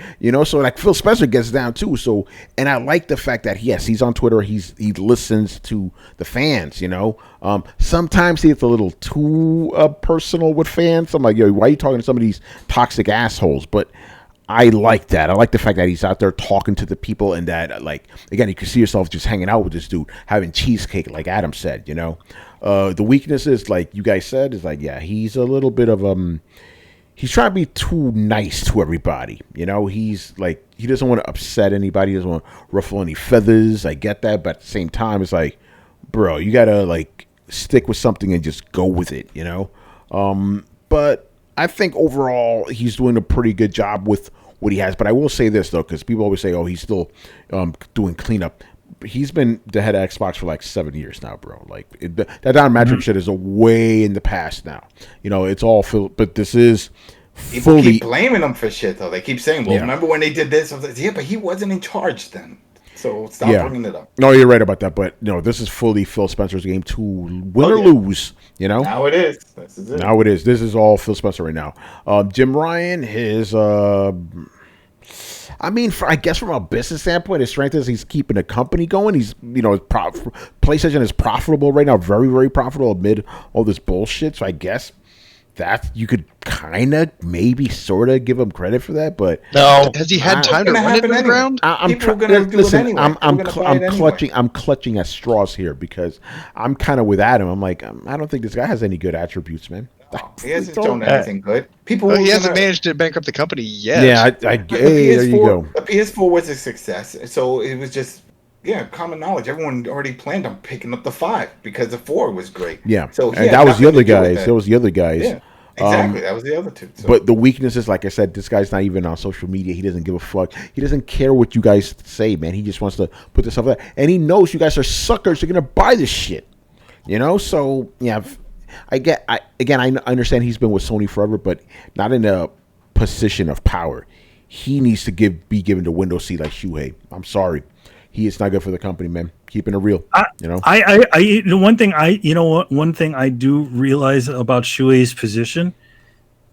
[SPEAKER 1] So like Phil Spencer gets down too. So, and I like the fact that he's on Twitter, he listens to the fans, Sometimes he gets a little too personal with fans. I'm like, yo, why are you talking to some of these toxic assholes? But I like that. I like the fact that he's out there talking to the people, and that, like, again, you can see yourself just hanging out with this dude, having cheesecake, like Adam said, The weakness is, like you guys said, is like, he's a little bit of, he's trying to be too nice to everybody. He's like, he doesn't want to upset anybody. He doesn't want to ruffle any feathers. I get that. But at the same time, it's like, bro, you got to, like, stick with something and just go with it, But I think overall he's doing a pretty good job with what he has. But I will say this, though, because people always say, oh, he's still doing cleanup. He's been the head of Xbox for like 7 years now, bro. Like that Don Matrix shit is way in the past now. It's all but this is
[SPEAKER 6] People keep blaming him for shit, though. They keep saying, well, remember when they did this? I was like, yeah, but he wasn't in charge then. So stop bringing it up.
[SPEAKER 1] No, you're right about that. But this is fully Phil Spencer's game to win or lose.
[SPEAKER 6] Now it is. This is it.
[SPEAKER 1] Now it is. This is all Phil Spencer right now. Jim Ryan, his I mean, I guess from a business standpoint, his strength is he's keeping the company going. He's, PlayStation is profitable right now, very, very profitable amid all this bullshit. So I guess that you could kind of maybe sort of give him credit for that, but
[SPEAKER 5] no, has he had time to run it in the ground?
[SPEAKER 1] I'm clutching at straws here because I'm kind of with Adam. I'm like, I don't think this guy has any good attributes, man.
[SPEAKER 6] He hasn't shown anything good.
[SPEAKER 5] He hasn't managed to bankrupt the company yet.
[SPEAKER 1] Yeah, there you go.
[SPEAKER 6] The PS4 was a success, so it was just common knowledge. Everyone already planned on picking up the 5 because the 4 was great.
[SPEAKER 1] Yeah, so and that was the other guys. That was the other guys.
[SPEAKER 6] Yeah, exactly. That was the other two. So.
[SPEAKER 1] But the weakness is, like I said, this guy's not even on social media. He doesn't give a fuck. He doesn't care what you guys say, man. He just wants to put this stuff out, and he knows you guys are suckers. You're gonna buy this shit. You know, so yeah, I understand he's been with Sony forever, but not in a position of power. He needs to be given the window seat like Shuhei. I'm sorry, he is not good for the company, man. Keeping it real, you know.
[SPEAKER 2] One thing one thing I do realize about Shuei's position.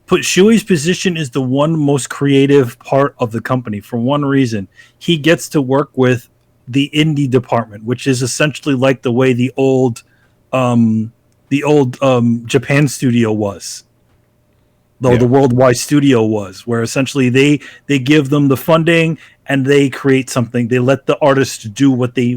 [SPEAKER 2] But Shuei's position is the one most creative part of the company for one reason. He gets to work with the indie department, which is essentially like the way the old Japan studio was. Though the worldwide studio was, where essentially they give them the funding and they create something. They let the artists do what they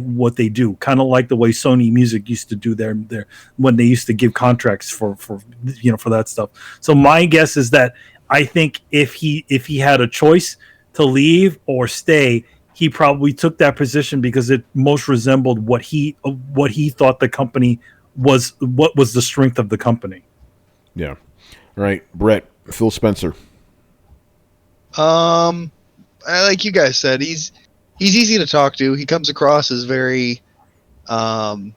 [SPEAKER 2] do, kind of like the way Sony Music used to do their when they used to give contracts for that stuff. So my guess is that I think if he had a choice to leave or stay, he probably took that position because it most resembled what he thought the company was, what was the strength of the company.
[SPEAKER 1] Yeah, right, Brett. Phil Spencer.
[SPEAKER 5] Like you guys said, he's easy to talk to. He comes across as very, I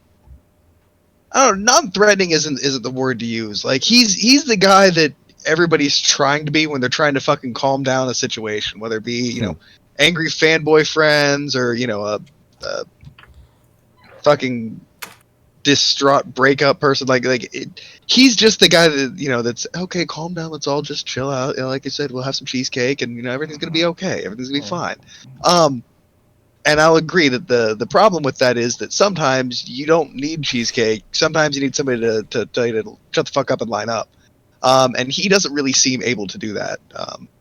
[SPEAKER 5] don't know, non-threatening isn't the word to use. Like he's the guy that everybody's trying to be when they're trying to fucking calm down a situation, whether it be angry fanboy friends or a fucking distraught breakup person. He's just the guy that that's okay. Calm down. Let's all just chill out. Like I said, we'll have some cheesecake, and everything's gonna be okay. Everything's gonna be fine. And I'll agree that the problem with that is that sometimes you don't need cheesecake. Sometimes you need somebody to tell you to shut the fuck up and line up. And he doesn't really seem able to do that.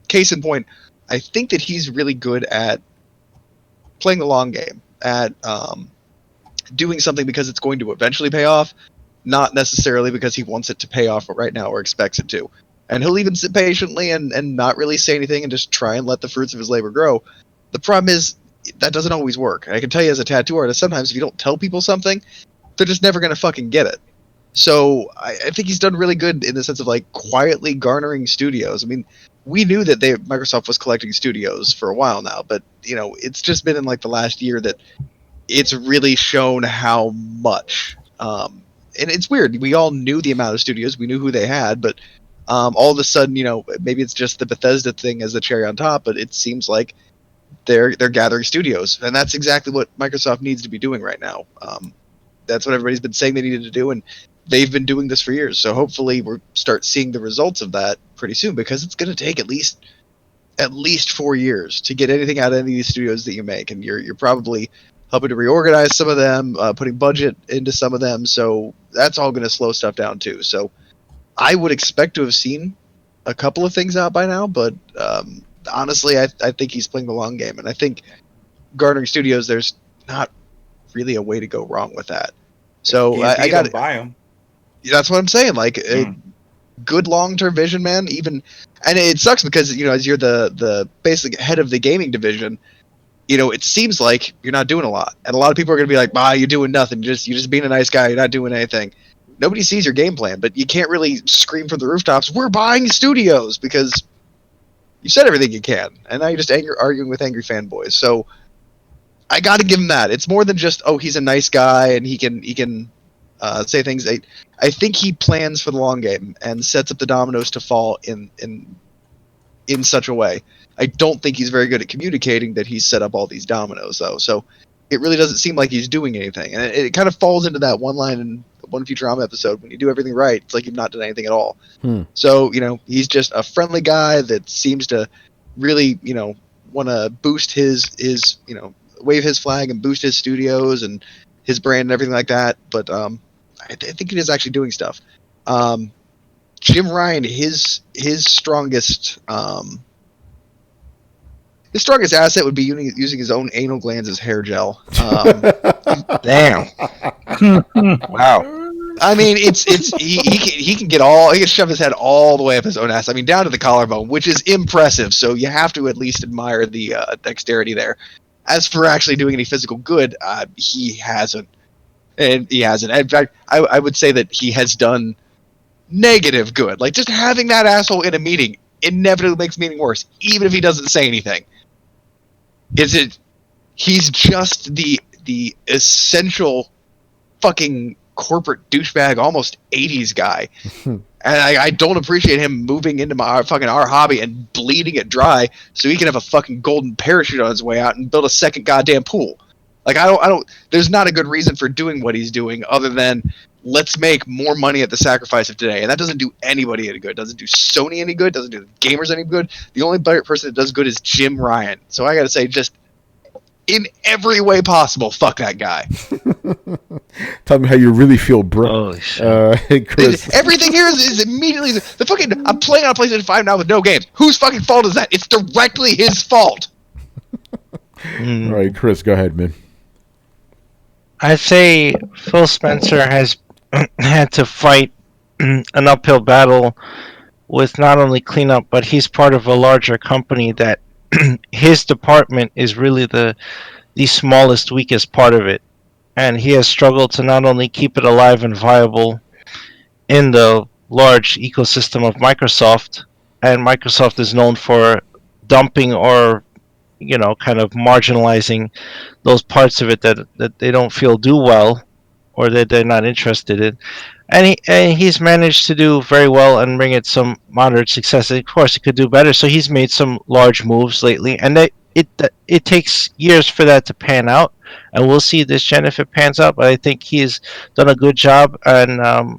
[SPEAKER 5] Case in point, I think that he's really good at playing the long game, at doing something because it's going to eventually pay off, not necessarily because he wants it to pay off right now or expects it to. And he'll even sit patiently and not really say anything and just try and let the fruits of his labor grow. The problem is that doesn't always work. I can tell you as a tattoo artist, sometimes if you don't tell people something, they're just never going to fucking get it. So I think he's done really good in the sense of quietly garnering studios. I mean, we knew that Microsoft was collecting studios for a while now, but it's just been in the last year that it's really shown how much. And it's weird. We all knew the amount of studios. We knew who they had, but all of a sudden, maybe it's just the Bethesda thing as the cherry on top, but it seems like they're gathering studios, and that's exactly what Microsoft needs to be doing right now. That's what everybody's been saying they needed to do, and they've been doing this for years. So hopefully we'll start seeing the results of that pretty soon, because it's going to take at least 4 years to get anything out of any of these studios that you make, and you're probably helping to reorganize some of them, putting budget into some of them. So that's all going to slow stuff down too. So I would expect to have seen a couple of things out by now, but honestly, I think he's playing the long game. And I think garnering studios, there's not really a way to go wrong with that. So I got to
[SPEAKER 8] buy them.
[SPEAKER 5] That's what I'm saying. Good long-term vision, man. And it sucks because, as you're the basic head of the gaming division, it seems like you're not doing a lot. And a lot of people are going to be like, you're doing nothing. You're just being a nice guy. You're not doing anything. Nobody sees your game plan, but you can't really scream from the rooftops, we're buying studios, because you said everything you can. And now you're just arguing with angry fanboys. So I got to give him that. It's more than just, he's a nice guy and he can say things. I think he plans for the long game and sets up the dominoes to fall in such a way. I don't think he's very good at communicating that he's set up all these dominoes, though. So it really doesn't seem like he's doing anything. And it kind of falls into that one line in one Futurama episode. When you do everything right, it's like you've not done anything at all. So, he's just a friendly guy that seems to really, want to boost his wave his flag and boost his studios and his brand and everything like that. But I think he is actually doing stuff. Jim Ryan, his strongest asset would be using his own anal glands as hair gel.
[SPEAKER 3] Damn. Wow.
[SPEAKER 5] I mean, he can he can shove his head all the way up his own ass. I mean, down to the collarbone, which is impressive. So you have to at least admire the dexterity there. As for actually doing any physical good, he hasn't. And he hasn't. In fact, I would say that he has done negative good. Just having that asshole in a meeting inevitably makes the meeting worse, even if he doesn't say anything. He's just the essential fucking corporate douchebag, almost 80s guy. And I don't appreciate him moving into our hobby and bleeding it dry so he can have a fucking golden parachute on his way out and build a second goddamn pool. Like, I don't, there's not a good reason for doing what he's doing other than let's make more money at the sacrifice of today. And that doesn't do anybody any good. It doesn't do Sony any good. It doesn't do the gamers any good. The only person that does good is Jim Ryan. So I got to say, just in every way possible, fuck that guy.
[SPEAKER 1] Tell me how you really feel, bro.
[SPEAKER 3] Holy shit.
[SPEAKER 1] Chris.
[SPEAKER 5] Everything here is immediately the fucking. I'm playing on a PlayStation 5 now with no games. Whose fucking fault is that? It's directly his fault.
[SPEAKER 1] All right, Chris, go ahead, man.
[SPEAKER 3] I'd say Phil Spencer has had to fight an uphill battle with not only cleanup, but he's part of a larger company that his department is really the smallest, weakest part of it. And he has struggled to not only keep it alive and viable in the large ecosystem of Microsoft, and Microsoft is known for dumping or kind of marginalizing those parts of it that they don't feel do well or that they're not interested in. And he's managed to do very well and bring it some moderate success. Of course, he could do better, so he's made some large moves lately, and it takes years for that to pan out, and we'll see this gen if it pans out. But I think he's done a good job, and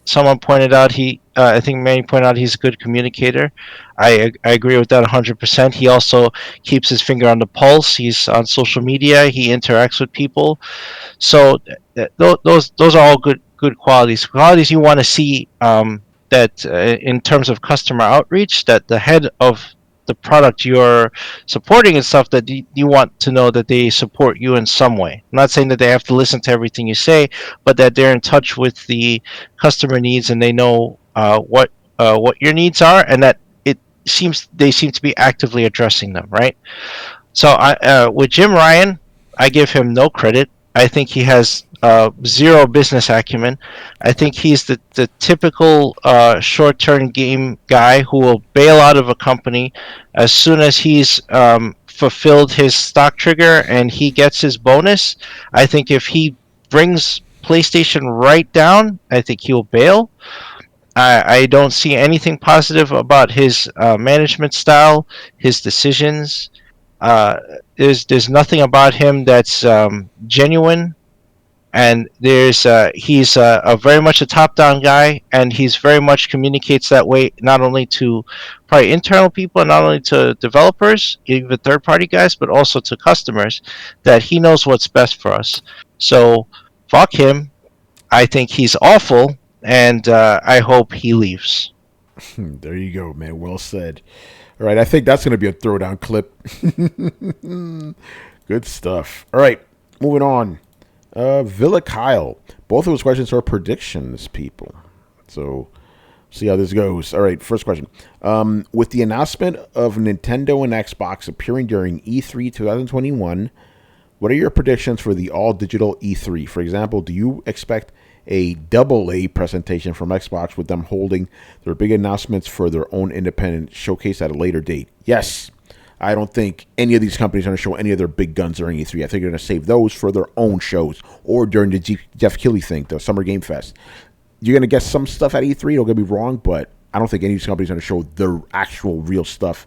[SPEAKER 3] someone pointed out I think Manny pointed out he's a good communicator. I agree with that 100%. He also keeps his finger on the pulse. He's on social media. He interacts with people. So those are all good qualities. Qualities you want to see that in terms of customer outreach, that the head of the product you're supporting and stuff, that you want to know that they support you in some way. I'm not saying that they have to listen to everything you say, but that they're in touch with the customer needs and they know what your needs are, and that they seem to be actively addressing them, right? So with Jim Ryan, I give him no credit. I think he has zero business acumen. I think he's the typical short-term game guy who will bail out of a company as soon as he's fulfilled his stock trigger and he gets his bonus. I think if he brings PlayStation right down, I think he'll bail. I don't see anything positive about his management style, his decisions. There's nothing about him that's genuine, and he's a very much a top-down guy, and he's very much communicates that way not only to probably internal people and not only to developers, even third-party guys, but also to customers, that he knows what's best for us. So fuck him. I think he's awful, and I hope he leaves.
[SPEAKER 1] There you go, man. Well said. All right, I think that's going to be a throwdown clip. Good stuff. All right, moving on. Villa Kyle. Both of those questions are predictions, people. So, see how this goes. All right, first question. With the announcement of Nintendo and Xbox appearing during E3 2021, what are your predictions for the all-digital E3? For example, do you expect a AA presentation from Xbox with them holding their big announcements for their own independent showcase at a later date? Yes. I don't think any of these companies are going to show any of their big guns during E3. I think they're going to save those for their own shows or during the Jeff Keighley thing, the Summer Game Fest. You're going to get some stuff at E3, don't get me wrong, but I don't think any of these companies are going to show their actual real stuff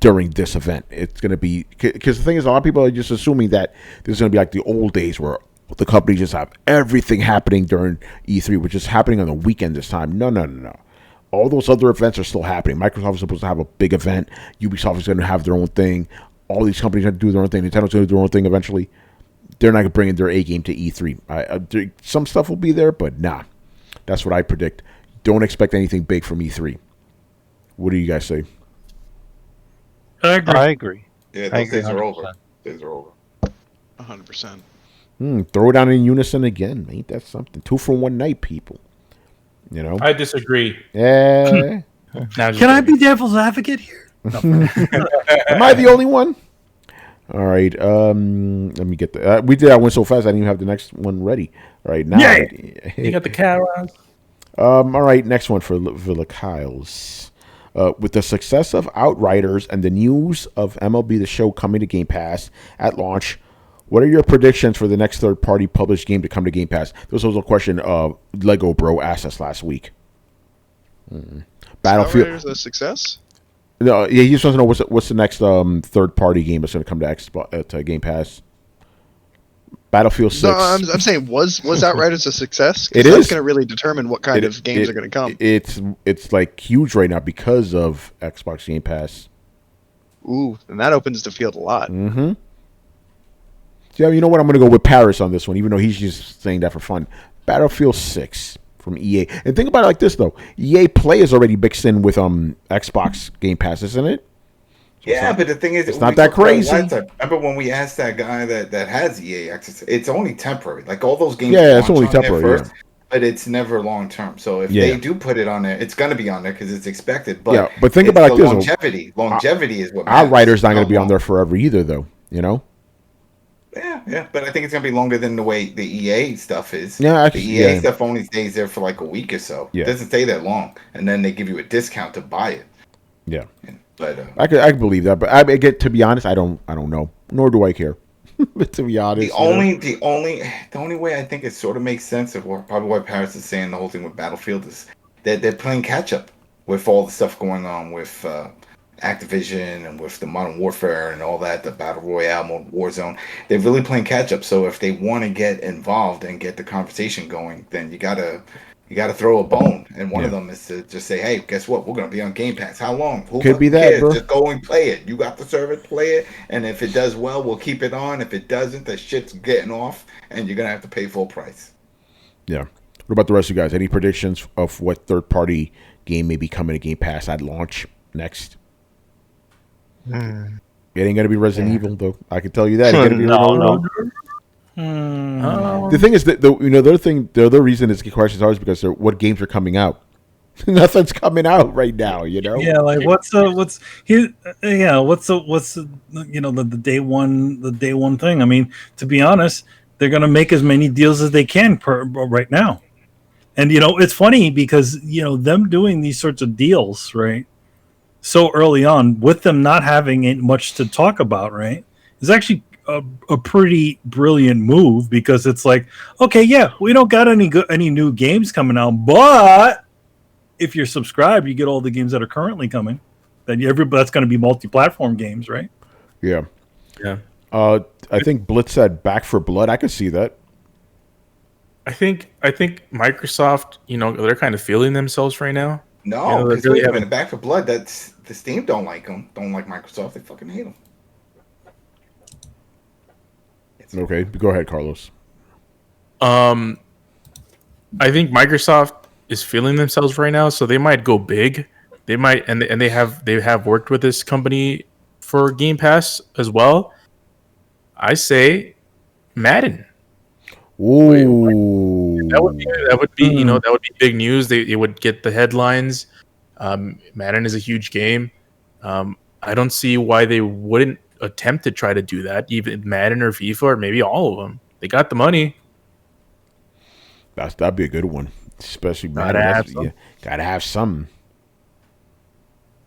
[SPEAKER 1] during this event. It's going to be, because the thing is, a lot of people are just assuming that this is going to be like the old days where the companies just have everything happening during E3, which is happening on the weekend this time. No. All those other events are still happening. Microsoft is supposed to have a big event. Ubisoft is going to have their own thing. All these companies are going to do their own thing. Nintendo's going to do their own thing eventually. They're not going to bring in their A game to E3. Some stuff will be there, but nah. That's what I predict. Don't expect anything big from E3. What do you guys say?
[SPEAKER 2] I agree.
[SPEAKER 6] Yeah,
[SPEAKER 3] I
[SPEAKER 6] those days
[SPEAKER 3] agree
[SPEAKER 6] are over.
[SPEAKER 3] 100%.
[SPEAKER 6] Days are over.
[SPEAKER 5] 100%.
[SPEAKER 1] Throw it down in unison again. Ain't that something? 2 for 1 night, people. You know?
[SPEAKER 4] I disagree.
[SPEAKER 1] Yeah.
[SPEAKER 2] Can I be devil's advocate here? No.
[SPEAKER 1] Am I the only one? All right. Let me get the. We did that one so fast. I didn't even have the next one ready. All right. Now.
[SPEAKER 2] Yeah.
[SPEAKER 4] You got the cat around.
[SPEAKER 1] All right. Next one for Villa Kyles. With the success of Outriders and the news of MLB The Show coming to Game Pass at launch, What are your predictions for the next third-party published game to come to Game Pass? This was a question Lego Bro asked us last week. Battlefield
[SPEAKER 5] Outriders a success?
[SPEAKER 1] No, yeah, he just wants to know what's the next third-party game that's going to come to Game Pass. Battlefield 6.
[SPEAKER 5] No, I'm saying was Outriders a success? 'Cause
[SPEAKER 1] It
[SPEAKER 5] that's
[SPEAKER 1] is
[SPEAKER 5] going to really determine what kind of games are going to come.
[SPEAKER 1] It's like huge right now because of Xbox Game Pass.
[SPEAKER 5] Ooh, and that opens the field a lot.
[SPEAKER 1] Mm-hmm. Yeah, you know what? I'm going to go with Paris on this one, even though he's just saying that for fun. Battlefield 6 from EA. And think about it like this, though. EA Play is already mixed in with Xbox Game Pass, isn't it?
[SPEAKER 6] Yeah, but the thing is,
[SPEAKER 1] it's not that crazy.
[SPEAKER 6] Remember when we asked that guy that has EA access? It's only temporary. Like all those games.
[SPEAKER 1] Yeah, it's only temporary.
[SPEAKER 6] First, but it's never long term. So if they do put it on there, it's going to be on there because it's expected. But
[SPEAKER 1] but think about it like this:
[SPEAKER 6] longevity is what matters.
[SPEAKER 1] Outriders not going to be on there forever either, though. You know.
[SPEAKER 6] Yeah, but I think it's going to be longer than the way the EA stuff is.
[SPEAKER 1] Yeah,
[SPEAKER 6] the EA stuff only stays there for like a week or so.
[SPEAKER 1] Yeah.
[SPEAKER 6] It doesn't stay that long, and then they give you a discount to buy it.
[SPEAKER 1] Yeah.
[SPEAKER 6] But
[SPEAKER 1] I could believe that, but to be honest, I don't know, nor do I care. But to be honest,
[SPEAKER 6] the only way I think it sort of makes sense of probably what Paris is saying, the whole thing with Battlefield is that they're playing catch up with all the stuff going on with Activision and with the Modern Warfare and all that, the Battle Royale mode, Warzone. They're really playing catch up. So if they want to get involved and get the conversation going, then you gotta throw a bone, and one of them is to just say, "Hey, guess what? We're gonna be on Game Pass. How long? Who
[SPEAKER 1] could be that,
[SPEAKER 6] cares?
[SPEAKER 1] bro?
[SPEAKER 6] Just go and play it. You got the service, play it, and if it does well, we'll keep it on. If it doesn't, the shit's getting off, and you're gonna have to pay full price."
[SPEAKER 1] Yeah. What about the rest of you guys? Any predictions of what third-party game may be coming to Game Pass at launch next? It ain't gonna be Resident Evil, though. I can tell you that. It's gonna be The thing is that the other reason it's questions are is because what games are coming out. Nothing's coming out right now, you know.
[SPEAKER 2] Yeah, like what's the day one thing. I mean, to be honest, they're gonna make as many deals as they can right now, and it's funny because them doing these sorts of deals right so early on with them not having much to talk about, right, is actually a pretty brilliant move because it's like, okay, yeah, we don't got any new games coming out, but if you're subscribed, you get all the games that are currently coming. Then that's going to be multi-platform games, right?
[SPEAKER 1] Yeah. I think Blitz said Back for Blood. I could see that.
[SPEAKER 4] I think Microsoft, they're kind of feeling themselves right now.
[SPEAKER 6] No, because wait a minute, Back for Blood. That's the Steam don't like them. Don't like Microsoft. They fucking hate them.
[SPEAKER 1] Okay, go ahead, Carlos.
[SPEAKER 4] I think Microsoft is feeling themselves right now, so they might go big. They might, and they have worked with this company for Game Pass as well. I say Madden.
[SPEAKER 1] Ooh,
[SPEAKER 4] that would be that would be big news. It would get the headlines. Madden is a huge game. I don't see why they wouldn't attempt to try to do that, even Madden or FIFA or maybe all of them. They got the money.
[SPEAKER 1] That'd be a good one, especially Madden. Gotta have some.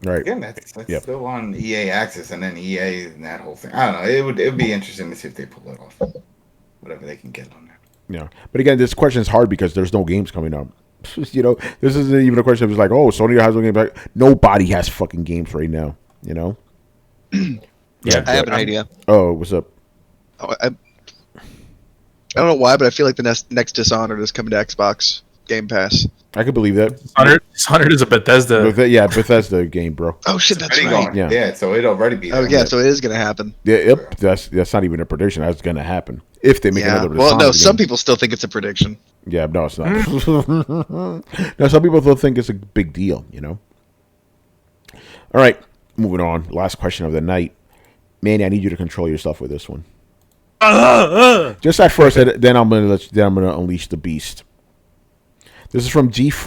[SPEAKER 1] Right.
[SPEAKER 6] Again, that's still on EA Access and then EA and that whole thing. I don't know. It would be interesting to see if they pull it off. Whatever they can get on there.
[SPEAKER 1] Yeah, but again, this question is hard because there's no games coming up. This isn't even a question of like, oh, Sony has no games. Nobody has fucking games right now.
[SPEAKER 5] Yeah, I have an idea.
[SPEAKER 1] Oh, what's up?
[SPEAKER 5] I don't know why, but I feel like the next Dishonored is coming to Xbox Game Pass.
[SPEAKER 1] I could believe that.
[SPEAKER 4] Dishonored is a Bethesda.
[SPEAKER 1] Bethesda game, bro.
[SPEAKER 5] Oh shit, that's right.
[SPEAKER 1] Yeah,
[SPEAKER 6] so it'll already be.
[SPEAKER 5] Oh yeah, so it is gonna happen.
[SPEAKER 1] Yeah, yep. That's not even a prediction. That's gonna happen if they make another.
[SPEAKER 5] Well, no, some people still think it's a prediction.
[SPEAKER 1] Yeah, no, it's not. No, some people still think it's a big deal. All right, moving on. Last question of the night. Manny, I need you to control yourself with this one. Just at first, then I'm gonna unleash the beast. This is from GZDR.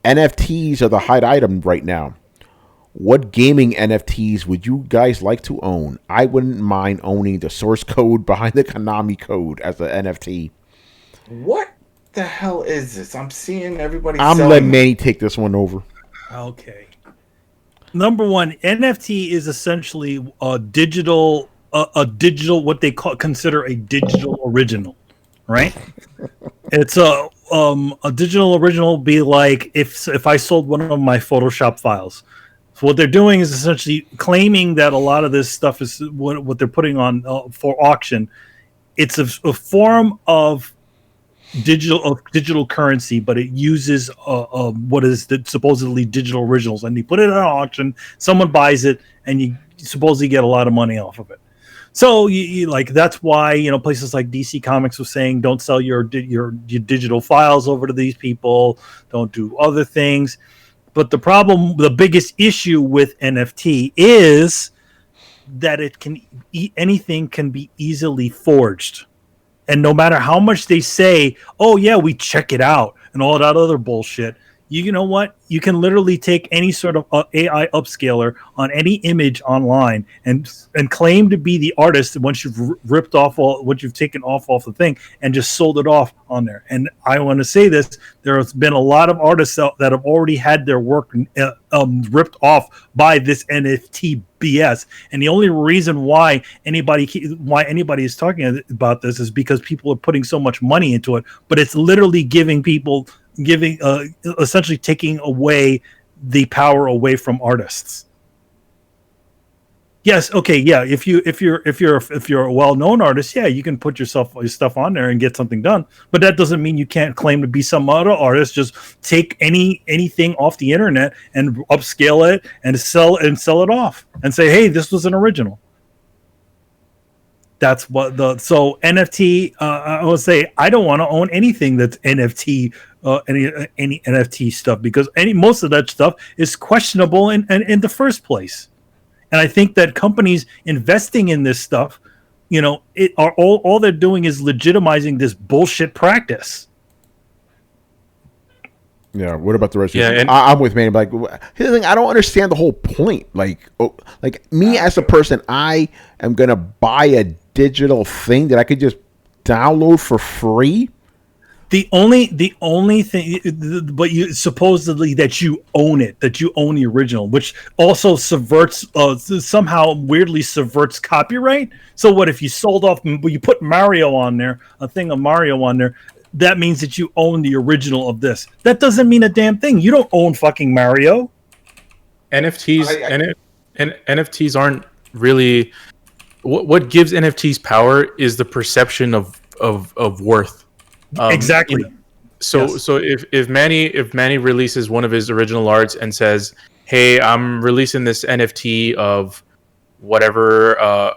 [SPEAKER 1] NFTs are the hot item right now. What gaming NFTs would you guys like to own? I wouldn't mind owning the source code behind the Konami code as an NFT.
[SPEAKER 6] What the hell is this? I'm seeing everybody.
[SPEAKER 1] I'm letting Manny take this one over.
[SPEAKER 2] Okay. Number one, NFT is essentially a digital, what they consider a digital original, right? It's a digital original. Be like if I sold one of my Photoshop files. So what they're doing is essentially claiming that a lot of this stuff is what they're putting on for auction. It's a form of digital currency, but it uses what is supposedly digital originals, and you put it on auction. Someone buys it, and you supposedly get a lot of money off of it. So you like that's why places like DC Comics was saying don't sell your digital files over to these people. Don't do other things. But the biggest issue with NFT is that anything can be easily forged. And no matter how much they say, oh, yeah, we check it out and all that other bullshit, you know what? You can literally take any sort of AI upscaler on any image online and claim to be the artist once you've ripped off what you've taken off the thing and just sold it off on there. And I want to say this: there has been a lot of artists that have already had their work ripped off by this NFT BS. And the only reason why anybody is talking about this is because people are putting so much money into it. But it's literally essentially taking away the power away from artists. Yes, okay, yeah. If you're a well-known artist, yeah, you can put your stuff on there and get something done. But that doesn't mean you can't claim to be some other artist. Just take anything off the internet and upscale it and sell it off and say, hey, this was an original. That's what so NFT. I would say I don't want to own anything that's NFT, any NFT stuff, because most of that stuff is questionable in the first place. And I think that companies investing in this stuff, all they're doing is legitimizing this bullshit practice.
[SPEAKER 1] Yeah. What about the rest?
[SPEAKER 4] Yeah,
[SPEAKER 1] of you?
[SPEAKER 4] and-
[SPEAKER 1] I'm with Manny. Like, here's the thing: I don't understand the whole point. Like me as a person, I am gonna buy a digital thing that I could just download for free.
[SPEAKER 2] The only thing, but you supposedly that you own it, that you own the original, which also somehow weirdly subverts copyright. So what if you sold off, you put Mario on there, a thing of Mario on there? That means that you own the original of this. That doesn't mean a damn thing. You don't own fucking Mario.
[SPEAKER 4] NFTs aren't really what gives NFTs power is the perception of worth.
[SPEAKER 2] Exactly.
[SPEAKER 4] So if Manny releases one of his original arts and says, "Hey, I'm releasing this NFT of whatever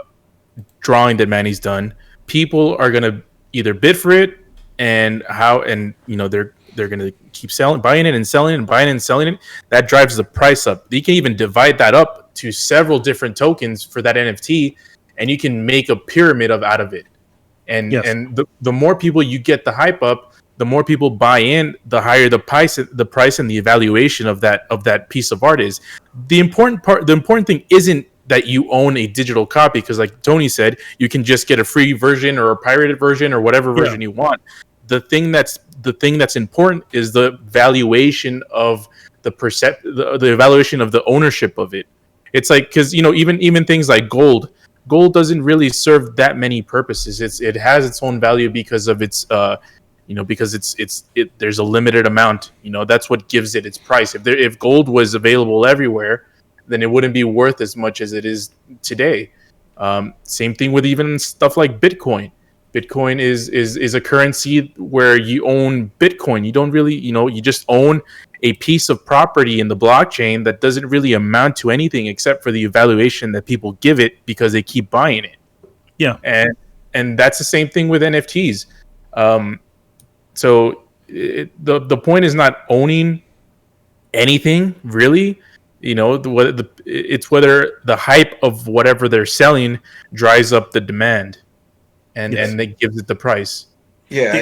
[SPEAKER 4] drawing that Manny's done," people are gonna either bid for it, and they're gonna keep buying it and selling it and buying it and selling it. That drives the price up. You can even divide that up to several different tokens for that NFT, and you can make a pyramid out of it. And
[SPEAKER 2] yes.
[SPEAKER 4] and the more people you get the hype up, the more people buy in, the higher the price and the evaluation of that piece of art is. The important thing isn't that you own a digital copy, because like Tony said, you can just get a free version or a pirated version or whatever version you want. The thing that's important is the valuation of the evaluation of the ownership of it. It's like, because even things like gold doesn't really serve that many purposes. It has its own value because of its because there's a limited amount. That's what gives it its price. If gold was available everywhere, then it wouldn't be worth as much as it is today. Same thing with even stuff like Bitcoin. Bitcoin is a currency where you own Bitcoin. You don't really, you just own a piece of property in the blockchain that doesn't really amount to anything except for the evaluation that people give it because they keep buying it.
[SPEAKER 2] Yeah.
[SPEAKER 4] And that's the same thing with NFTs. So the point is not owning anything really. It's whether the hype of whatever they're selling drives up the demand, and it gives it the price.
[SPEAKER 6] Yeah,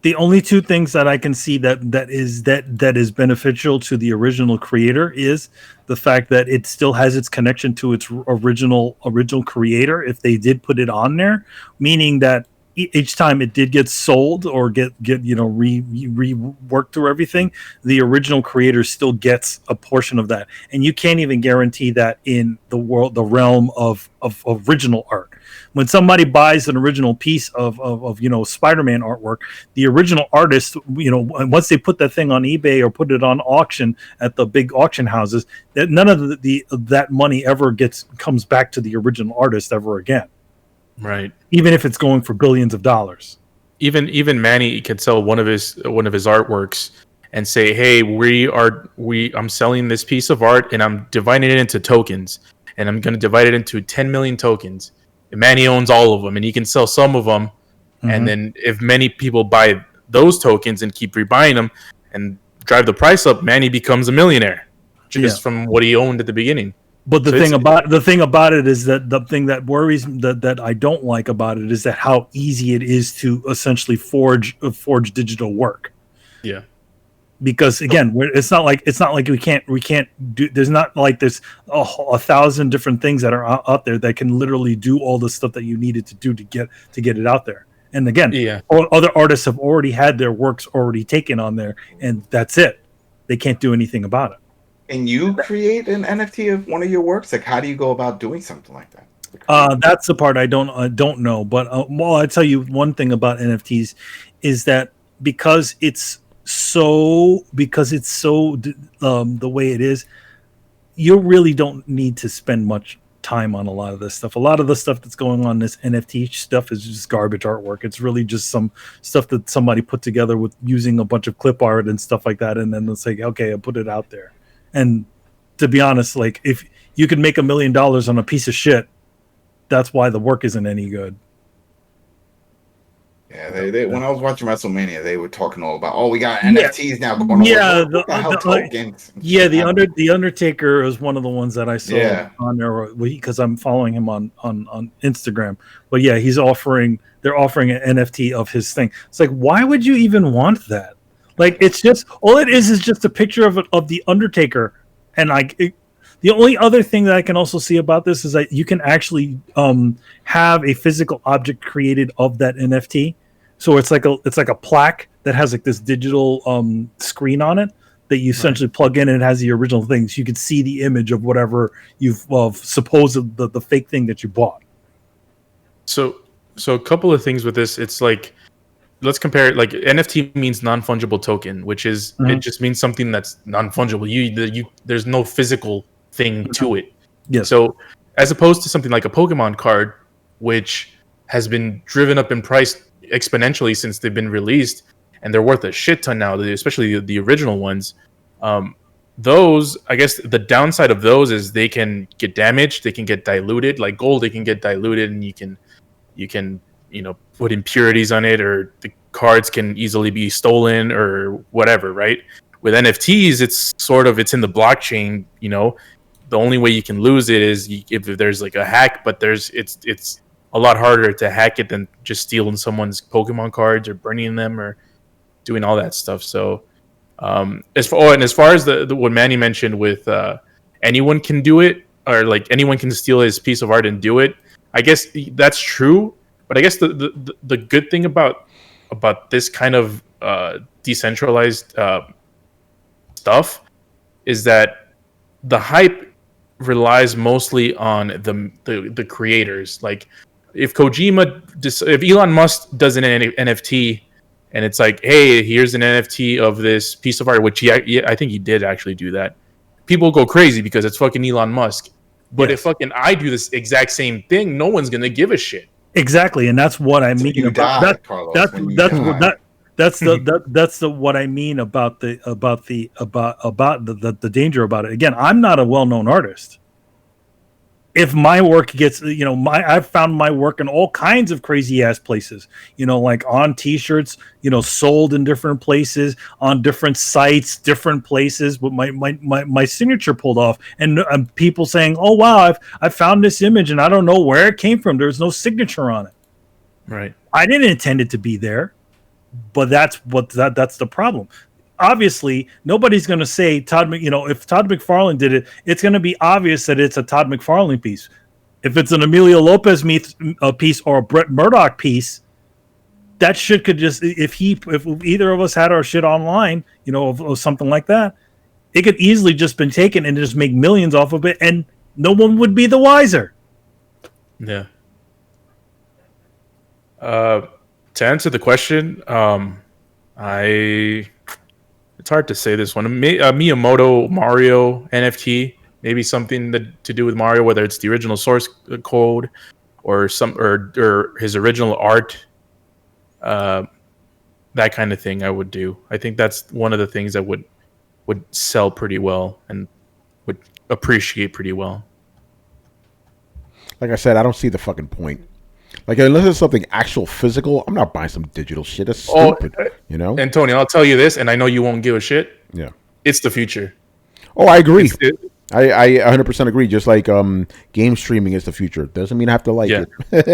[SPEAKER 2] the only two things that I can see that is beneficial to the original creator is the fact that it still has its connection to its original creator if they did put it on there, meaning that each time it did get sold or get reworked through everything, the original creator still gets a portion of that, and you can't even guarantee that in the realm of original art. When somebody buys an original piece of Spider-Man artwork, the original artist, once they put that thing on eBay or put it on auction at the big auction houses, that none of that money ever comes back to the original artist ever again.
[SPEAKER 4] Right.
[SPEAKER 2] Even if it's going for billions of dollars.
[SPEAKER 4] Even Manny could sell one of his artworks and say, "Hey, I'm selling this piece of art and I'm dividing it into tokens, and I'm going to divide it into 10 million tokens. And Manny owns all of them, and he can sell some of them, and then if many people buy those tokens and keep rebuying them and drive the price up, Manny becomes a millionaire just from what he owned at the beginning."
[SPEAKER 2] But the thing about it is that the thing that worries that I don't like about it is that how easy it is to essentially forge digital work.
[SPEAKER 4] Yeah.
[SPEAKER 2] Because again, it's not like we can't do. There's not like there's 1,000 different things that are out there that can literally do all the stuff that you needed to do to get it out there. And again, other artists have already had their works already taken on there, and that's it. They can't do anything about it.
[SPEAKER 6] Can you create an NFT of one of your works? Like, how do you go about doing something like that?
[SPEAKER 2] That's the part I don't know. But I tell you one thing about NFTs is that because it's so the way it is, you really don't need to spend much time on a lot of this stuff. A lot of the stuff that's going on, this NFT stuff, is just garbage artwork. It's really just some stuff that somebody put together with using a bunch of clip art and stuff like that, and then it's like, okay, I put it out there. And to be honest, like, if you could make $1 million on a piece of shit, that's why the work isn't any good.
[SPEAKER 6] Yeah, they when I was watching WrestleMania, they were talking all about, we got NFTs now going on.
[SPEAKER 2] The Undertaker is one of the ones that I saw on there because I'm following him on Instagram. But yeah, they're offering an NFT of his thing. It's like, why would you even want that? Like, it's just, all it is just a picture of the Undertaker, and the only other thing that I can also see about this is that you can actually have a physical object created of that NFT. So it's like a plaque that has like this digital screen on it that you essentially plug in, and it has the original things. You can see the image of whatever you've supposed the fake thing that you bought.
[SPEAKER 4] So a couple of things with this. It's like, let's compare it. Like, NFT means non-fungible token, which is it just means something that's non-fungible. There's no physical thing to it.
[SPEAKER 2] Yeah.
[SPEAKER 4] So as opposed to something like a Pokemon card, which has been driven up in price exponentially since they've been released, and they're worth a shit ton now, especially the original ones. Those, I guess the downside of those is they can get damaged, they can get diluted. Like gold, they can get diluted, and you can put impurities on it, or the cards can easily be stolen or whatever, right? With NFTs, it's in the blockchain. The only way you can lose it is if there's like a hack, but it's a lot harder to hack it than just stealing someone's Pokemon cards or burning them or doing all that stuff. So as far as the what Manny mentioned with anyone can do it, or like anyone can steal his piece of art and do it, I guess that's true. But I guess the good thing about this kind of decentralized stuff is that the hype relies mostly on the creators. Like, if Elon Musk does an NFT, and it's like, hey, here's an NFT of this piece of art, which I think he did actually do that. People go crazy because it's fucking Elon Musk. But if fucking I do this exact same thing, no one's gonna give a shit.
[SPEAKER 2] Exactly, and that's what I mean about that. That's what I mean about the danger about it. Again, I'm not a well-known artist. If my work gets, I've found my work in all kinds of crazy ass places, like on T-shirts, sold in different places, on different sites, different places, with my signature pulled off, and people saying, "Oh wow, I found this image and I don't know where it came from. There's no signature on it."
[SPEAKER 4] Right.
[SPEAKER 2] I didn't intend it to be there, but that's the problem. Obviously, nobody's going to say if Todd McFarlane did it, it's going to be obvious that it's a Todd McFarlane piece. If it's an Emilio Lopez piece or a Brett Murdoch piece, that shit could just if either of us had our shit online, of something like that, it could easily just been taken and just make millions off of it, and no one would be the wiser.
[SPEAKER 4] Yeah. To answer the question, it's hard to say this one. Miyamoto Mario NFT, maybe something to do with Mario, whether it's the original source code or or his original art, that kind of thing. I would do. I think that's one of the things that would sell pretty well and would appreciate pretty well.
[SPEAKER 1] Like I said, I don't see the fucking point. Like, unless it's something actual physical, I'm not buying some digital shit. That's stupid, And
[SPEAKER 4] Tony, I'll tell you this, and I know you won't give a shit.
[SPEAKER 1] Yeah.
[SPEAKER 4] It's the future.
[SPEAKER 1] Oh, I agree. I 100% agree. Just like game streaming is the future. Doesn't mean I have to like it.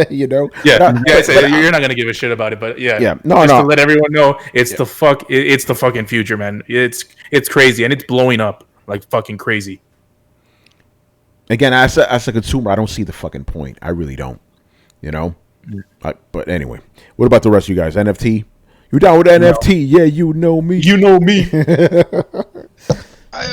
[SPEAKER 4] Yeah. You're not gonna give a shit about it, but
[SPEAKER 1] to let
[SPEAKER 4] everyone know, it's the fucking future, man. It's crazy and it's blowing up like fucking crazy.
[SPEAKER 1] Again, as a consumer, I don't see the fucking point. I really don't. But anyway, what about the rest of you guys? NFT? You down with NFT? Yeah, you know me.
[SPEAKER 4] You know me.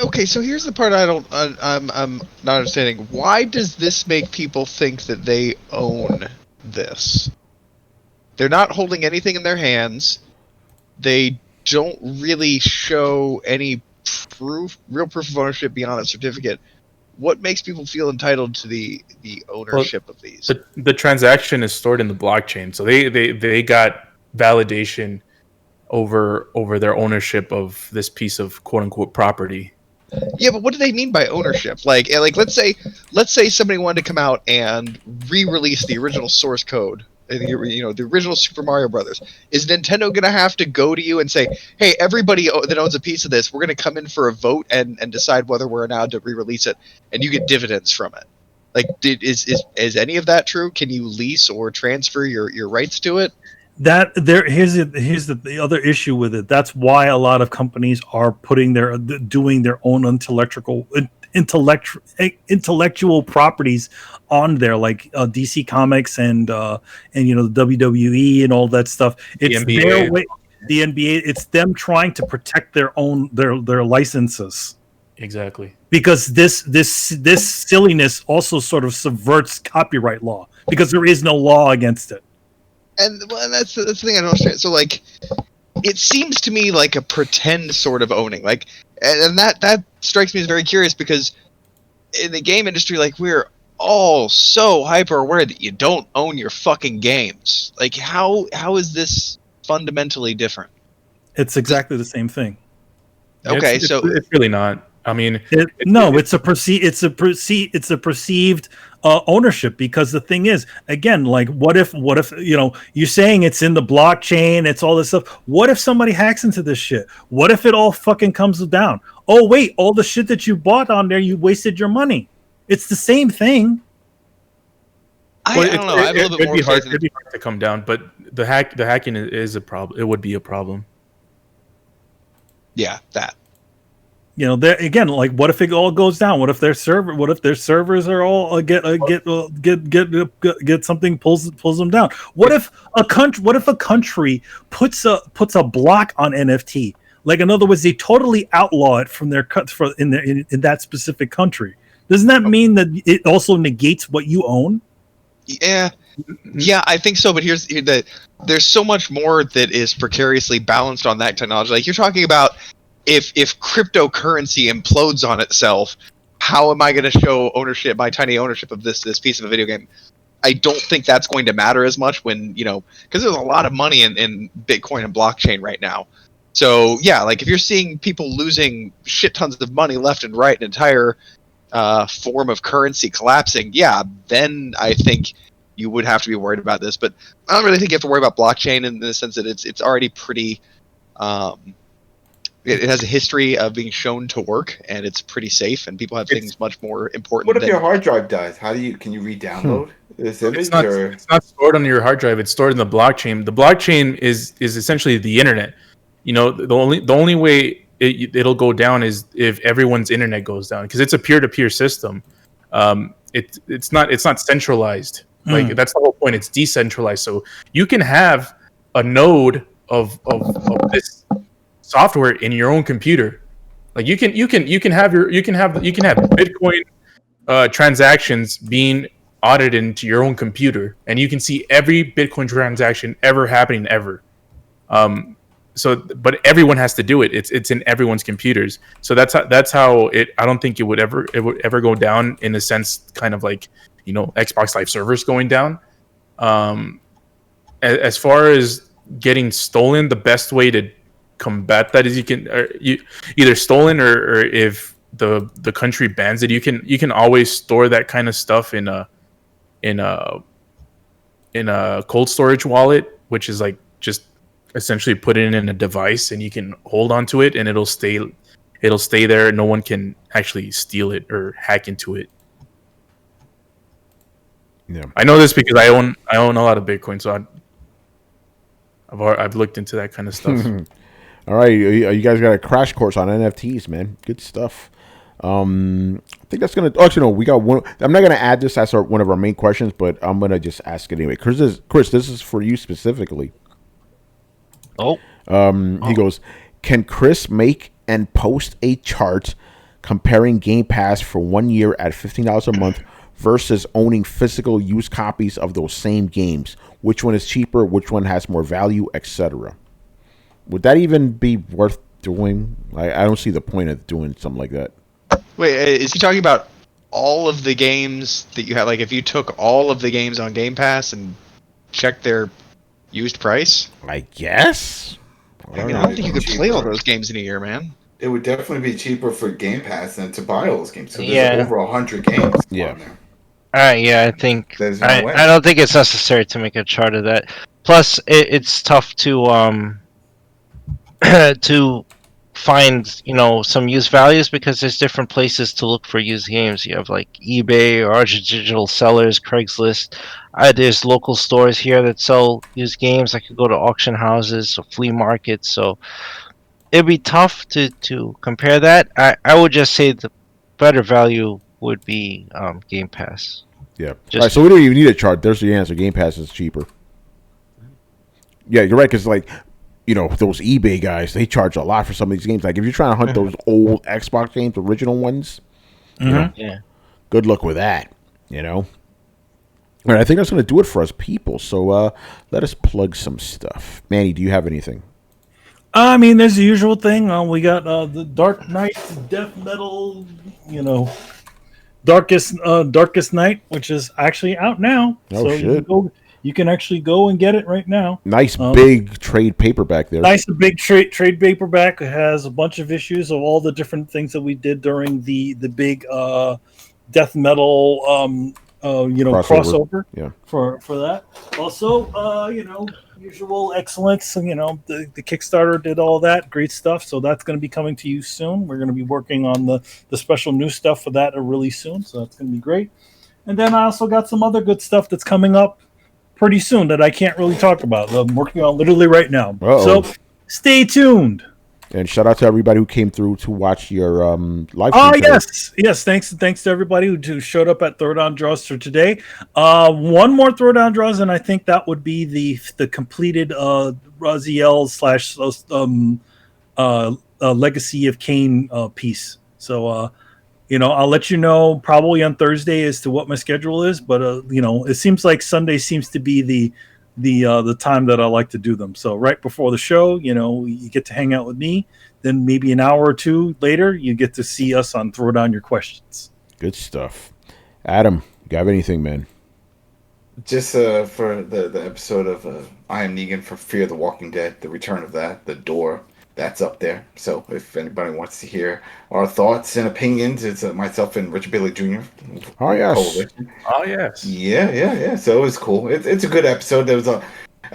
[SPEAKER 5] Okay, so here's the part I'm not understanding. Why does this make people think that they own this? They're not holding anything in their hands. They don't really show any real proof of ownership beyond a certificate. What makes people feel entitled to the ownership of these?
[SPEAKER 4] The transaction is stored in the blockchain, so they got validation over their ownership of this piece of quote unquote property.
[SPEAKER 5] Yeah, but what do they mean by ownership? Like let's say somebody wanted to come out and re-release the original source code. The original Super Mario Brothers. Is Nintendo going to have to go to you and say, hey, everybody that owns a piece of this, we're going to come in for a vote and decide whether we're allowed to re-release it, and you get dividends from it? Like, is any of that true? Can you lease or transfer your rights to it?
[SPEAKER 2] Here's the other issue with it. That's why a lot of companies are doing their own intellectual properties on there, like DC Comics and the WWE and all that stuff. It's
[SPEAKER 4] the NBA.
[SPEAKER 2] Their way, the NBA. It's them trying to protect their licenses.
[SPEAKER 4] Exactly.
[SPEAKER 2] Because this silliness also sort of subverts copyright law because there is no law against it.
[SPEAKER 5] And that's the thing I don't understand. So like, it seems to me like a pretend sort of owning. Like, and that strikes me as very curious because in the game industry, like, we're all so hyper aware that you don't own your fucking games. Like, how is this fundamentally different?
[SPEAKER 2] It's exactly the same thing.
[SPEAKER 5] Okay,
[SPEAKER 4] it's really not. I mean,
[SPEAKER 2] it's a perceived ownership, because the thing is, again, like, what if you're saying it's in the blockchain, it's all this stuff. What if somebody hacks into this shit? What if it all fucking comes down? Oh wait, all the shit that you bought on there, you wasted your money. It's the same thing.
[SPEAKER 5] I don't know. I have a little bit more faith.
[SPEAKER 4] It'd be hard to come down, but the hacking is a problem. It would be a problem.
[SPEAKER 5] Yeah, that.
[SPEAKER 2] There again, like, what if it all goes down? What if their servers are all get something pulls them down? What if a country puts a block on NFT? Like, in other words, they totally outlaw it from their in that specific country. Doesn't that mean that it also negates what you own?
[SPEAKER 5] Yeah, I think so. But there's so much more that is precariously balanced on that technology. Like, you're talking about. If cryptocurrency implodes on itself, how am I going to show my tiny ownership of this piece of a video game? I don't think that's going to matter as much when, because there's a lot of money in Bitcoin and blockchain right now. So yeah, like, if you're seeing people losing shit tons of money left and right, an entire form of currency collapsing, yeah, then I think you would have to be worried about this. But I don't really think you have to worry about blockchain in the sense that it's already pretty. It has a history of being shown to work, and it's pretty safe, and people have things much more important.
[SPEAKER 6] What if your hard drive dies? Can you re-download this image?
[SPEAKER 4] It's not stored on your hard drive. It's stored in the blockchain. The blockchain is essentially the internet. The only way it'll go down is if everyone's internet goes down, because it's a peer-to-peer system. It's not centralized. Like, that's the whole point. It's decentralized, so you can have a node of this software in your own computer. Like you can have Bitcoin transactions being audited into your own computer, and you can see every Bitcoin transaction ever happening ever. But everyone has to do it. It's in everyone's computers. So that's how it. I don't think it would ever go down in a sense, kind of like Xbox Live servers going down. As far as getting stolen, the best way to combat that is you either stolen or if the country bans it, you can always store that kind of stuff in a cold storage wallet, which is like just essentially put it in a device, and you can hold onto it, and it'll stay there. No one can actually steal it or hack into it.
[SPEAKER 1] Yeah,
[SPEAKER 4] I know this because I own a lot of Bitcoin, so I've looked into that kind of stuff.
[SPEAKER 1] All right, you guys got a crash course on NFTs, man. Good stuff. I think that's gonna. Actually, no, we got one. I'm not gonna add this as one of our main questions, but I'm gonna just ask it anyway. Chris, this is for you specifically. He goes, can Chris make and post a chart comparing Game Pass for 1 year at $15 a month versus owning physical used copies of those same games? Which one is cheaper? Which one has more value, etc.? Would that even be worth doing? I don't see the point of doing something like that.
[SPEAKER 5] Wait, is he talking about all of the games that you have? Like, if you took all of the games on Game Pass and checked their used price?
[SPEAKER 1] I guess.
[SPEAKER 5] I don't think you could play all those games in a year, man.
[SPEAKER 6] It would definitely be cheaper for Game Pass than to buy all those games. So there's
[SPEAKER 3] Yeah.
[SPEAKER 6] over 100 games on there.
[SPEAKER 3] Yeah, I think
[SPEAKER 6] There's no way.
[SPEAKER 3] I don't think it's necessary to make a chart of that. Plus, it's tough to to find some used values because there's different places to look for used games. You have like eBay or digital sellers, Craigslist. There's local stores here that sell used games. I could go to auction houses or flea markets. So it'd be tough to compare that. I would just say the better value would be Game Pass.
[SPEAKER 1] Yeah. All right, so we don't even need a chart. There's the answer. Game Pass is cheaper. Yeah, you're right. Because those eBay guys, they charge a lot for some of these games. Like if you're trying to hunt those old Xbox games, original ones, good luck with that. All right, I think that's going to do it for us people. So let us plug some stuff. Manny, do you have anything?
[SPEAKER 2] I mean, there's the usual thing. We got the Dark Knight Death Metal, Darkest Night, which is actually out now.
[SPEAKER 1] Oh,
[SPEAKER 2] so
[SPEAKER 1] shit.
[SPEAKER 2] You can actually go and get it right now.
[SPEAKER 1] Nice big trade paperback there.
[SPEAKER 2] Nice big trade paperback. It has a bunch of issues of all the different things that we did during the big death metal crossover.
[SPEAKER 1] Yeah.
[SPEAKER 2] For that. Also, usual excellence. The Kickstarter did all that great stuff. So that's going to be coming to you soon. We're going to be working on the special new stuff for that really soon. So that's going to be great. And then I also got some other good stuff that's coming up pretty soon that I can't really talk about. I'm working on literally right now.
[SPEAKER 1] Uh-oh.
[SPEAKER 2] So stay tuned.
[SPEAKER 1] And shout out to everybody who came through to watch your live stream.
[SPEAKER 2] Oh,
[SPEAKER 1] today.
[SPEAKER 2] yes. Thanks to everybody who showed up at Throwdown Draws for today. One more Throwdown Draws, and I think that would be the completed Raziel / Legacy of Kain piece. So I'll let you know probably on Thursday as to what my schedule is, but it seems like Sunday seems to be the time that I like to do them. So right before the show, you get to hang out with me. Then maybe an hour or two later, you get to see us on Throw Down Your Questions.
[SPEAKER 1] Good stuff. Adam, you have anything, man?
[SPEAKER 6] Just for the episode of I Am Negan for Fear the Walking Dead, the return of that, the door, that's up there. So if anybody wants to hear our thoughts and opinions, it's myself and Richard Bailey Jr.
[SPEAKER 1] Oh, yes.
[SPEAKER 6] Coalition.
[SPEAKER 4] Oh yes.
[SPEAKER 6] Yeah. So it was cool. It's a good episode. There was in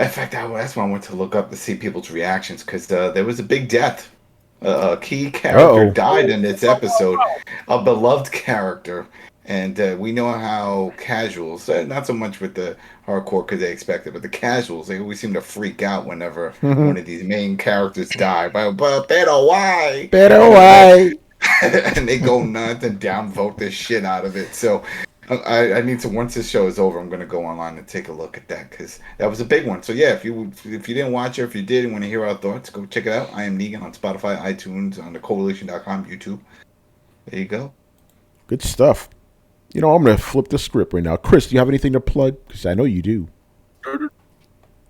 [SPEAKER 6] fact, that's why I went to look up to see people's reactions because there was a big death. A key character died in this episode, a beloved character. And we know how casuals, not so much with the hardcore because they expect it, but the casuals, they always seem to freak out whenever one of these main characters die. But why?
[SPEAKER 1] Why?
[SPEAKER 6] And they go nuts and downvote the shit out of it. So I need to, once this show is over, I'm gonna go online and take a look at that because that was a big one. So yeah, if you didn't watch it, if you did and want to hear our thoughts, go check it out. I am Negan on Spotify, iTunes, on the Coalition.com, YouTube. There you go.
[SPEAKER 1] Good stuff. I'm going to flip the script right now. Chris, do you have anything to plug? Because I know you do.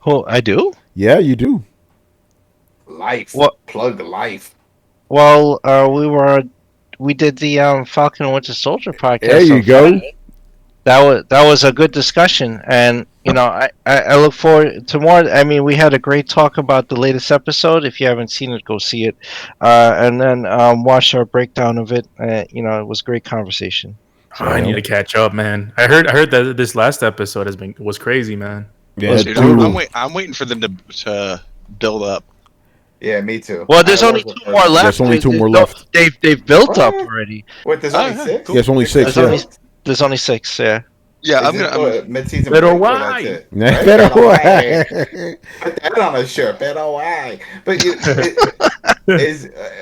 [SPEAKER 3] Oh, I do?
[SPEAKER 1] Yeah, you do.
[SPEAKER 6] Life.
[SPEAKER 3] What?
[SPEAKER 6] Plug life.
[SPEAKER 3] Well, we did the Falcon and Winter Soldier podcast.
[SPEAKER 1] There you go.
[SPEAKER 3] Friday. That was a good discussion, and I look forward to more. I mean, we had a great talk about the latest episode. If you haven't seen it, go see it, and then watch our breakdown of it. It was a great conversation.
[SPEAKER 4] So, I need to catch up, man. I heard that this last episode was crazy, man.
[SPEAKER 1] Yeah,
[SPEAKER 5] Dude, I'm waiting for them to build up.
[SPEAKER 6] Yeah, me too.
[SPEAKER 3] Well, there's only 2 more left.
[SPEAKER 1] There's only 2 more left.
[SPEAKER 3] They've built up already.
[SPEAKER 6] Wait, there's only 6?
[SPEAKER 1] Yeah, it's only 6.
[SPEAKER 3] There's only 6. Yeah.
[SPEAKER 5] Yeah,
[SPEAKER 6] I'm mid-season.
[SPEAKER 4] Pero
[SPEAKER 6] break,
[SPEAKER 4] why?
[SPEAKER 6] that's it,
[SPEAKER 1] Right?
[SPEAKER 6] right?
[SPEAKER 1] Pero
[SPEAKER 6] why? Put that on a shirt. Pero why? But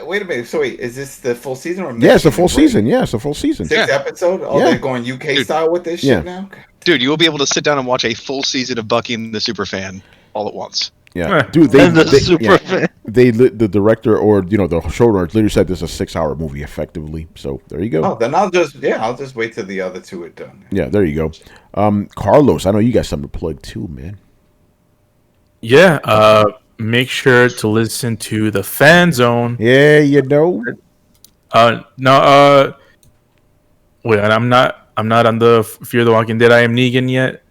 [SPEAKER 6] wait a minute. So wait, is this the full season or?
[SPEAKER 1] Yeah, it's a full season. Yeah, it's a full season.
[SPEAKER 6] 6 episode? Oh,
[SPEAKER 1] Yeah.
[SPEAKER 6] they're going UK style with this shit now?
[SPEAKER 5] Dude, you will be able to sit down and watch a full season of Bucky and the Superfan all at once.
[SPEAKER 1] Yeah, dude, the director or the showrunner literally said this is a 6-hour movie effectively. So there you go.
[SPEAKER 6] Oh, then I'll just wait till the other 2 are done.
[SPEAKER 1] Yeah, there you go. Carlos, I know you got something to plug too, man.
[SPEAKER 4] Yeah, make sure to listen to the Fan Zone.
[SPEAKER 1] Yeah,
[SPEAKER 4] No, wait, I'm not on the Fear the Walking Dead. I am Negan yet.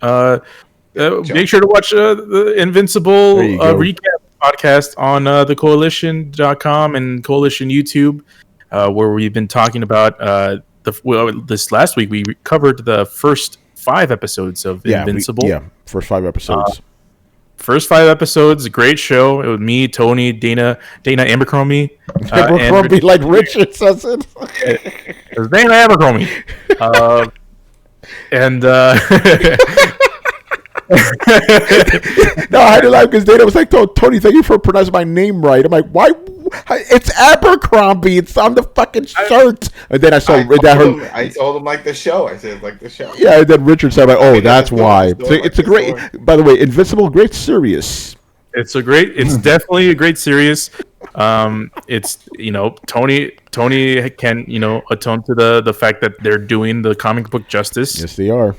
[SPEAKER 4] Make sure to watch the Invincible recap podcast on the Coalition.com and Coalition YouTube, where we've been talking about this last week. We covered the first 5 episodes of Invincible.
[SPEAKER 1] First 5 episodes.
[SPEAKER 4] First 5 episodes, great show. It was me, Tony, Dana Abercrombie.
[SPEAKER 1] Abercrombie, like Richard says it.
[SPEAKER 4] It was Dana Abercrombie.
[SPEAKER 1] No, I had to laugh because Dana was like, Tony, thank you for pronouncing my name right. I'm like, why? It's Abercrombie. It's on the fucking shirt. And then I
[SPEAKER 6] told him like the show. I said like the show.
[SPEAKER 1] Yeah, and then Richard said, like, that's why. It's a great. By the way, Invincible, great series.
[SPEAKER 4] It's definitely a great series. It's Tony can atone to the fact that they're doing the comic book justice.
[SPEAKER 1] Yes, they are.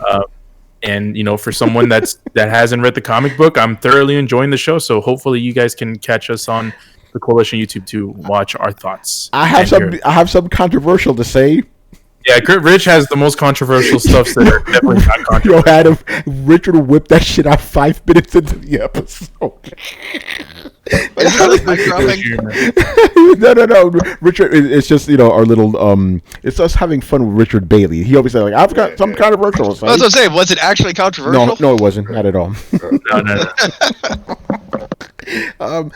[SPEAKER 4] And for someone that hasn't read the comic book, I'm thoroughly enjoying the show. So hopefully you guys can catch us on the Coalition YouTube to watch our thoughts.
[SPEAKER 1] I have some controversial to say.
[SPEAKER 4] Yeah, Rich has the most controversial stuff that are definitely not controversial.
[SPEAKER 1] Adam, Richard whipped that shit out 5 minutes into the episode. No. Richard, it's just our little it's us having fun with Richard Bailey. He always said like, I've got some controversial.
[SPEAKER 5] That's what I'm saying. Was it actually controversial?
[SPEAKER 1] No, it wasn't. Not at all.
[SPEAKER 4] No.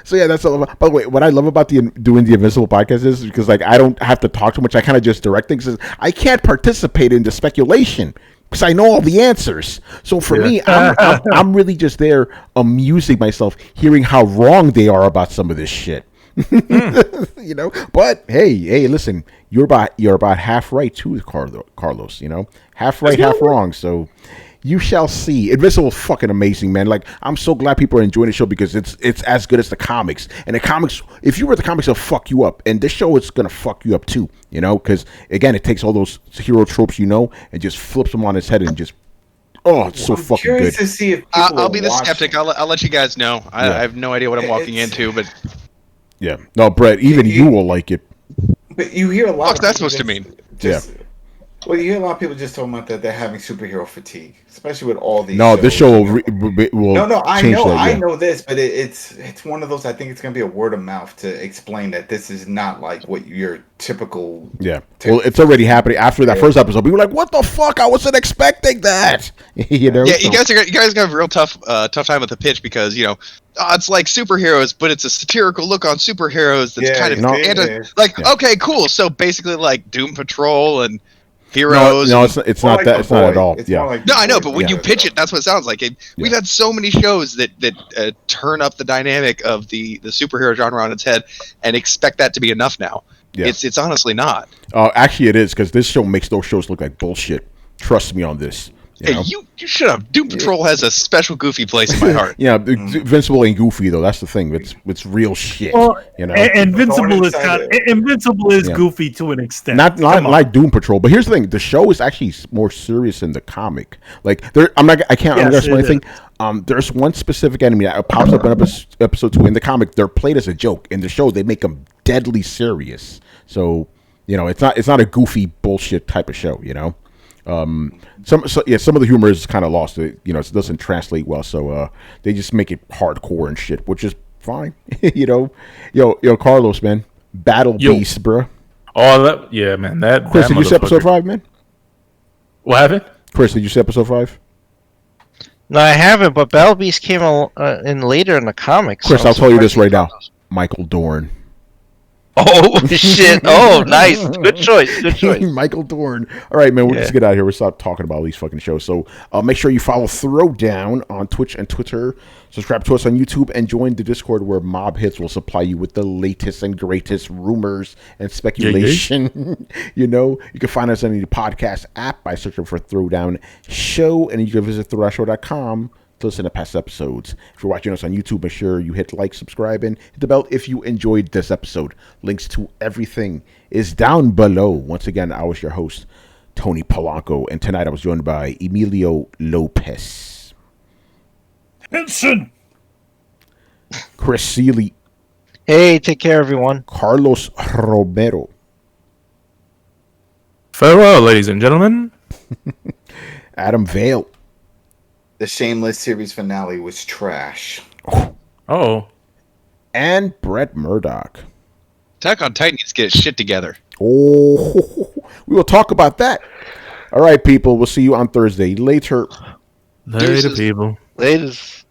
[SPEAKER 1] So yeah, that's all. By the way, what I love about doing the Invincible podcast is because like I don't have to talk too much. I kind of just direct things. I can't participate in the speculation because I know all the answers. So for me, I'm really just there amusing myself, hearing how wrong they are about some of this shit. But hey, listen, you're about half right too, Carlos. Half right, half wrong. So. You shall see. Invincible is fucking amazing, man. Like, I'm so glad people are enjoying the show because it's as good as the comics. And the comics, if you read the comics, it'll fuck you up. And this show is gonna fuck you up too, because again, it takes all those hero tropes, and just flips them on its head and just, it's so fucking good.
[SPEAKER 6] To see if
[SPEAKER 5] I'll be the skeptic. I'll let you guys know. I have no idea what I'm walking into, but
[SPEAKER 1] yeah, no, Brett, even you will like it.
[SPEAKER 6] But you hear a lot.
[SPEAKER 5] What's that supposed to mean?
[SPEAKER 6] Well, you hear a lot of people just talking about that they're having superhero fatigue, especially with all these.
[SPEAKER 1] No,
[SPEAKER 6] shows.
[SPEAKER 1] This show will
[SPEAKER 6] No, I
[SPEAKER 1] change
[SPEAKER 6] know,
[SPEAKER 1] that,
[SPEAKER 6] I know this, but it's one of those. I think it's gonna be a word of mouth to explain that this is not like what your typical.
[SPEAKER 1] Yeah, well, it's already happening after that first episode. People were like, "What the fuck? I wasn't expecting that."
[SPEAKER 5] Yeah, you guys have a real tough time with the pitch because it's like superheroes, but it's a satirical look on superheroes that's kind of okay, cool. So basically, like Doom Patrol and. Heroes.
[SPEAKER 1] No, it's not that. It's not at all. Yeah.
[SPEAKER 5] No, I know, but when you pitch it, that's what it sounds like. We've had so many shows that turn up the dynamic of the superhero genre on its head and expect that to be enough now. Yeah. It's honestly not.
[SPEAKER 1] Actually, it is because this show makes those shows look like bullshit. Trust me on this. You
[SPEAKER 5] Hey,
[SPEAKER 1] know?
[SPEAKER 5] you shut up. Doom Patrol has a special goofy place in my heart.
[SPEAKER 1] Yeah, Invincible ain't goofy though. That's the thing. It's real shit.
[SPEAKER 2] Well,
[SPEAKER 1] You know,
[SPEAKER 2] Invincible is
[SPEAKER 1] Yeah.
[SPEAKER 2] goofy to an extent.
[SPEAKER 1] not
[SPEAKER 2] Come on.
[SPEAKER 1] like Doom Patrol. But here's the thing: the show is actually more serious in the comic. Like, I'm not
[SPEAKER 2] Yes,
[SPEAKER 1] gonna explain
[SPEAKER 2] it
[SPEAKER 1] anything. There's one specific enemy that pops up in episode 2 in the comic. They're played as a joke. In the show, they make them deadly serious. So, you know, it's not a goofy bullshit type of show. You know. Some of the humor is kind of lost. It doesn't translate well, so they just make it hardcore and shit, which is fine. Yo, Carlos, man, Battle Beast, bro.
[SPEAKER 4] Oh, man.
[SPEAKER 1] Chris,
[SPEAKER 4] that
[SPEAKER 1] did you see episode
[SPEAKER 4] motherfucker.
[SPEAKER 1] 5, man?
[SPEAKER 4] What happened?
[SPEAKER 1] Chris, did you see episode 5?
[SPEAKER 3] No, I haven't. But Battle Beast came in later in the comics.
[SPEAKER 1] Chris,
[SPEAKER 3] so I'm
[SPEAKER 1] I'll tell you this
[SPEAKER 3] surprised
[SPEAKER 1] right
[SPEAKER 3] you
[SPEAKER 1] now. Michael Dorn.
[SPEAKER 3] Oh shit! Oh, nice. Good choice. Good choice.
[SPEAKER 1] Michael Dorn. All right, man. We'll
[SPEAKER 3] Yeah.
[SPEAKER 1] just get out of here. We'll stop talking about all these fucking shows. So make sure you follow Throwdown on Twitch and Twitter. Subscribe to us on YouTube and join the Discord where Mob Hits will supply you with the latest and greatest rumors and speculation. You can find us on the podcast app by searching for Throwdown Show, and you can visit throwdownshow.com to listen to past episodes. If you're watching us on YouTube, make sure you hit like, subscribe, and hit the bell if you enjoyed this episode. Links to everything is down below. Once again, I was your host, Tony Polanco, and tonight I was joined by Emilio Lopez,
[SPEAKER 2] Henson.
[SPEAKER 1] Chris Seeley,
[SPEAKER 3] Hey, take care, everyone.
[SPEAKER 1] Carlos Romero,
[SPEAKER 4] Farewell, ladies and gentlemen.
[SPEAKER 1] Adam Vale,
[SPEAKER 6] The Shameless series finale was trash.
[SPEAKER 4] Oh.
[SPEAKER 1] and Brett Murdoch.
[SPEAKER 5] Attack on Titan needs to get its shit together.
[SPEAKER 1] Oh, we will talk about that. All right, people. We'll see you on Thursday. Later.
[SPEAKER 4] Later,
[SPEAKER 5] Deuces.
[SPEAKER 4] people.
[SPEAKER 3] Latest.